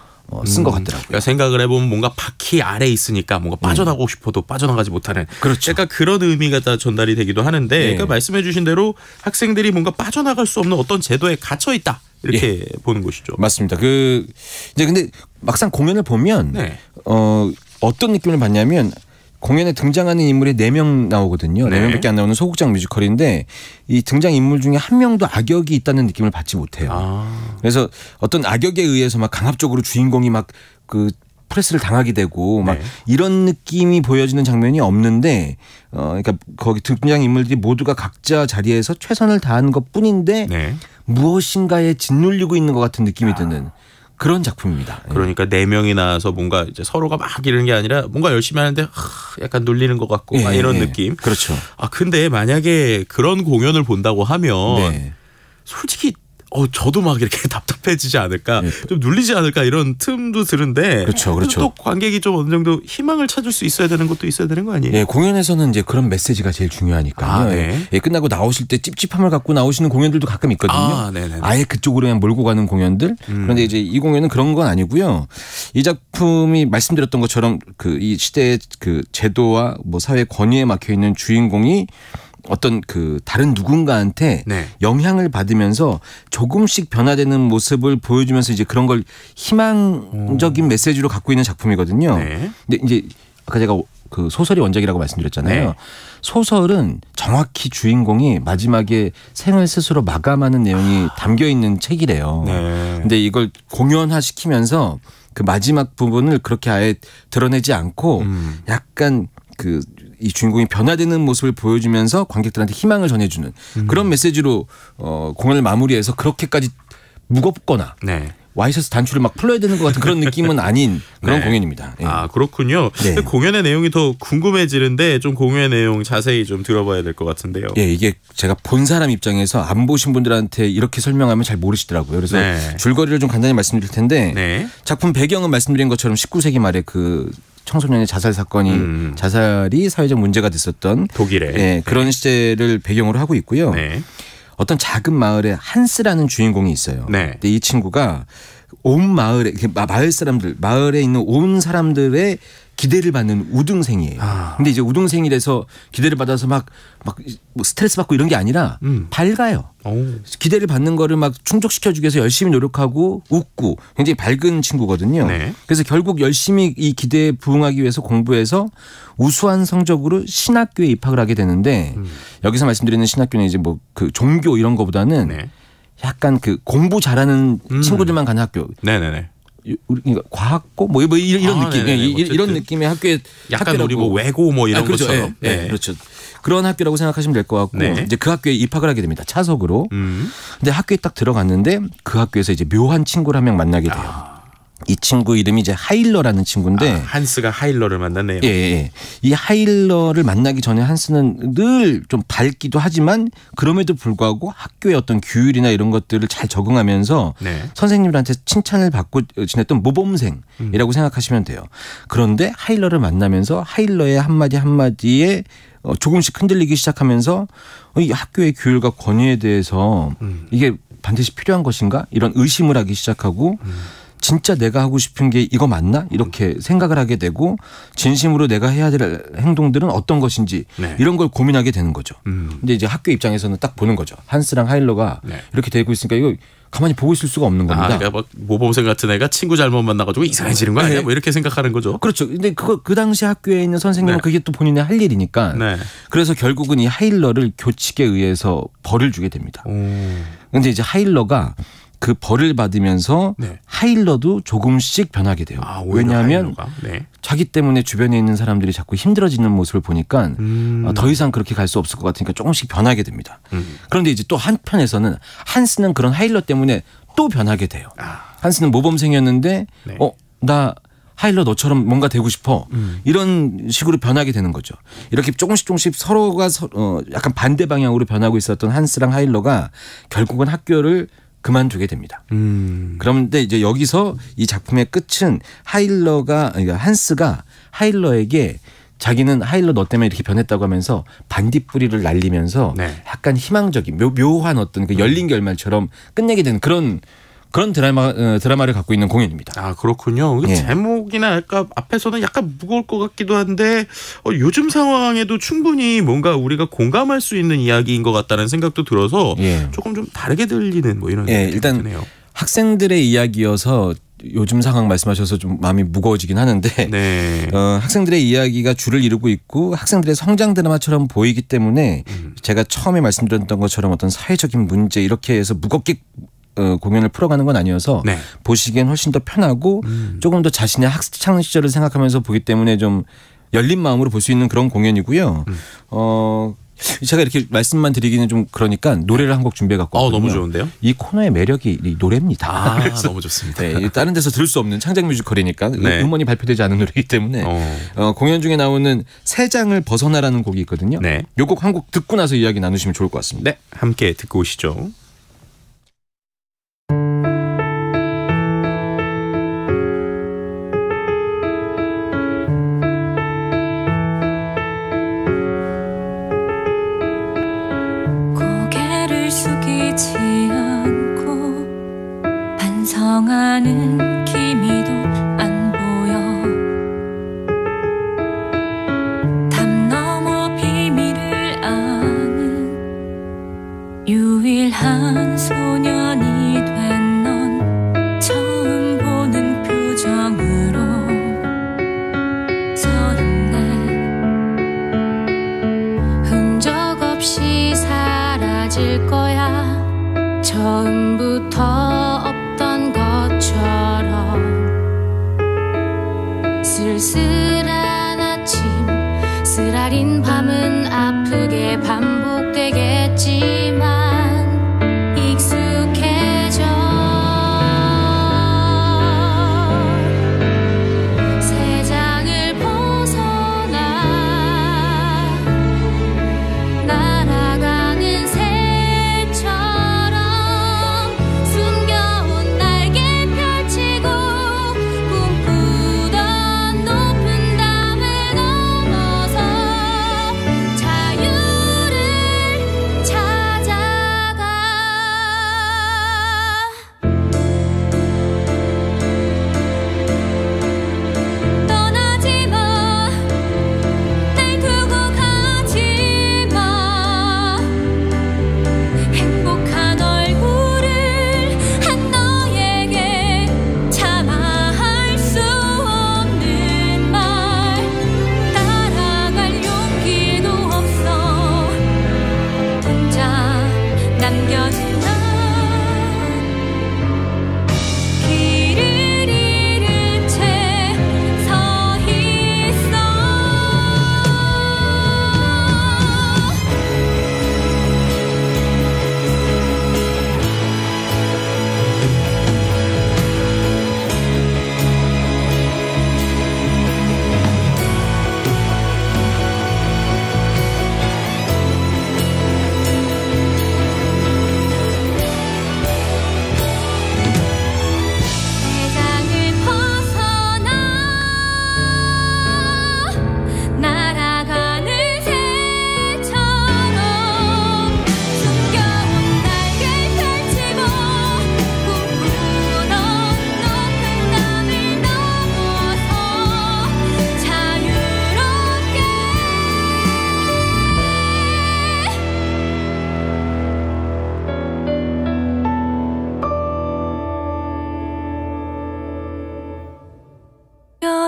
S13: 쓴 것 같더라고요.
S1: 그러니까 생각을 해보면 뭔가 바퀴 아래 있으니까 뭔가 빠져나가고 싶어도 빠져나가지 못하는 약간 그런 의미가 다 전달이 되기도 하는데 그러니까 말씀해 주신 대로 학생들이 뭔가 빠져나갈 수 없는 어떤 제도에 갇혀 있다 이렇게 보는 것이죠.
S13: 맞습니다. 이제 근데 막상 공연을 보면 어떤 느낌을 받냐면 공연에 등장하는 인물이 4명 나오거든요. 4명밖에 안 나오는 소극장 뮤지컬인데 이 등장 인물 중에 한 명도 악역이 있다는 느낌을 받지 못해요. 그래서 어떤 악역에 의해서 막 강압적으로 주인공이 막 프레스를 당하게 되고 막 이런 느낌이 보여지는 장면이 없는데 그러니까 거기 등장 인물들이 모두가 각자 자리에서 최선을 다한 것뿐인데 무엇인가에 짓눌리고 있는 것 같은 느낌이 드는 그런 작품입니다.
S1: 그러니까 4명이 나와서 뭔가 이제 서로가 막 이러는 게 아니라 뭔가 열심히 하는데 약간 눌리는 것 같고 막 이런 느낌.
S13: 그렇죠.
S1: 근데 만약에 그런 공연을 본다고 하면 솔직히 저도 막 이렇게 답답해지지 않을까, 좀 눌리지 않을까 이런 틈도 드는데,
S13: 그렇죠.
S1: 또 관객이 좀 어느 정도 희망을 찾을 수 있어야 되는 것도 있어야 되는 거 아니에요?
S13: 공연에서는 이제 그런 메시지가 제일 중요하니까요. 끝나고 나오실 때 찝찝함을 갖고 나오시는 공연들도 가끔 있거든요. 아예 그쪽으로 그냥 몰고 가는 공연들. 그런데 이제 이 공연은 그런 건 아니고요. 이 작품이 말씀드렸던 것처럼 이 시대의 제도와 뭐 사회 권위에 막혀 있는 주인공이 어떤 그 다른 누군가한테
S1: 네.
S13: 영향을 받으면서 조금씩 변화되는 모습을 보여주면서 이제 그런 걸 희망적인 메시지로 갖고 있는 작품이거든요.
S1: 네.
S13: 근데 이제 아까 제가 그 소설이 원작이라고 말씀드렸잖아요.
S1: 네.
S13: 소설은 정확히 주인공이 마지막에 생을 스스로 마감하는 내용이 담겨 있는 책이래요.
S1: 네.
S13: 근데 이걸 공연화시키면서 그 마지막 부분을 그렇게 아예 드러내지 않고 약간 그 이 주인공이 변화되는 모습을 보여주면서 관객들한테 희망을 전해주는 그런 메시지로 공연을 마무리해서 그렇게까지 무겁거나
S1: 네.
S13: 와이셔츠 단추를 막 풀어야 되는 것 같은 그런 느낌은 아닌 그런
S1: 네.
S13: 공연입니다. 예.
S1: 아 그렇군요.
S13: 네.
S1: 공연의 내용이 더 궁금해지는데 좀 공연의 내용 자세히 좀 들어봐야 될 것 같은데요.
S13: 예, 이게 제가 본 사람 입장에서 안 보신 분들한테 이렇게 설명하면 잘 모르시더라고요. 그래서
S1: 네.
S13: 줄거리를 좀 간단히 말씀드릴 텐데
S1: 네.
S13: 작품 배경은 말씀드린 것처럼 19세기 말에 그 청소년의 자살 사건이 자살이 사회적 문제가 됐었던
S1: 독일에
S13: 예, 그런 시대를 배경으로 하고 있고요.
S1: 네.
S13: 어떤 작은 마을에 한스라는 주인공이 있어요.
S1: 네.
S13: 근데 이 친구가 온 마을에 마을 사람들 마을에 있는 온 사람들의 기대를 받는 우등생이에요. 근데 이제 우등생이라서 기대를 받아서 막 스트레스 받고 이런 게 아니라 밝아요. 기대를 받는 거를 막 충족시켜주기 위해서 열심히 노력하고 웃고 굉장히 밝은 친구거든요.
S1: 네.
S13: 그래서 결국 열심히 이 기대에 부응하기 위해서 공부해서 우수한 성적으로 신학교에 입학을 하게 되는데 여기서 말씀드리는 신학교는 이제 뭐 그 종교 이런 거보다는
S1: 네.
S13: 약간 그 공부 잘하는 친구들만 가는 학교.
S1: 네네네.
S13: 우리 과학고 뭐 이런 느낌, 이런 느낌의 학교에
S1: 약간 우리 뭐 외고 뭐 이런
S13: 그렇죠.
S1: 것처럼.
S13: 네. 네. 그렇죠. 그런 학교라고 생각하시면 될 것 같고
S1: 네.
S13: 이제 그 학교에 입학을 하게 됩니다. 차석으로. 근데 학교에 딱 들어갔는데 그 학교에서 이제 묘한 친구를 한 명 만나게 돼요. 이 친구 이름이 이제 하일러라는 친구인데
S1: 한스가 하일러를 만났네요.
S13: 예. 이 하일러를 만나기 전에 한스는 늘 좀 밝기도 하지만 그럼에도 불구하고 학교의 어떤 규율이나 이런 것들을 잘 적응하면서
S1: 네.
S13: 선생님들한테 칭찬을 받고 지냈던 모범생이라고 생각하시면 돼요. 그런데 하일러를 만나면서 하일러의 한마디 한마디에 조금씩 흔들리기 시작하면서 이 학교의 규율과 권위에 대해서 이게 반드시 필요한 것인가? 이런 의심을 하기 시작하고 진짜 내가 하고 싶은 게 이거 맞나? 이렇게 생각을 하게 되고 진심으로 내가 해야 될 행동들은 어떤 것인지
S1: 네.
S13: 이런 걸 고민하게 되는 거죠. 근데 이제 학교 입장에서는 딱 보는 거죠. 한스랑 하일러가
S1: 네.
S13: 이렇게 되고 있으니까 이거 가만히 보고 있을 수가 없는 겁니다.
S1: 그러니까 막 모범생 같은 애가 친구 잘못 만나가지고 이상해지는 거 아니야?
S13: 네.
S1: 뭐 이렇게 생각하는 거죠.
S13: 그렇죠. 근데 그 당시 학교에 있는 선생님은
S1: 네.
S13: 그게 또 본인의 할 일이니까.
S1: 네.
S13: 그래서 결국은 이 하일러를 교칙에 의해서 벌을 주게 됩니다. 근데 이제 하일러가 그 벌을 받으면서
S1: 네.
S13: 하일러도 조금씩 변하게 돼요. 왜냐하면
S1: 네.
S13: 자기 때문에 주변에 있는 사람들이 자꾸 힘들어지는 모습을 보니까 더 이상 그렇게 갈 수 없을 것 같으니까 조금씩 변하게 됩니다. 그런데 이제 또 한편에서는 한스는 그런 하일러 때문에 또 변하게 돼요. 한스는 모범생이었는데
S1: 네.
S13: 나 하일러 너처럼 뭔가 되고 싶어. 이런 식으로 변하게 되는 거죠. 이렇게 조금씩 서로가 약간 반대 방향으로 변하고 있었던 한스랑 하일러가 결국은 학교를 그만두게 됩니다. 그런데 이제 여기서 이 작품의 끝은 그러니까 한스가 하일러에게 자기는 하일러 너 때문에 이렇게 변했다고 하면서 반딧불이를 날리면서
S1: 네. 약간
S13: 희망적인 묘한 어떤 그 열린 결말처럼 끝내게 되는 그런 드라마를 갖고 있는 공연입니다.
S1: 아 그렇군요.
S13: 예.
S1: 제목이나 아까 앞에서는 약간 무거울 것 같기도 한데 요즘 상황에도 충분히 뭔가 우리가 공감할 수 있는 이야기인 것 같다는 생각도 들어서
S13: 예.
S1: 조금 좀 다르게 들리는 뭐 이런 생각이
S13: 일단
S1: 드네요.
S13: 학생들의 이야기여서 요즘 상황 말씀하셔서 좀 마음이 무거워지긴 하는데
S1: 네.
S13: 학생들의 이야기가 줄을 이루고 있고 학생들의 성장 드라마처럼 보이기 때문에 제가 처음에 말씀드렸던 것처럼 어떤 사회적인 문제 이렇게 해서 무겁게 공연을 풀어가는 건 아니어서
S1: 네.
S13: 보시기엔 훨씬 더 편하고 조금 더 자신의 학창 시절을 생각하면서 보기 때문에 좀 열린 마음으로 볼 수 있는 그런 공연이고요. 제가 이렇게 말씀만 드리기는 좀 그러니까 노래를 한 곡 준비해 갖고 왔거든요.
S1: 너무 좋은데요?
S13: 이 코너의 매력이 이 노래입니다.
S1: 너무 좋습니다.
S13: 네, 다른 데서 들을 수 없는 창작 뮤지컬이니까
S1: 네.
S13: 음원이 발표되지 않은 노래이기 때문에 공연 중에 나오는 세 장을 벗어나라는 곡이 있거든요.
S1: 네.
S13: 이 곡 한 곡 듣고 나서 이야기 나누시면 좋을 것 같습니다.
S1: 네, 함께 듣고 오시죠.
S14: 반성하는 기미도 안 보여 담 넘어 비밀을 아는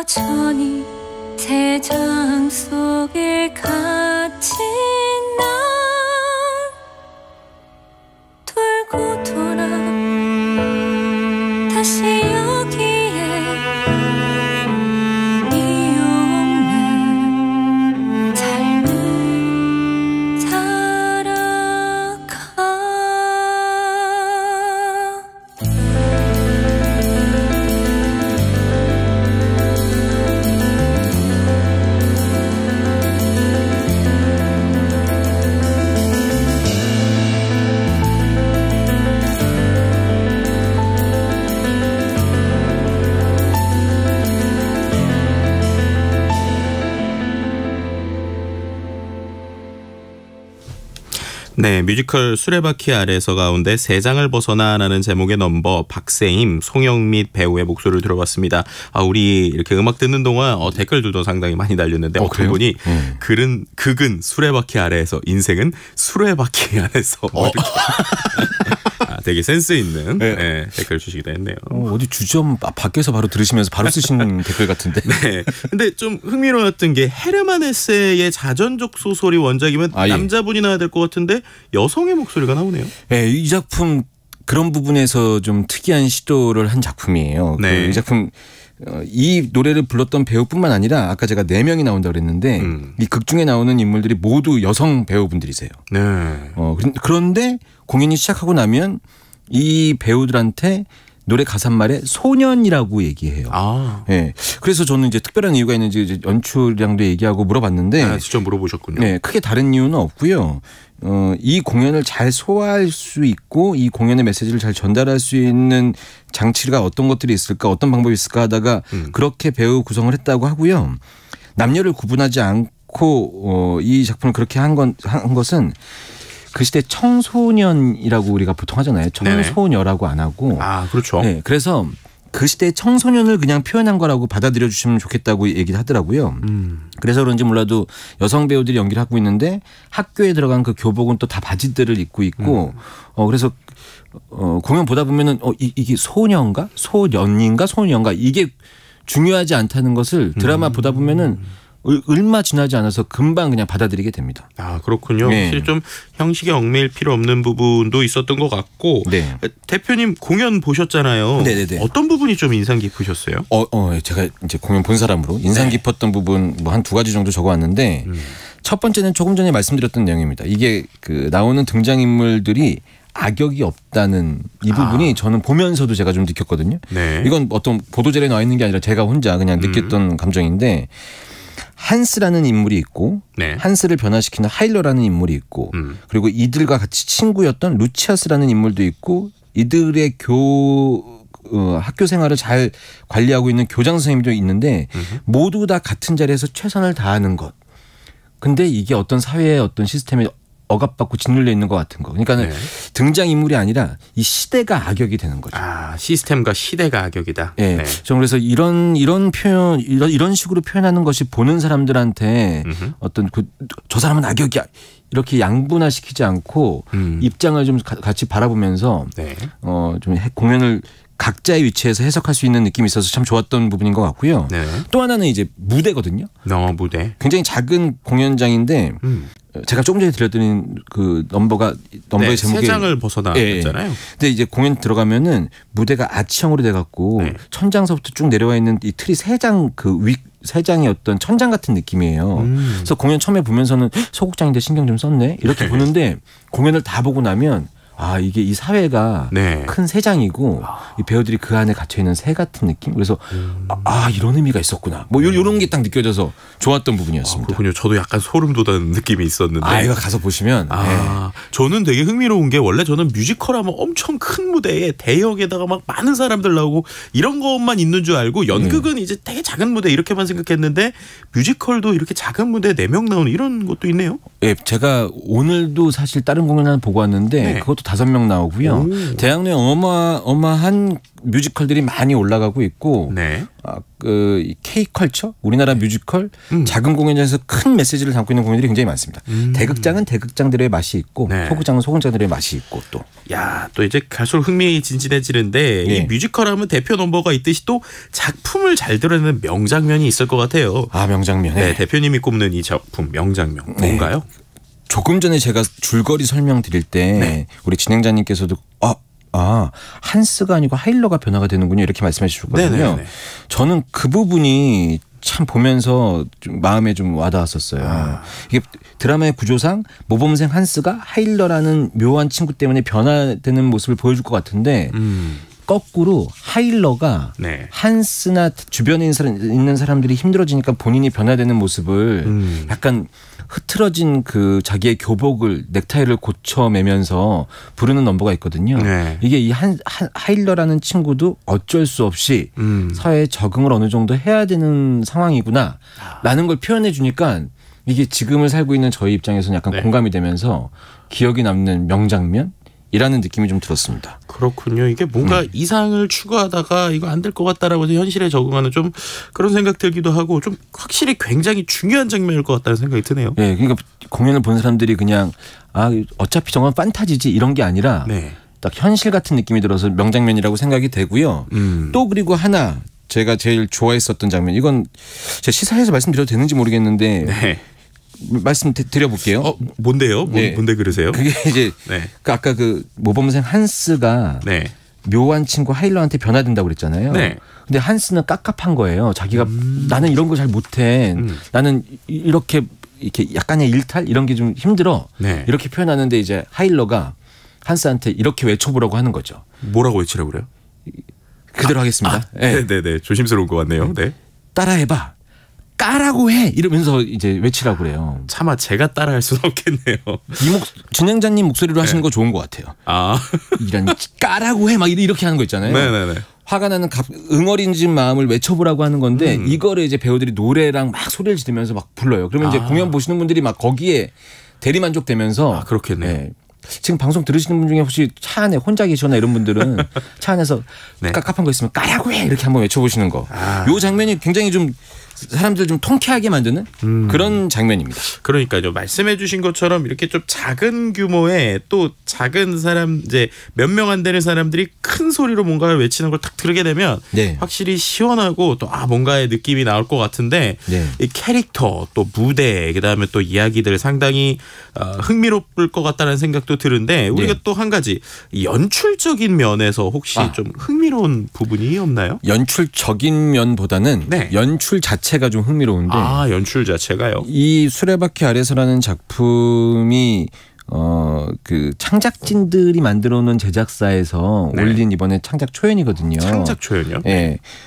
S14: 여전히 세상 속에 갇힌 나 돌고 돌아 다시 여기에 이유 없는 삶을 살아가.
S1: 네, 뮤지컬 수레바퀴 아래에서 가운데 세 장을 벗어나라는 제목의 넘버 박세임, 송영밋 배우의 목소리를 들어봤습니다. 우리 이렇게 음악 듣는 동안 댓글들도 상당히 많이 달렸는데 어떤 분이 극은 수레바퀴 아래에서 인생은 수레바퀴 안에서 이렇게 되게 센스 있는 댓글 주시기도 했네요.
S13: 어디 주점 밖에서 바로 들으시면서 바로 쓰신 댓글 같은데.
S1: 네. 근데 좀 흥미로웠던 게 헤르만 헤세의 자전적 소설이 원작이면 남자분이 나와야 될 것 같은데 여성의 목소리가 나오네요.
S13: 네, 이 작품 그런 부분에서 좀 특이한 시도를 한 작품이에요.
S1: 네.
S13: 이 작품 이 노래를 불렀던 배우뿐만 아니라 아까 제가 4명이 나온다고 그랬는데 이 극 중에 나오는 인물들이 모두 여성 배우분들이세요.
S1: 네.
S13: 그런데 공연이 시작하고 나면 이 배우들한테 노래 가사말에 소년이라고 얘기해요. 네. 그래서 저는 이제 특별한 이유가 있는지 이제 연출량도 얘기하고 물어봤는데
S1: 직접 물어보셨군요.
S13: 네, 크게 다른 이유는 없고요. 이 공연을 잘 소화할 수 있고 이 공연의 메시지를 잘 전달할 수 있는 장치가 어떤 것들이 있을까, 어떤 방법이 있을까 하다가 그렇게 배우 구성을 했다고 하고요. 남녀를 구분하지 않고 이 작품을 그렇게 한 것은 그 시대 청소년이라고 우리가 보통 하잖아요. 청소녀라고 안 하고.
S1: 그렇죠.
S13: 네, 그래서 그 시대의 청소년을 그냥 표현한 거라고 받아들여 주시면 좋겠다고 얘기를 하더라고요. 그래서 그런지 몰라도 여성 배우들이 연기를 하고 있는데 학교에 들어간 그 교복은 또 다 바지들을 입고 있고 그래서 공연 보다 보면은 이게 소녀인가 소년인가 소년인가 이게 중요하지 않다는 것을 드라마 보다 보면은 얼마 지나지 않아서 금방 그냥 받아들이게 됩니다.
S1: 그렇군요.
S13: 네.
S1: 사실 좀 형식에 얽매일 필요 없는 부분도 있었던 것 같고.
S13: 네.
S1: 대표님 공연 보셨잖아요.
S13: 네네네.
S1: 어떤 부분이 좀 인상 깊으셨어요?
S13: 제가 이제 공연 본 사람으로 인상 깊었던 부분 뭐 한 2가지 정도 적어왔는데 첫 번째는 조금 전에 말씀드렸던 내용입니다. 이게 그 나오는 등장인물들이 악역이 없다는 이 부분이 저는 보면서도 제가 좀 느꼈거든요.
S1: 네.
S13: 이건 어떤 보도자료에 나와 있는 게 아니라 제가 혼자 그냥 느꼈던 감정인데 한스라는 인물이 있고 한스를 변화시키는 하일러라는 인물이 있고 그리고 이들과 같이 친구였던 루치아스라는 인물도 있고 이들의 학교 생활을 잘 관리하고 있는 교장 선생님도 있는데 모두 다 같은 자리에서 최선을 다하는 것. 근데 이게 어떤 사회의 어떤 시스템에 억압받고 짓눌려 있는 것 같은 거. 그러니까는 등장인물이 아니라 이 시대가 악역이 되는 거죠.
S1: 시스템과 시대가 악역이다.
S13: 네. 전 그래서 이런 표현, 이런 식으로 표현하는 것이 보는 사람들한테 어떤 저 사람은 악역이야. 이렇게 양분화시키지 않고 입장을 좀 같이 바라보면서 좀 공연을 각자의 위치에서 해석할 수 있는 느낌이 있어서 참 좋았던 부분인 것 같고요. 또 하나는 이제 무대거든요.
S1: 무대.
S13: 굉장히 작은 공연장인데 제가 조금 전에 들려드린 그 넘버의 제목이
S1: 세 장을 벗어나잖아요.
S13: 근데 이제 공연 들어가면은 무대가 아치형으로 돼갖고 천장서부터 쭉 내려와 있는 이 틀이 세 장의 어떤 천장 같은 느낌이에요. 그래서 공연 처음에 보면서는 소극장인데 신경 좀 썼네 이렇게 보는데 공연을 다 보고 나면 이게 이 사회가 큰 새 장이고 이 배우들이 그 안에 gat혀 있는 새 같은 느낌. 그래서 이런 의미가 있었구나. 뭐 이런 게 딱 느껴져서 좋았던 부분이었습니다.
S1: 그렇군요. 저도 약간 소름 돋는 느낌이 있었는데.
S13: 이거 가서 보시면.
S1: 저는 되게 흥미로운 게 원래 저는 뮤지컬하면 엄청 큰 무대에 대역에다가 막 많은 사람들 나오고 이런 것만 있는 줄 알고 연극은 이제 되게 작은 무대 이렇게만 생각했는데 뮤지컬도 이렇게 작은 무대에 4명 나오는 이런 것도 있네요.
S13: 제가 오늘도 사실 다른 공연 하나 보고 왔는데 그것도 5명 나오고요. 대학 내 어마어마한 뮤지컬들이 많이 올라가고 있고 그 K컬처 우리나라 뮤지컬 작은 공연장에서 큰 메시지를 담고 있는 공연들이 굉장히 많습니다. 대극장은 대극장들의 맛이 있고 소극장은 소극장들의 맛이 있고 또
S1: 이제 갈수록 흥미진진해지는데 이 뮤지컬 하면 대표 넘버가 있듯이 또 작품을 잘 드러내는 명장면이 있을 것 같아요.
S13: 명장면.
S1: 대표님이 꼽는 이 작품 명장면 뭔가요?
S13: 조금 전에 제가 줄거리 설명드릴 때 우리 진행자님께서도 한스가 아니고 하일러가 변화가 되는군요 이렇게 말씀해 주셨거든요. 저는 그 부분이 참 보면서 좀 마음에 좀 와닿았었어요. 이게 드라마의 구조상 모범생 한스가 하일러라는 묘한 친구 때문에 변화되는 모습을 보여줄 것 같은데 거꾸로 하일러가 한스나 주변에 있는 사람들이 힘들어지니까 본인이 변화되는 모습을 약간 흐트러진 그 자기의 교복을 넥타이를 고쳐매면서 부르는 넘버가 있거든요. 이게 이 하일러라는 친구도 어쩔 수 없이 사회에 적응을 어느 정도 해야 되는 상황이구나 라는 걸 표현해 주니까 이게 지금을 살고 있는 저희 입장에서는 약간 공감이 되면서 기억이 남는 명장면? 이라는 느낌이 좀 들었습니다.
S1: 그렇군요. 이게 뭔가 이상을 추구하다가 이거 안 될 것 같다라고 해서 현실에 적응하는 좀 그런 생각 들기도 하고 좀 확실히 굉장히 중요한 장면일 것 같다는 생각이 드네요.
S13: 그러니까 공연을 본 사람들이 그냥 어차피 저건 판타지지 이런 게 아니라 딱 현실 같은 느낌이 들어서 명장면이라고 생각이 되고요. 또 그리고 하나 제가 제일 좋아했었던 장면 이건 제가 시사회에서 말씀드려도 되는지 모르겠는데 말씀 드려볼게요.
S1: 뭔데요? 뭔데 그러세요?
S13: 그게 이제 그 아까 그 모범생 한스가 묘한 친구 하일러한테 변화된다고 그랬잖아요. 근데 한스는 깝깝한 거예요. 자기가 나는 이런 거 잘 못해. 나는 이렇게 약간의 일탈 이런 게 좀 힘들어. 이렇게 표현하는데 이제 하일러가 한스한테 이렇게 외쳐보라고 하는 거죠.
S1: 뭐라고 외치라고 그래요?
S13: 그대로 하겠습니다.
S1: 네네네. 조심스러운 것 같네요.
S13: 따라해봐. 까라고 해 이러면서 이제 외치라고 그래요.
S1: 차마 제가 따라할 수는 없겠네요.
S13: 진행자님 목소리로 하시는 거 좋은 것 같아요. 이런 까라고 해 막 이렇게 하는 거 있잖아요.
S1: 네네네.
S13: 화가 나는 응어리진 마음을 외쳐보라고 하는 건데 이거를 이제 배우들이 노래랑 막 소리를 지르면서 막 불러요. 그러면 이제 공연 보시는 분들이 막 거기에 대리만족되면서
S1: 그렇겠네요.
S13: 지금 방송 들으시는 분 중에 혹시 차 안에 혼자 계시거나 이런 분들은 차 안에서 깝깝한 거 있으면 까라고 해 이렇게 한번 외쳐보시는 거. 요 장면이 굉장히 좀 사람들 좀 통쾌하게 만드는 그런 장면입니다.
S1: 그러니까요. 말씀해 주신 것처럼 이렇게 좀 작은 규모의 또 작은 사람 이제 몇 명 안 되는 사람들이 큰 소리로 뭔가를 외치는 걸 딱 들게 되면 확실히 시원하고 또 뭔가의 느낌이 나올 것 같은데 이 캐릭터 또 무대 그다음에 또 이야기들 상당히 흥미로울 것 같다는 생각도 드는데 우리가 또 한 가지 연출적인 면에서 혹시 좀 흥미로운 부분이 없나요?
S13: 연출적인 면보다는 연출 자체가 좀 흥미로운데
S1: 연출 자체가요?
S13: 이 수레바퀴 아래서라는 작품이 그 창작진들이 만들어 놓은 제작사에서 올린 이번에 창작 초연이거든요.
S1: 창작 초연이요?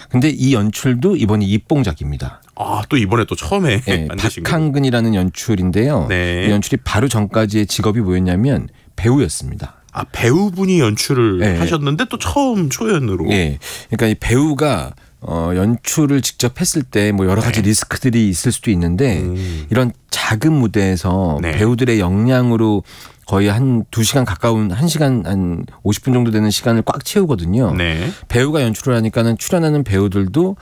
S13: 근데 이 연출도 이번이 입봉작입니다.
S1: 또 이번에 또 처음에 만드신 거예요?
S13: 박한근이라는 연출인데요. 이 연출이 바로 전까지의 직업이 뭐였냐면 배우였습니다.
S1: 배우분이 연출을 하셨는데 또 처음 초연으로.
S13: 그러니까 이 배우가 연출을 직접 했을 때 뭐 여러 가지 리스크들이 있을 수도 있는데 이런 작은 무대에서 배우들의 역량으로 거의 한 2시간 가까운 1시간 한 50분 정도 되는 시간을 꽉 채우거든요. 배우가 연출을 하니까는 출연하는 배우들도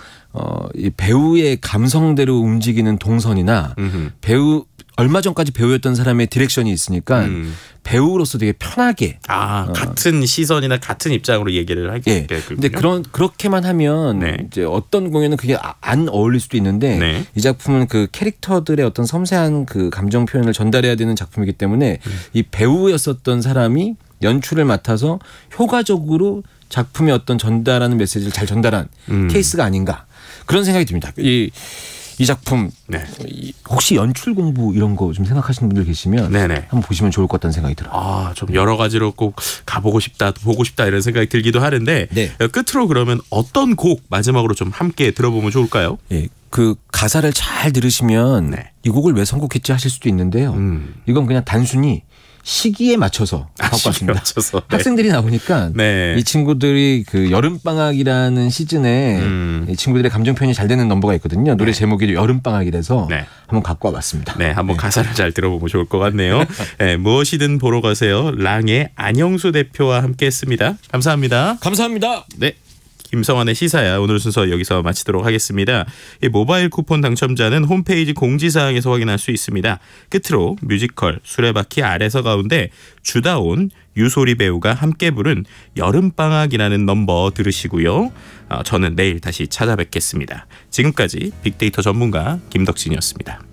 S13: 이 배우의 감성대로 움직이는 동선이나 배우 얼마 전까지 배우였던 사람의 디렉션이 있으니까 배우로서 되게 편하게
S1: 같은 시선이나 같은 입장으로 얘기를 하게 되거든요.
S13: 근데 그렇게만 하면 이제 어떤 공연은 그게 안 어울릴 수도 있는데 이 작품은 그 캐릭터들의 어떤 섬세한 그 감정 표현을 전달해야 되는 작품이기 때문에 이 배우였었던 사람이 연출을 맡아서 효과적으로 작품의 어떤 전달하는 메시지를 잘 전달한 케이스가 아닌가 그런 생각이 듭니다. 이 작품 혹시 연출 공부 이런 거 좀 생각하시는 분들 계시면 한번 보시면 좋을 것 같다는 생각이 들어요.
S1: 좀 여러 가지로 꼭 가보고 싶다, 보고 싶다 이런 생각이 들기도 하는데 끝으로 그러면 어떤 곡 마지막으로 좀 함께 들어보면 좋을까요?
S13: 그 가사를 잘 들으시면 이 곡을 왜 선곡했지 하실 수도 있는데요. 이건 그냥 단순히 시기에 맞춰서 갖고 왔습니다.
S1: 맞춰서, 네.
S13: 학생들이 나오니까
S1: 네.
S13: 이 친구들이 그 여름방학이라는 시즌에 이 친구들의 감정 표현이 잘 되는 넘버가 있거든요. 노래 제목이 여름방학이라서
S1: 네.
S13: 한번 갖고 와봤습니다.
S1: 네, 한번 가사를 잘 들어보면 좋을 것 같네요. 네, 무엇이든 보러 가세요. 랑의 안영수 대표와 함께했습니다. 감사합니다.
S13: 감사합니다.
S1: 네. 김성환의 시사야 오늘 순서 여기서 마치도록 하겠습니다. 이 모바일 쿠폰 당첨자는 홈페이지 공지사항에서 확인할 수 있습니다. 끝으로 뮤지컬 수레바퀴 아래서 가운데 주다온 유소리 배우가 함께 부른 여름방학이라는 넘버 들으시고요. 저는 내일 다시 찾아뵙겠습니다. 지금까지 빅데이터 전문가 김덕진이었습니다.